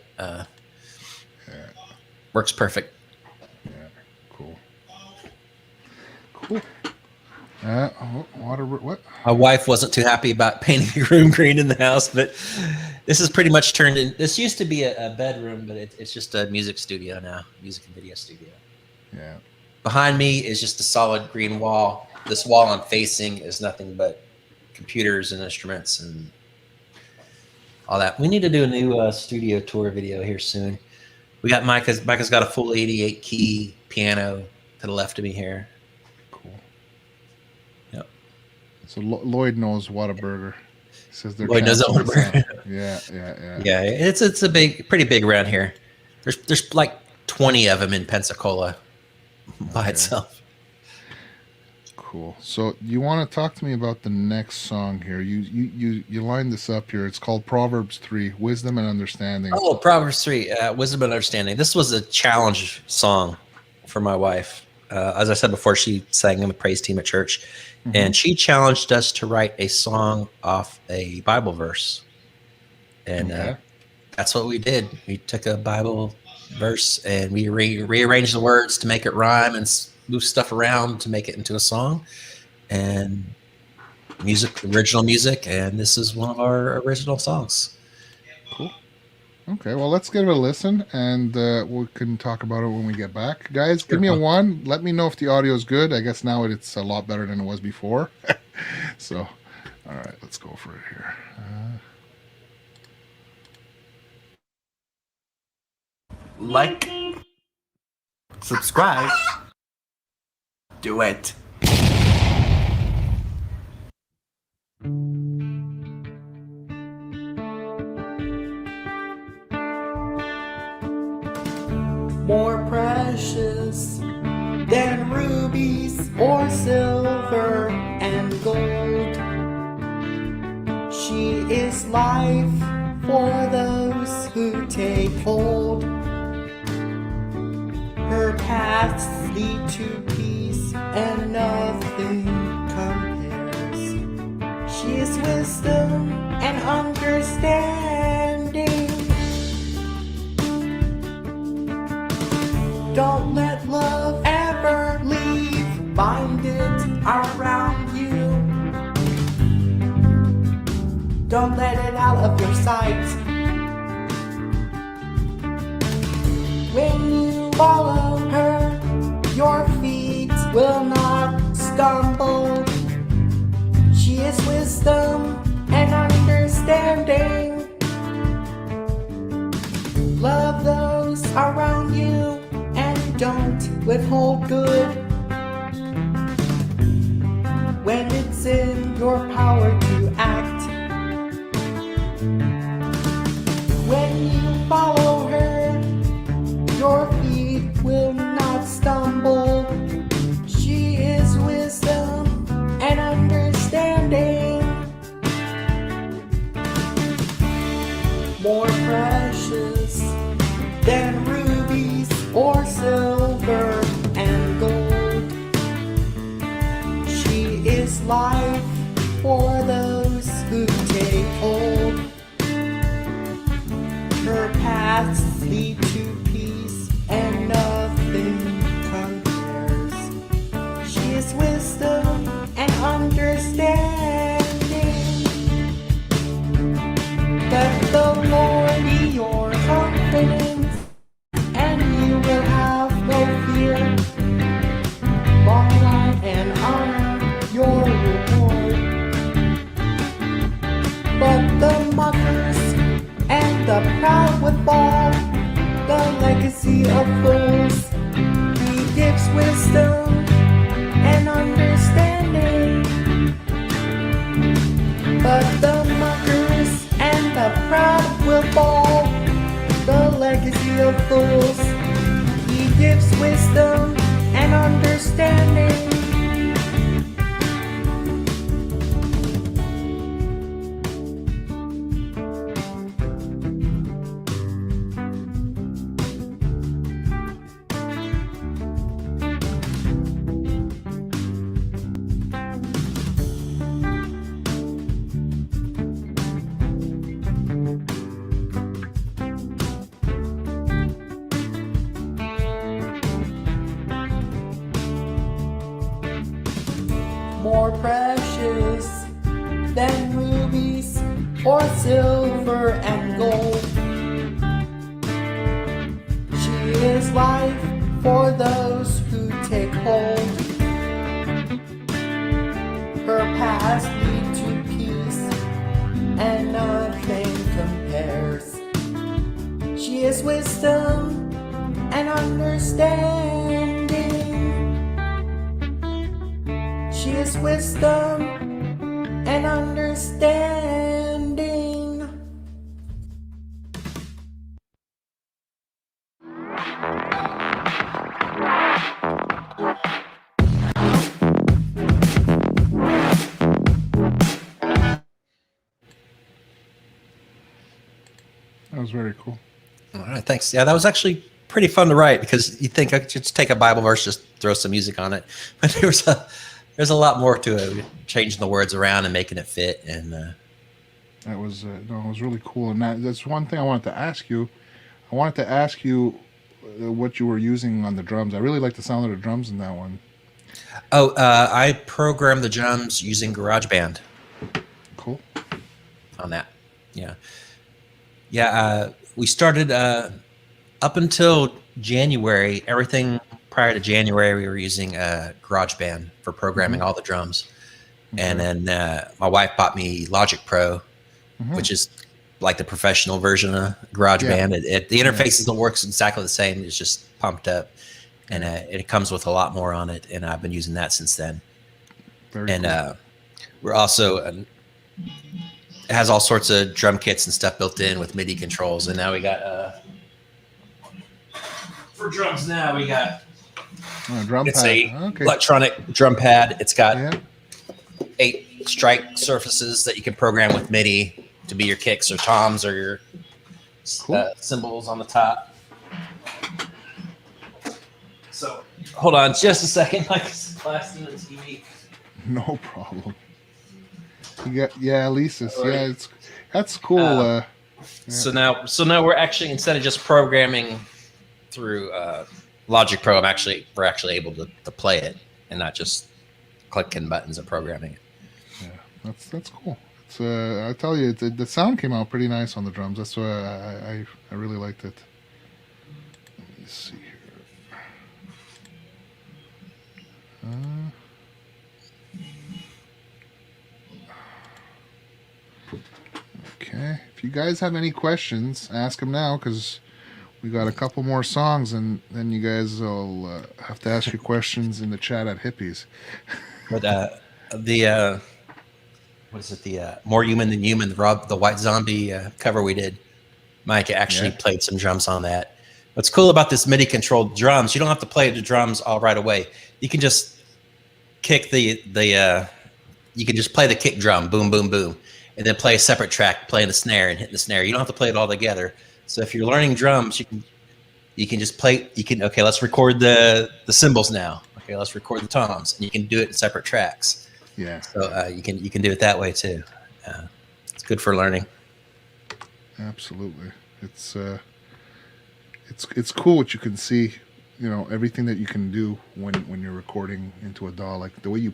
Works perfect. Yeah, cool. What? My wife wasn't too happy about painting the room green in the house, but this is pretty much turned in. This used to be a bedroom, but it's just a music studio now, music and video studio. Yeah. Behind me is just a solid green wall. This wall I'm facing is nothing but computers and instruments and all that. We need to do a new studio tour video here soon. We got Micah's got a full 88 key piano to the left of me here. Cool. Yep. So Lloyd knows Whataburger. He says they're Lloyd knows that Whataburger. Yeah. It's a pretty big around here. There's like 20 of them in Pensacola by itself. Cool. So you want to talk to me about the next song here? You lined this up here. It's called Proverbs 3, Wisdom and Understanding. Oh, Proverbs 3, Wisdom and Understanding. This was a challenge song for my wife. As I said before, she sang in the praise team at church, and she challenged us to write a song off a Bible verse. And that's what we did. We took a Bible verse and we rearranged the words to make it rhyme and move stuff around to make it into a song, and original music, and this is one of our original songs. Cool. Okay, well, let's give it a listen, and we can talk about it when we get back. Guys, give me a 1. Let me know if the audio is good. I guess now it's a lot better than it was before. So, all right, let's go for it here. Like, subscribe, do it. More precious than rubies or silver and gold. She is life for those who take hold. Her paths lead to peace and nothing compares. She is wisdom and understanding. Don't let love ever leave. Bind it around you. Don't let it out of your sight. When you follow her, your feet will not stumble. She is wisdom and understanding. Love those around you and don't withhold good. When it's in your power to act. When you follow her, your feet will not stumble. She is wisdom and understanding. More precious than rubies or silver and gold. She is life for those who take hold. Her paths lead to peace and nothing compares. She is wisdom and understanding. Let the Lord be your confidence, and you will have no fear. Long life and honor your reward. But the mockers and the proud would fall, the legacy of fools. He gives wisdom and understanding. But the mockers and the proud will fall, the legacy of fools. He gives wisdom and understanding. More precious than rubies or silver and gold. She is life for those who take hold. Her paths lead to peace and nothing compares. She is wisdom and understanding. She is wisdom and understanding. That was very cool. All right, thanks. Yeah, that was actually pretty fun to write because you think I could just take a Bible verse, just throw some music on it, but there's a lot more to it. Changing the words around and making it fit, and that was it was really cool. And that's one thing I wanted to ask you. I wanted to ask you what you were using on the drums. I really like the sound of the drums in that one. Oh, I programmed the drums using GarageBand. Cool. On that, yeah. We started up until January. Everything prior to January, we were using GarageBand for programming all the drums. Okay. And then my wife bought me Logic Pro, which is like the professional version of GarageBand. Yeah. The interface still works exactly the same. It's just pumped up, and it comes with a lot more on it. And I've been using that since then. Very cool. We're also it has all sorts of drum kits and stuff built in with MIDI controls. And now we got for drums. Now we got drum it's pad. a electronic drum pad. It's got 8 strike surfaces that you can program with MIDI to be your kicks or toms or your cymbals on the top. So hold on just a second, like blasting the TV. No problem. You got Lisa's. Yeah, that's cool. So now we're actually, instead of just programming through Logic Pro, we're actually able to play it and not just clicking buttons and programming it. Yeah, that's cool. It's I tell you, the sound came out pretty nice on the drums. That's why I really liked it. Let's see here. Okay. If you guys have any questions, ask them now, because we got a couple more songs, and then you guys will have to ask your questions in the chat at Hippies. But the what is it? The More Human Than Human, the White Zombie cover we did. Micah actually played some drums on that. What's cool about this MIDI controlled drums, you don't have to play the drums all right away. You can just kick you can just play the kick drum, boom, boom, boom, and then play a separate track, playing the snare and hitting the snare. You don't have to play it all together. So if you're learning drums, you can just play. Okay, let's record the cymbals now. Okay, let's record the toms, and you can do it in separate tracks. Yeah. So you can do it that way too. It's good for learning. Absolutely. It's cool what you can see, everything that you can do when you're recording into a DAW, like the way you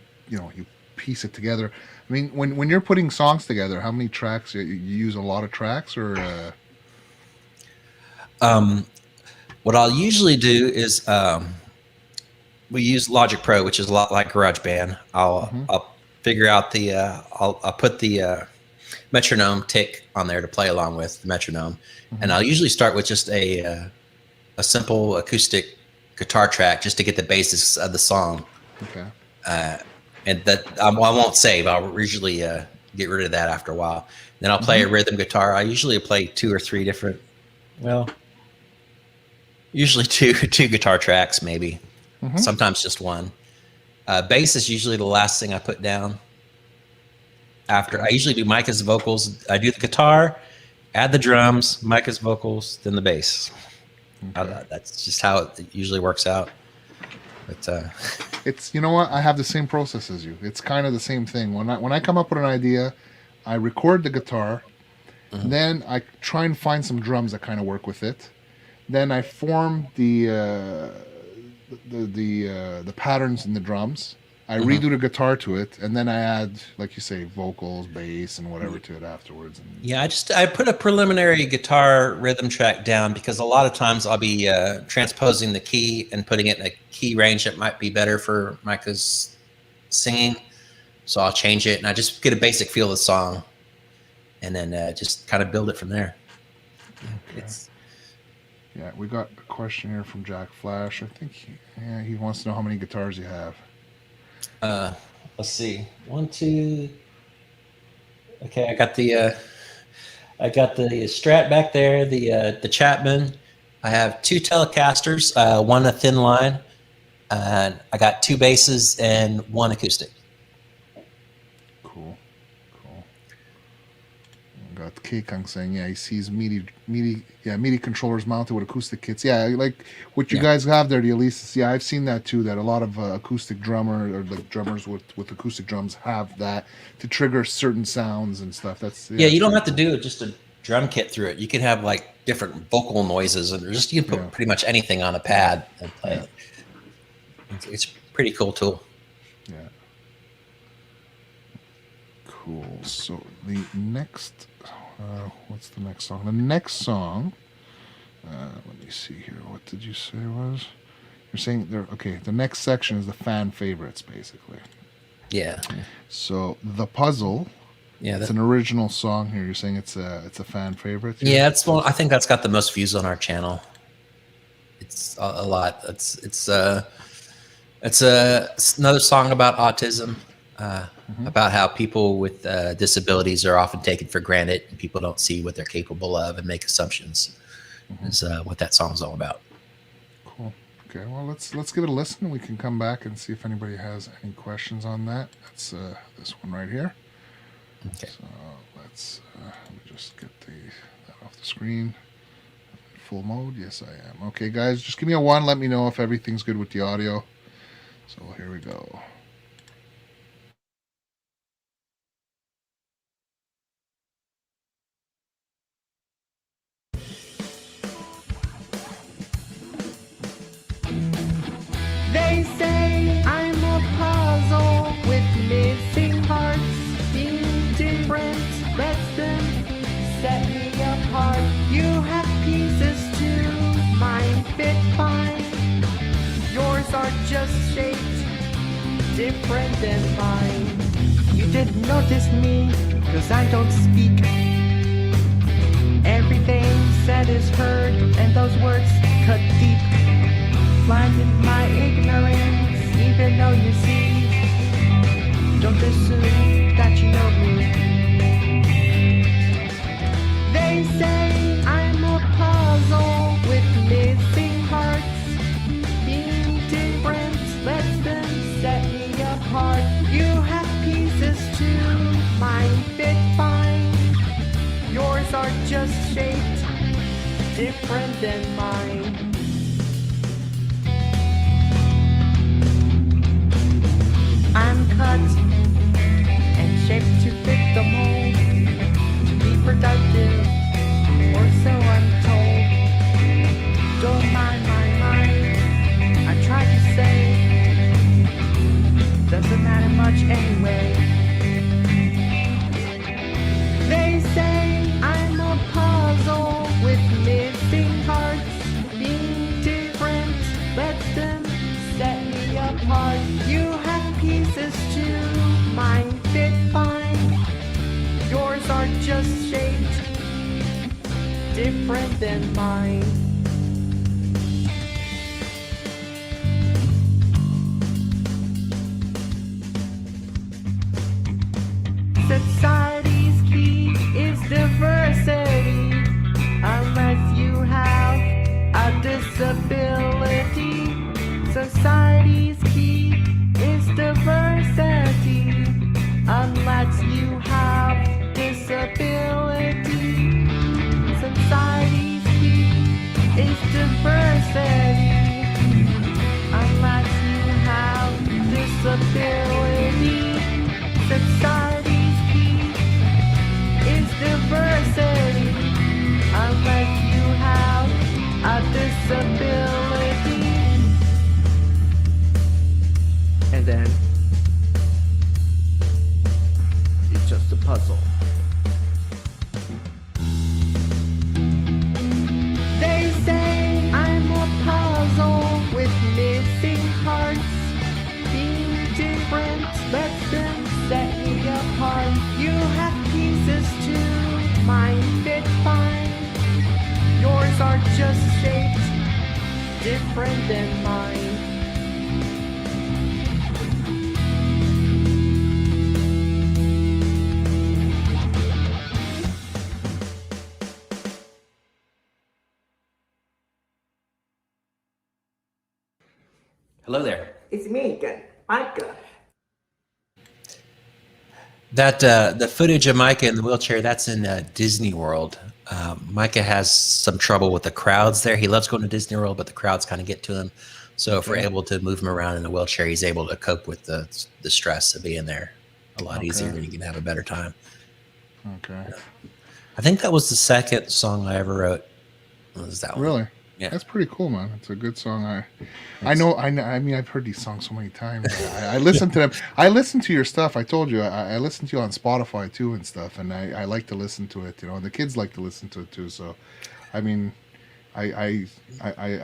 piece it together. I mean, when you're putting songs together, how many tracks you use? A lot of tracks, or what I'll usually do is we use Logic Pro, which is a lot like GarageBand. I'll figure out I'll put the metronome tick on there to play along with the metronome, and I'll usually start with just a simple acoustic guitar track just to get the basics of the song. Okay. And that I won't save. I'll usually get rid of that after a while. Then I'll play a rhythm guitar. I usually play 2 or 3 different, usually two guitar tracks, maybe. Sometimes just one. Bass is usually the last thing I put down. After I usually do Micah's vocals. I do the guitar, add the drums, Micah's vocals, then the bass. Okay. That's just how it usually works out. But it's, what, I have the same process as you. It's kind of the same thing. When I come up with an idea, I record the guitar, then I try and find some drums that kind of work with it. Then I form the patterns in the drums. I redo the guitar to it, and then I add, like you say, vocals, bass, and whatever to it afterwards. I put a preliminary guitar rhythm track down because a lot of times I'll be transposing the key and putting it in a key range that might be better for Micah's singing. So I'll change it, and I just get a basic feel of the song, and then just kind of build it from there. Okay. Yeah, we got a question here from Jack Flash. I think he wants to know how many guitars you have. Let's see. 1, 2. Okay, I got the Strat back there, the Chapman. I have 2 Telecasters, one a thin line, and I got 2 basses and 1 acoustic. Cool. Got Keikang saying, he sees MIDI controllers mounted with acoustic kits. Yeah, like what you guys have there, the Alesis. Yeah, I've seen that too, that a lot of acoustic drummer or like drummers with acoustic drums have that to trigger certain sounds and stuff. You don't have to do just a drum kit through it. You can have like different vocal noises, and you can put pretty much anything on a pad and play it. It's a pretty cool tool. Yeah. Cool. So the next, what's the next song? The next song, let me see here. What did you say was? You're saying there. Okay, the next section is the fan favorites, basically. Yeah. So the puzzle. Yeah, it's an original song here. You're saying it's a fan favorite. Here? Yeah, I think that's got the most views on our channel. It's a lot. It's another song about autism. About how people with disabilities are often taken for granted and people don't see what they're capable of and make assumptions. Is what that song's all about. Cool. Okay, well let's give it a listen. We can come back and see if anybody has any questions on that. That's this one right here. Okay. So let me just get that off the screen. Full mode. Yes, I am. Okay, guys, just give me a 1. Let me know if everything's good with the audio. So here we go. They say I'm a puzzle with missing parts. Being different lets them set me apart. You have pieces too, mine fit parts. just shaped different than mine. You didn't notice me, cause I don't speak. Everything said is heard, and those words cut deep. Blind in my ignorance, even though you see. Don't assume that you know me. They say I'm a puzzle with missing parts. Being different lets them set me apart. You have pieces too, mine fit fine. Yours are just shaped different than mine. I'm cut and shaped to fit the mold, to be productive, or so I'm told. Don't mind my mind, I try to say, doesn't matter much anyway. They say I'm a puzzle with missing parts. Being different lets them set me apart. You have pieces too, mine fit fine. Yours are just shaped different than mine. Society's key is diversity. Unless you have a disability. Society's key is diversity. Unless you have disability. Society's key is diversity. Unless you have disability. Society's key is diversity. Unless you have a disability. And then it's just a puzzle. They say I'm a puzzle with missing parts. Being different lets them set me apart. You have pieces too, mine fit fine. Yours are just shaped different than mine. Hello there. It's me again, Micah. That the footage of Micah in the wheelchair, that's in Disney World. Micah has some trouble with the crowds there. He loves going to Disney World, but the crowds kind of get to him. So if we're able to move him around in a wheelchair, he's able to cope with the stress of being there a lot easier, and he can have a better time. Okay. I think that was the second song I ever wrote. Was that one? Really? Yeah. That's pretty cool, man. It's a good song. I know. I mean, I've heard these songs so many times. I listen to them. I listen to your stuff. I told you. I listen to you on Spotify too and stuff, and I like to listen to it. You know, and the kids like to listen to it too. So, I mean, I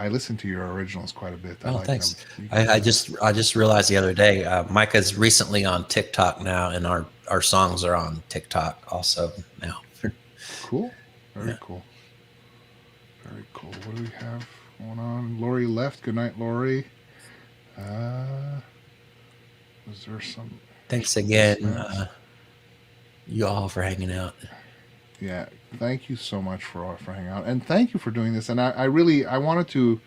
listen to your originals quite a bit. I like thanks. them. I just realized the other day, Micah's recently on TikTok now, and our songs are on TikTok also now. Cool. Very cool. Very cool. What do we have going on? Lori left. Good night, Lori. Was there some? Thanks again, you all, for hanging out. Yeah, thank you so much for hanging out, and thank you for doing this. And I wanted to,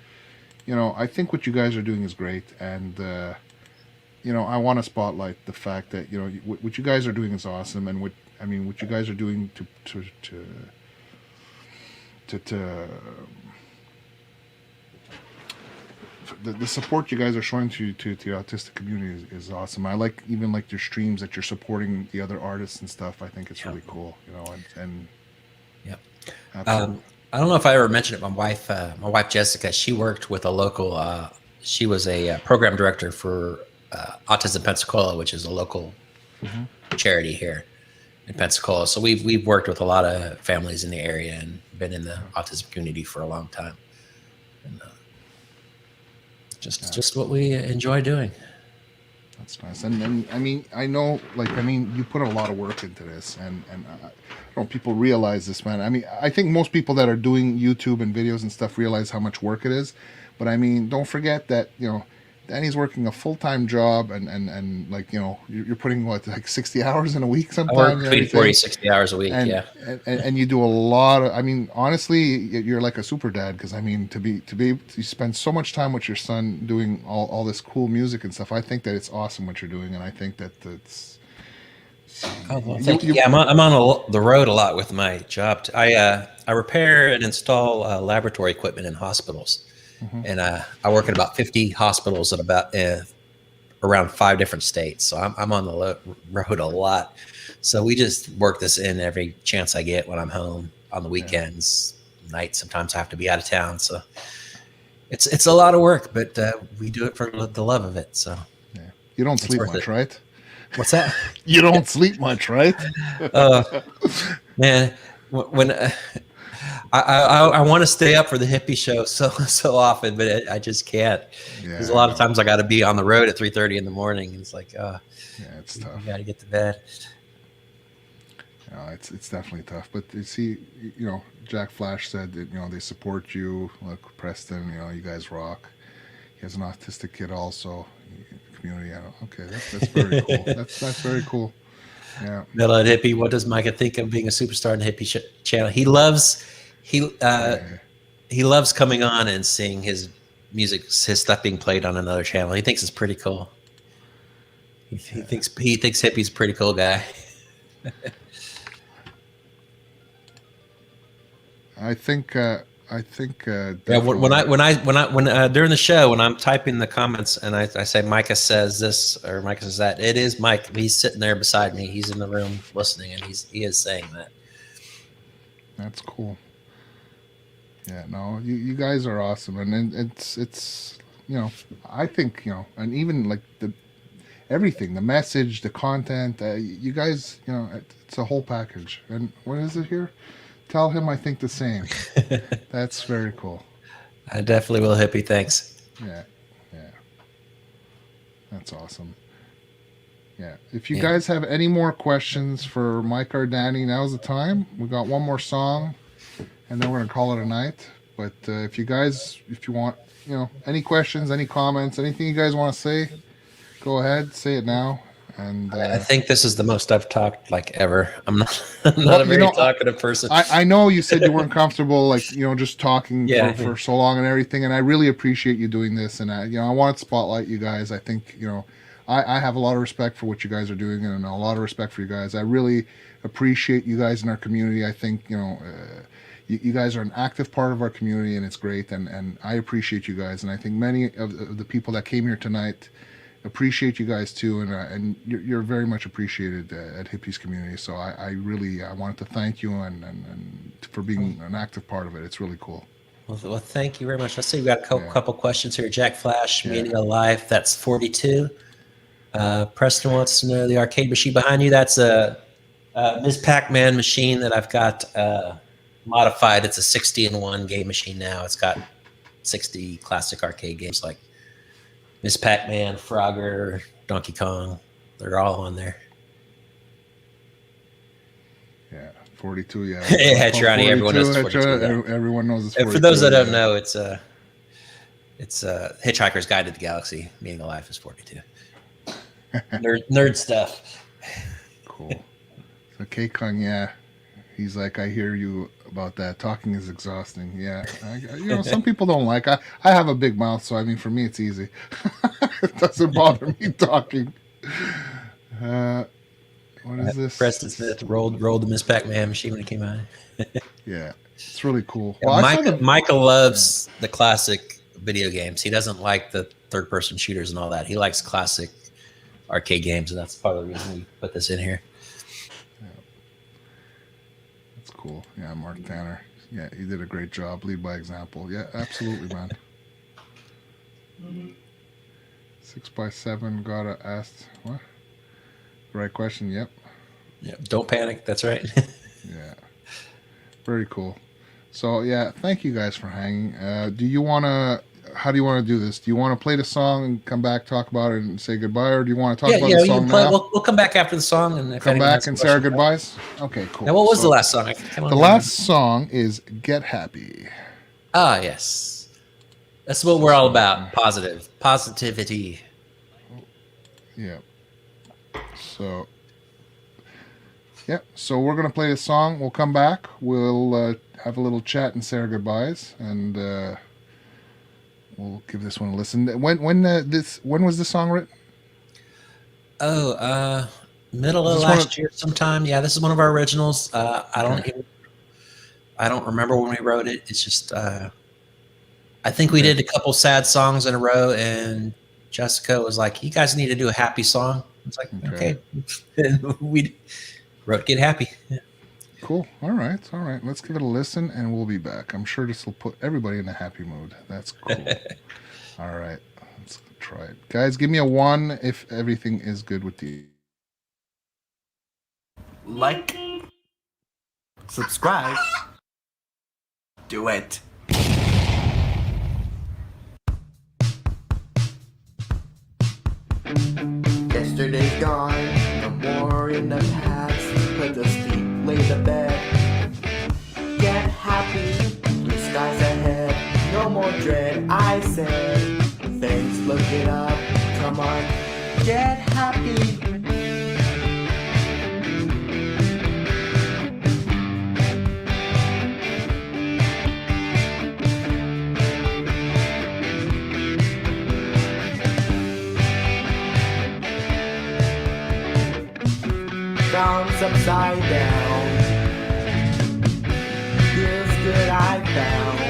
I think what you guys are doing is great, and I want to spotlight the fact that what you guys are doing is awesome, and what you guys are doing to the support you guys are showing to the autistic community is awesome. I like your streams that you're supporting the other artists and stuff. I think it's really cool, and Yep. absolutely. I don't know if I ever mentioned it. My wife Jessica, she worked with a local. She was a program director for Autism Pensacola, which is a local charity here in Pensacola. So we've worked with a lot of families in the area and been in the autism community for a long time. And, Just what we enjoy doing. That's nice. And I mean, I know, like, I mean, you put a lot of work into this, and I don't know if people realize this, man. I mean, I think most people that are doing YouTube and videos and stuff realize how much work it is. But I mean, don't forget that, you know, Danny's working a full-time job, and like, you know, you're putting what, like 60 hours in a week I sometimes. work and between everything. 40, 60 hours a week. and, Yeah. and you do a lot of, I mean, honestly, you're like a super dad, because I mean, to spend so much time with your son doing all this cool music and stuff. I think that it's awesome what you're doing, and I think that it's Oh, well, thank you. Yeah, I'm on the road a lot with my job. I repair and install laboratory equipment in hospitals, and I work at about 50 hospitals at about around 5 different states. So I'm on the road a lot. So we just work this in every chance I get when I'm home on the weekends, nights. Sometimes I have to be out of town. So it's a lot of work, but we do it for the love of it. So you don't sleep worth much, it. right? What's that? You don't sleep much, right? Man, when I want to stay up for the hippie show so often, but I just can't. Because a lot of times I got to be on the road at 3:30 in the morning. And it's like, yeah, it's tough. You got to get to bed. It's definitely tough. But you see, you know, Jack Flash said that, you know, they support you. Look, Preston, you know, you guys rock. He has an autistic kid also. Community. Okay, that's very cool. That's very cool. Yeah. Mellow hippie. What does Micah think of being a superstar in the hippie channel? He loves coming on and seeing his music, his stuff being played on another channel. He thinks it's pretty cool. He thinks hippie's a pretty cool guy. I think Yeah, when during the show, when I'm typing the comments and I say Micah says this or Micah says that, it is Mike. He's sitting there beside me. He's in the room listening, and he is saying that. That's cool. Yeah, no, you guys are awesome, and it's you know, I think, you know, and even like everything, the message, the content, you guys, you know, it's a whole package. And what is it here? Tell him I think the same. That's very cool. I definitely will, hippie. Thanks. Yeah. That's awesome. Yeah. If you guys have any more questions for Mike or Danny, now's the time. We got one more song, and then we're gonna call it a night. But if you want, you know, any questions, any comments, anything you guys want to say, go ahead, say it now. And I think this is the most I've talked like ever. I'm not a very talkative person. I know you said you weren't comfortable, like, you know, just talking for so long and everything, and I really appreciate you doing this. And I want to spotlight you guys. I think, you know, I have a lot of respect for what you guys are doing, and a lot of respect for you guys. I really appreciate you guys in our community. I think, you know, you guys are an active part of our community, and it's great. And I appreciate you guys. And I think many of the people that came here tonight appreciate you guys too, and you're very much appreciated at Hippies community. So I really wanted to thank you and for being an active part of it. It's really cool. Well, thank you very much. Let's see, we got a couple questions here. Jack Flash, Meaning of Life, that's 42. Preston wants to know the arcade machine behind you. That's a Ms. Pac-Man machine that I've got modified. It's a 60-in-1 game machine now. It's got 60 classic arcade games like Miss Pac-Man, Frogger, Donkey Kong. They're all on there. Yeah, 42, yeah. Yeah, Trani, everyone knows 42. Everyone knows it's 42. And for those that don't know, it's Hitchhiker's Guide to the Galaxy. Meaning of Life is 42. Nerd stuff. Cool. So K-Kong, yeah. He's like, I hear you about that. Talking is exhausting. Yeah. You know, some people don't like. I have a big mouth, so I mean, for me, it's easy. It doesn't bother me talking. What is this? Preston Smith rolled the Miss Pac-Man machine when it came out. Yeah, it's really cool. Yeah, well, Micah loves the classic video games. He doesn't like the third-person shooters and all that. He likes classic arcade games, and that's part of the reason we put this in here. Cool. Yeah, Mark Tanner. Yeah, he did a great job. Lead by example. Yeah, absolutely, man. 6x7 gotta ask what? Right question. Yep. Yeah. Don't panic. That's right. Yeah. Very cool. So yeah, thank you guys for hanging. Do you want to how do you want to do this? Do you want to play the song and come back, talk about it, and say goodbye, or do you want to talk Yeah, about yeah. the You song can play. now? We'll come back after the song, and if Come anyone back has and say our questions- goodbyes. Okay, cool. Now, what was So the last song? I don't the remember. last song is "Get Happy." Ah, yes. That's what we're all about. Positivity. Yeah. So, yeah. So we're gonna play the song. We'll come back. We'll have a little chat and say our goodbyes, and we'll give this one a listen. When was this song written? Oh, middle Is of this one last year sometime. Yeah, this is one of our originals. I don't remember when we wrote it. It's just I think we did a couple sad songs in a row, and Jessica was like, "You guys need to do a happy song." It's like, okay. And we wrote "Get Happy." Yeah. Cool. All right. Let's give it a listen, and we'll be back. I'm sure this will put everybody in a happy mood. That's cool. All right. Let's try it. Guys, give me a 1 if everything is good with you. Like, subscribe, do it. Yesterday's gone, no more in the past. Put to sleep, lay to bed. Get happy, blue skies ahead. No more dread, I said. Thanks, look it up, come on, get happy. Bounce upside down. Feels good, I found.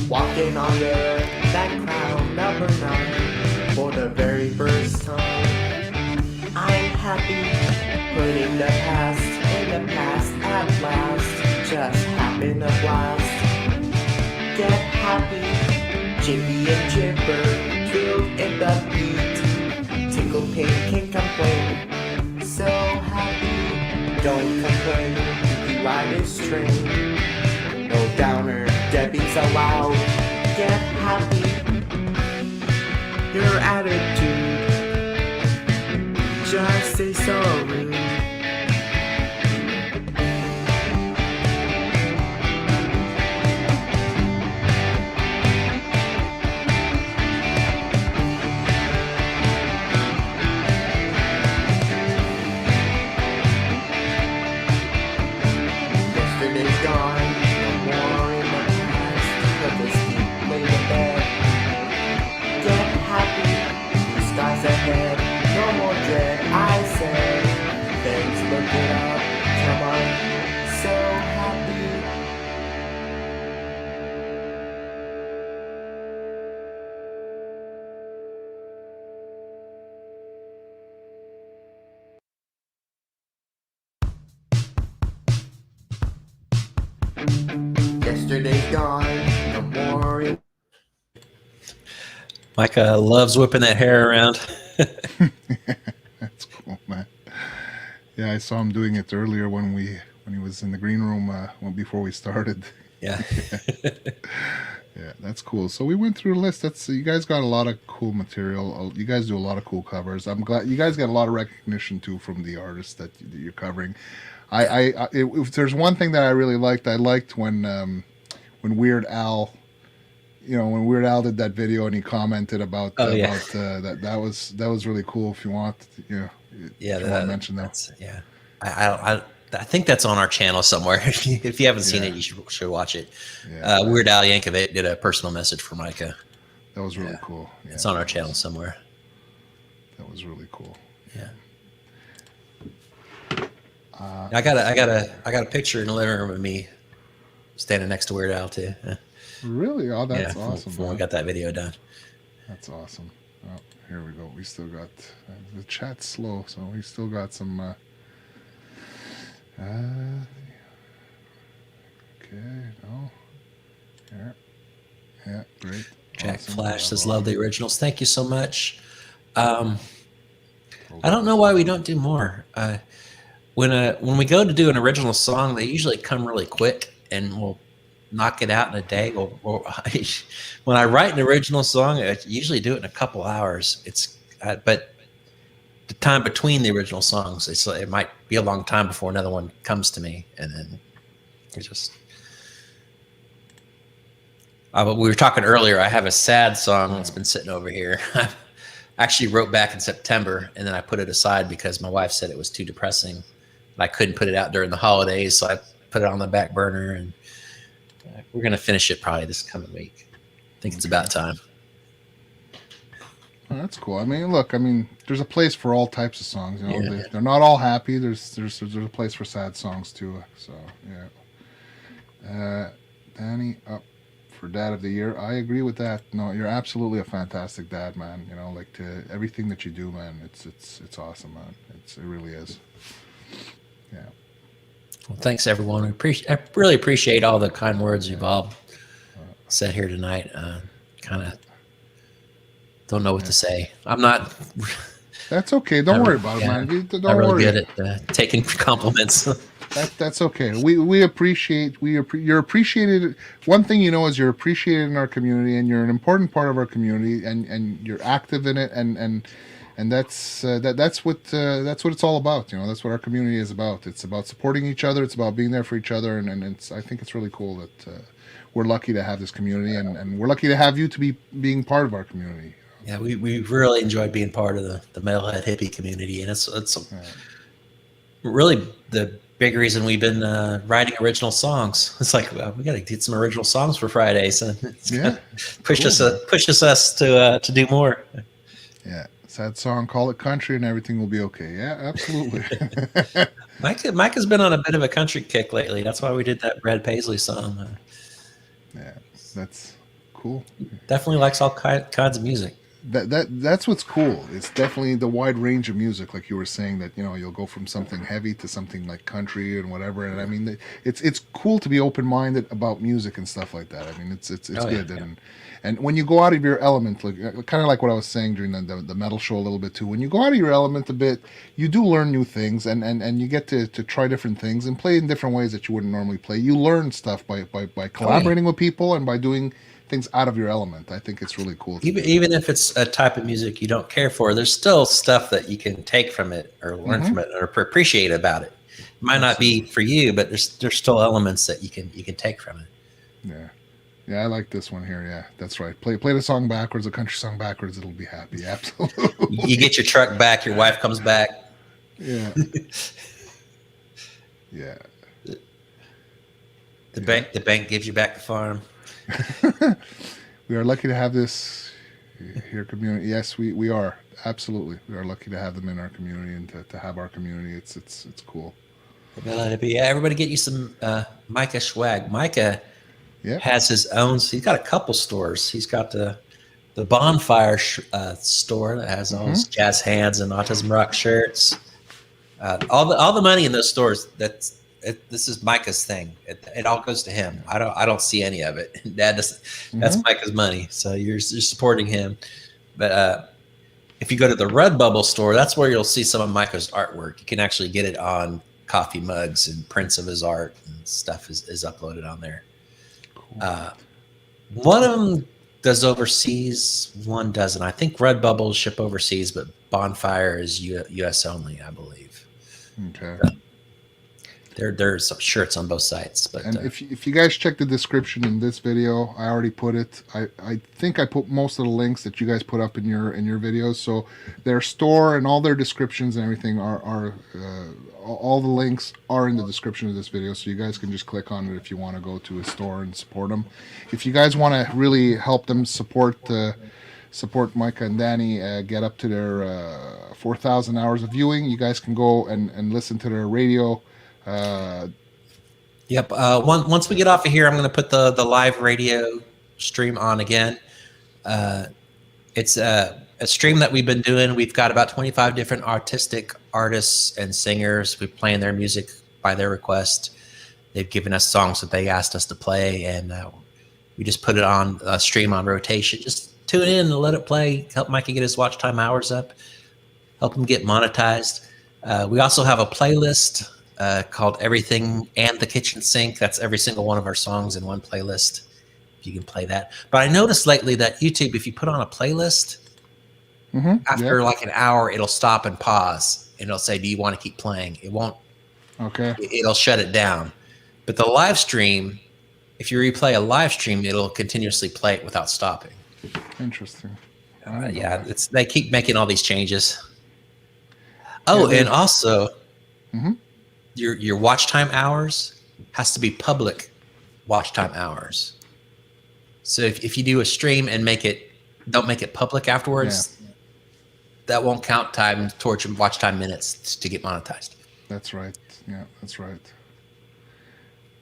Walking on air, that crown, number 9. For the very first time, I'm happy. Putting the past in the past at last. Just having a blast. Get happy. Jippy and chipper, filled in the beat. Tickle pink, can't complain. So happy, don't complain, you ride this train. No downer, Debbie's allowed. Get happy, your attitude, just say sorry. Yesterday's gone, no more in the past. Put the sleep, lay to bed. Get happy, the skies ahead. No more dread, I said. Thanks, look it up, come on, so happy. Yesterday's gone, no more in Micah loves whipping that hair around. That's cool, man. Yeah, I saw him doing it earlier when he was in the green room before we started. Yeah. Yeah, that's cool. So we went through a list. You guys got a lot of cool material. You guys do a lot of cool covers. I'm glad you guys got a lot of recognition too from the artists that you're covering. If there's one thing that I really liked, I liked when Weird Al, when Weird Al did that video and he commented about that was really cool. If you want, Yeah, if you want to mention that. Yeah, I think that's on our channel somewhere. If you haven't seen it, you should watch it. Yeah, Weird Al Yankovic did a personal message for Micah. that was really cool. Yeah, It's on our channel somewhere. That was really cool. Yeah. I got a picture in the living room of me standing next to Weird Al too. Really? Oh, that's awesome. When we got that video done. That's awesome. Oh, here we go. We still got the chat's slow, so we still got some. Okay, no. Yeah, great. Jack Awesome. Flash says, "Love the originals. Thank you so much." I don't know why we don't do more. When we go to do an original song, they usually come really quick, and we'll knock it out in a day. Or when I write an original song, I usually do it in a couple hours. But the time between the original songs, it might be a long time before another one comes to me, and then it's just. But we were talking earlier. I have a sad song that's been sitting over here. I actually wrote back in September, and then I put it aside because my wife said it was too depressing. I couldn't put it out during the holidays, so I put it on the back burner, and we're going to finish it probably this coming week. I think it's about time. Oh, that's cool. I mean, look, there's a place for all types of songs. You know, they're not all happy. There's a place for sad songs too. So yeah. Danny, up for Dad of the Year. I agree with that. No, you're absolutely a fantastic dad, man. You know, like everything that you do, man. It's awesome, man. It really is. Yeah. Well, thanks everyone. I really appreciate all the kind words you've all said here tonight. Kind of don't know what to say. I'm not. That's okay. Don't worry about it, man. Don't I'm really worry. good at taking compliments. That's okay. We appreciate you're appreciated. One thing you know is you're appreciated in our community, and you're an important part of our community, and you're active in it, and that's what it's all about. You know, that's what our community is about. It's about supporting each other. It's about being there for each other, and I think it's really cool that we're lucky to have this community, and we're lucky to have you to be being part of our community. Yeah, we really enjoyed being part of the metalhead hippie community, and it's really the big reason we've been writing original songs. It's like, well, we got to get some original songs for Fridays, and it's pushes us to do more. Yeah, sad song, call it country, and everything will be okay. Yeah, absolutely. Micah's been on a bit of a country kick lately. That's why we did that Brad Paisley song. Yeah, that's cool. Definitely likes all kinds of music. That's what's cool. It's definitely the wide range of music, like you were saying, that, you know, you'll go from something heavy to something like country and whatever. And I mean, it's cool to be open minded about music and stuff like that. I mean, it's good. Yeah. And when you go out of your element, like kind of like what I was saying during the metal show a little bit too. When you go out of your element a bit, you do learn new things, and you get to try different things and play in different ways that you wouldn't normally play. You learn stuff by collaborating with people and by doing things out of your element. I think it's really cool. Even if it's a type of music you don't care for, there's still stuff that you can take from it or learn from it or appreciate about it. It might not be for you, but there's still elements that you can take from it. Yeah, I like this one here. Yeah, that's right. Play the song backwards, a country song backwards. It'll be happy. Absolutely. You get your truck back. Your wife comes back. Yeah. Yeah. The bank gives you back the farm. We are lucky to have this here community. Yes, we are. Absolutely. We are lucky to have them in our community and to have our community. It's cool. Yeah, everybody get you some Micah swag. Micah has his own. He's got a couple stores. He's got the Bonfire store that has all his jazz hands and Autism Rocks shirts. All the money in those stores, this is Micah's thing. It all goes to him. I don't see any of it. Dad doesn't. That's Micah's money. So you're supporting him. But if you go to the Redbubble store, that's where you'll see some of Micah's artwork. You can actually get it on coffee mugs, and prints of his art and stuff is uploaded on there. Cool. One of them does overseas. One doesn't. I think Redbubble ship overseas, but Bonfire is U.S. only, I believe. Okay. There's some shirts on both sites, but and if you guys check the description in this video, I already put it. I think I put most of the links that you guys put up in your videos. So their store and all their descriptions and everything are all the links are in the description of this video. So you guys can just click on it if you want to go to a store and support them. If you guys want to really help them support Micah and Danny get up to their 4,000 hours of viewing, you guys can go and listen to their radio. Yep. Once we get off of here, I'm going to put the live radio stream on again. It's a stream that we've been doing. We've got about 25 different autistic artists and singers. We're playing their music by their request. They've given us songs that they asked us to play, and we just put it on a stream on rotation. Just tune in and let it play. Help Micah get his watch time hours up. Help him get monetized. We also have a playlist called Everything and the Kitchen Sink. That's every single one of our songs in one playlist. If you can play that. But I noticed lately that YouTube, if you put on a playlist, after like an hour, it'll stop and pause. And it'll say, do you want to keep playing? It won't. Okay. It'll shut it down. But the live stream, if you replay a live stream, it'll continuously play it without stopping. Interesting. Yeah, they keep making all these changes. Oh, and also, your watch time hours has to be public watch time hours. So if you do a stream and don't make it public afterwards, that won't count time towards your watch time minutes to get monetized. That's right. Yeah, that's right.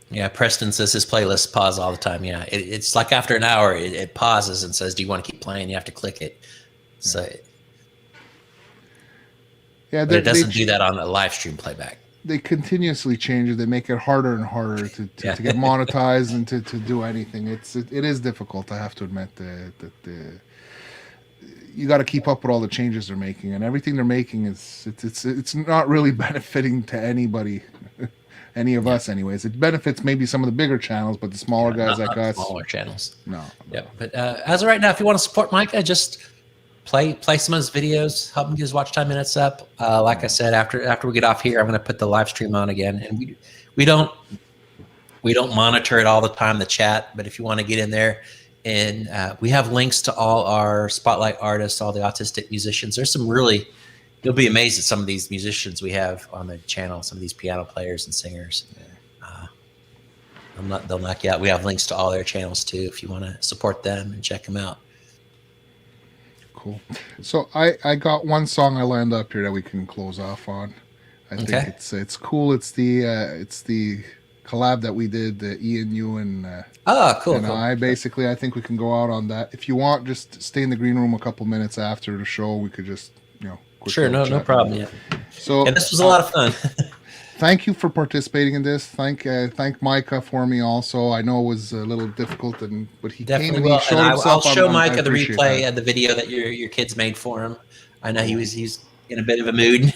Yeah, Preston says his playlists pause all the time. Yeah, it's like after an hour, it pauses and says, do you want to keep playing? You have to click it. So, but it doesn't do that on a live stream playback. They continuously change it. They make it harder and harder to get monetized and to do anything. It is difficult. I have to admit that you got to keep up with all the changes they're making, and everything they're making it's not really benefiting to anybody. Any of us, anyways. It benefits maybe some of the bigger channels, but the smaller guys like us, smaller channels. No. Yeah, but as of right now, if you want to support Micah, just play some of his videos, help him get his watch time minutes up. Like I said, after we get off here, I'm going to put the live stream on again, and we don't monitor it all the time, the chat. But if you want to get in there, and we have links to all our spotlight artists, all the autistic musicians. There's some really. You'll be amazed at some of these musicians we have on the channel, some of these piano players and singers. They'll knock you out. We have links to all their channels too if you want to support them and check them out. Cool. So I got one song I lined up here that we can close off on. I think it's cool. It's the collab that we did, the Ian, you, and cool. I basically, I think we can go out on that. If you want, just stay in the green room a couple minutes after the show. We could just sure, no problem. Yeah. So this was a lot of fun. Thank you for participating in this. Thank Micah for me also. I know it was a little difficult, but he definitely came and he showed himself. I'll show Micah the replay of the video that your kids made for him. I know he's in a bit of a mood.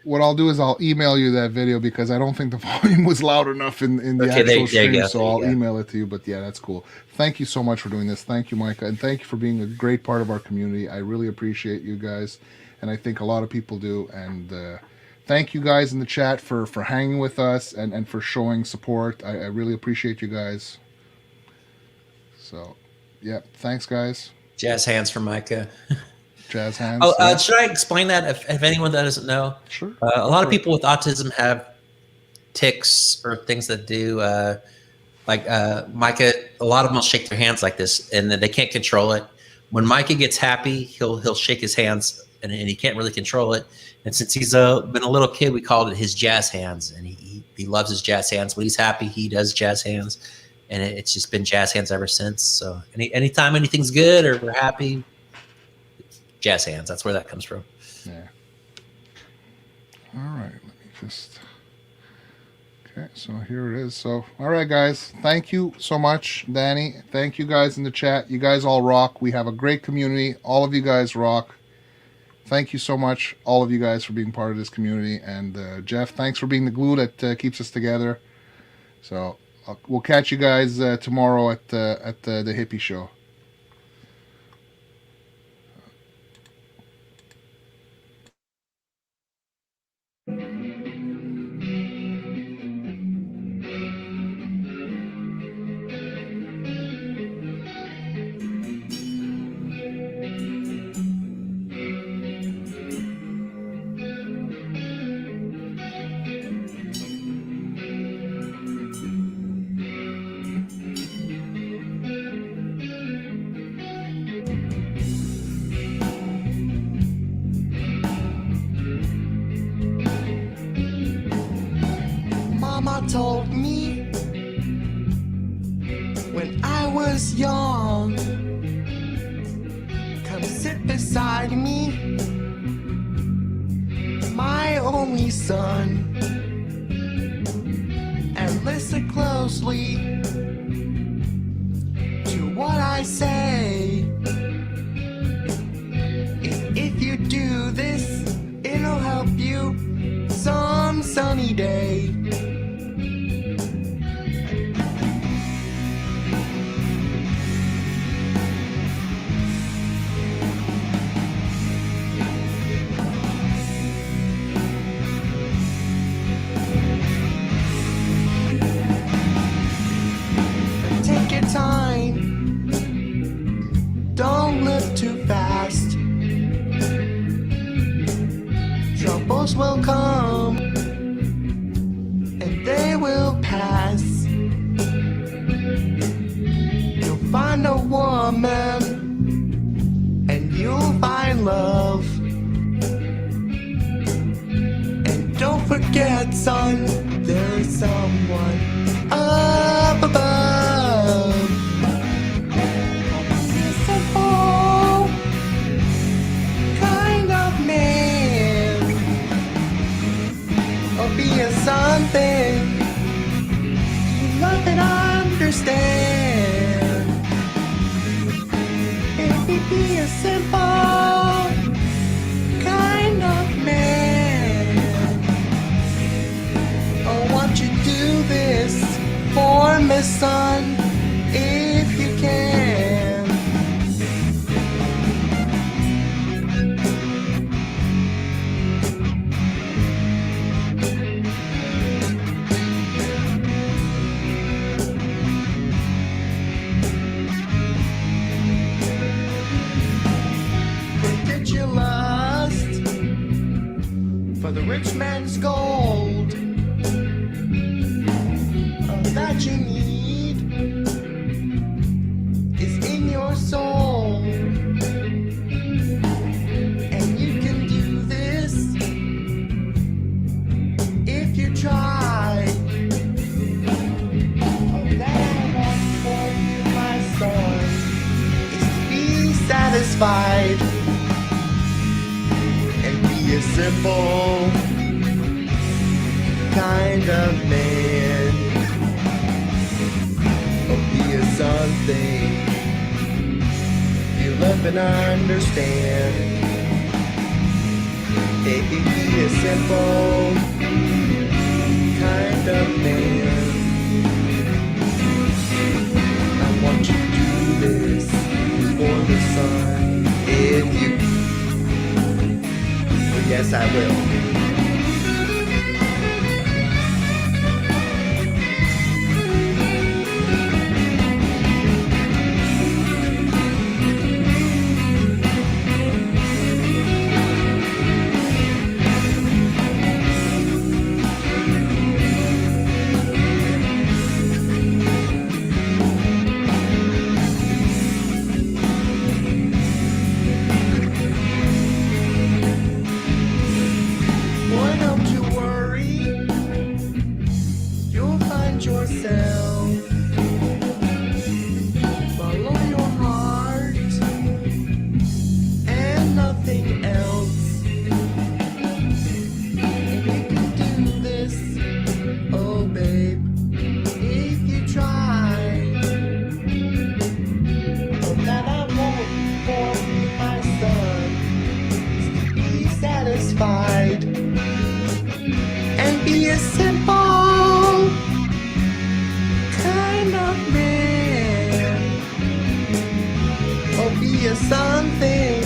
What I'll do is I'll email you that video because I don't think the volume was loud enough in the actual stream. So I'll email it to you. But yeah, that's cool. Thank you so much for doing this. Thank you, Micah, and thank you for being a great part of our community. I really appreciate you guys, and I think a lot of people do. And thank you guys in the chat for hanging with us and for showing support. I really appreciate you guys. So, yeah, thanks, guys. Jazz hands for Micah. Jazz hands. Oh, should I explain that if anyone that doesn't know? Sure. A lot of people with autism have tics or things that do, like Micah. A lot of them will shake their hands like this, and then they can't control it. When Micah gets happy, he'll shake his hands, and he can't really control it. And since he's been a little kid, we called it his jazz hands, and he loves his jazz hands. When he's happy, he does jazz hands, and it's just been jazz hands ever since. So anytime anything's good or we're happy, jazz hands. That's where that comes from. Yeah. All right. Let me just. Okay. So here it is. So, all right, guys. Thank you so much, Danny. Thank you guys in the chat. You guys all rock. We have a great community. All of you guys rock. Thank you so much, all of you guys, for being part of this community. And Jeff, thanks for being the glue that keeps us together. So we'll catch you guys tomorrow at the hippie show. Mama told me when I was young, come sit beside me, my only son, and listen closely to what I say. If you do this, it'll help you someday. day. Take your time, don't live too fast. Troubles will come and they will pass. You'll find a woman and you'll find love. And don't forget, son, there's someone up above. Simple kind of man, or be a something you love and understand. Maybe be a simple kind of man. Oh, won't you do this for me, son, if you can? Forget your lust for the rich man's gold. All that you need is in your soul. And you can do this if you try. All that I want for you, my son, is to be satisfied and be a simple kind of man. Or be a something you love and understand. Maybe be a simple kind of man. I want you to do this for the sun. If you, well, yes, I will. Boy, don't you worry, you'll find yourself. Follow your heart and nothing else. And you can do this, oh babe, if you try. All that I want for you, my son, is to be satisfied and be a simple kind of man. Or be a something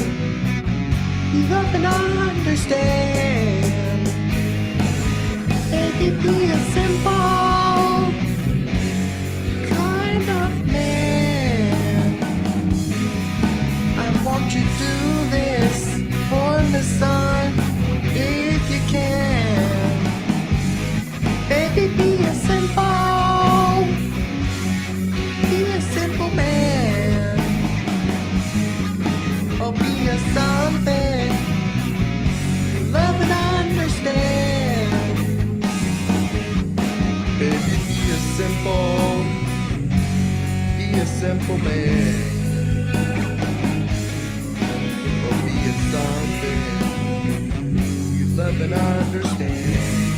you love and understand. Maybe be a simple kind of man. I want you to do this for the sun, if you can. Baby, be a simple man. Or be a something you love and understand. Baby, be a simple man. Or be a something you love and understand.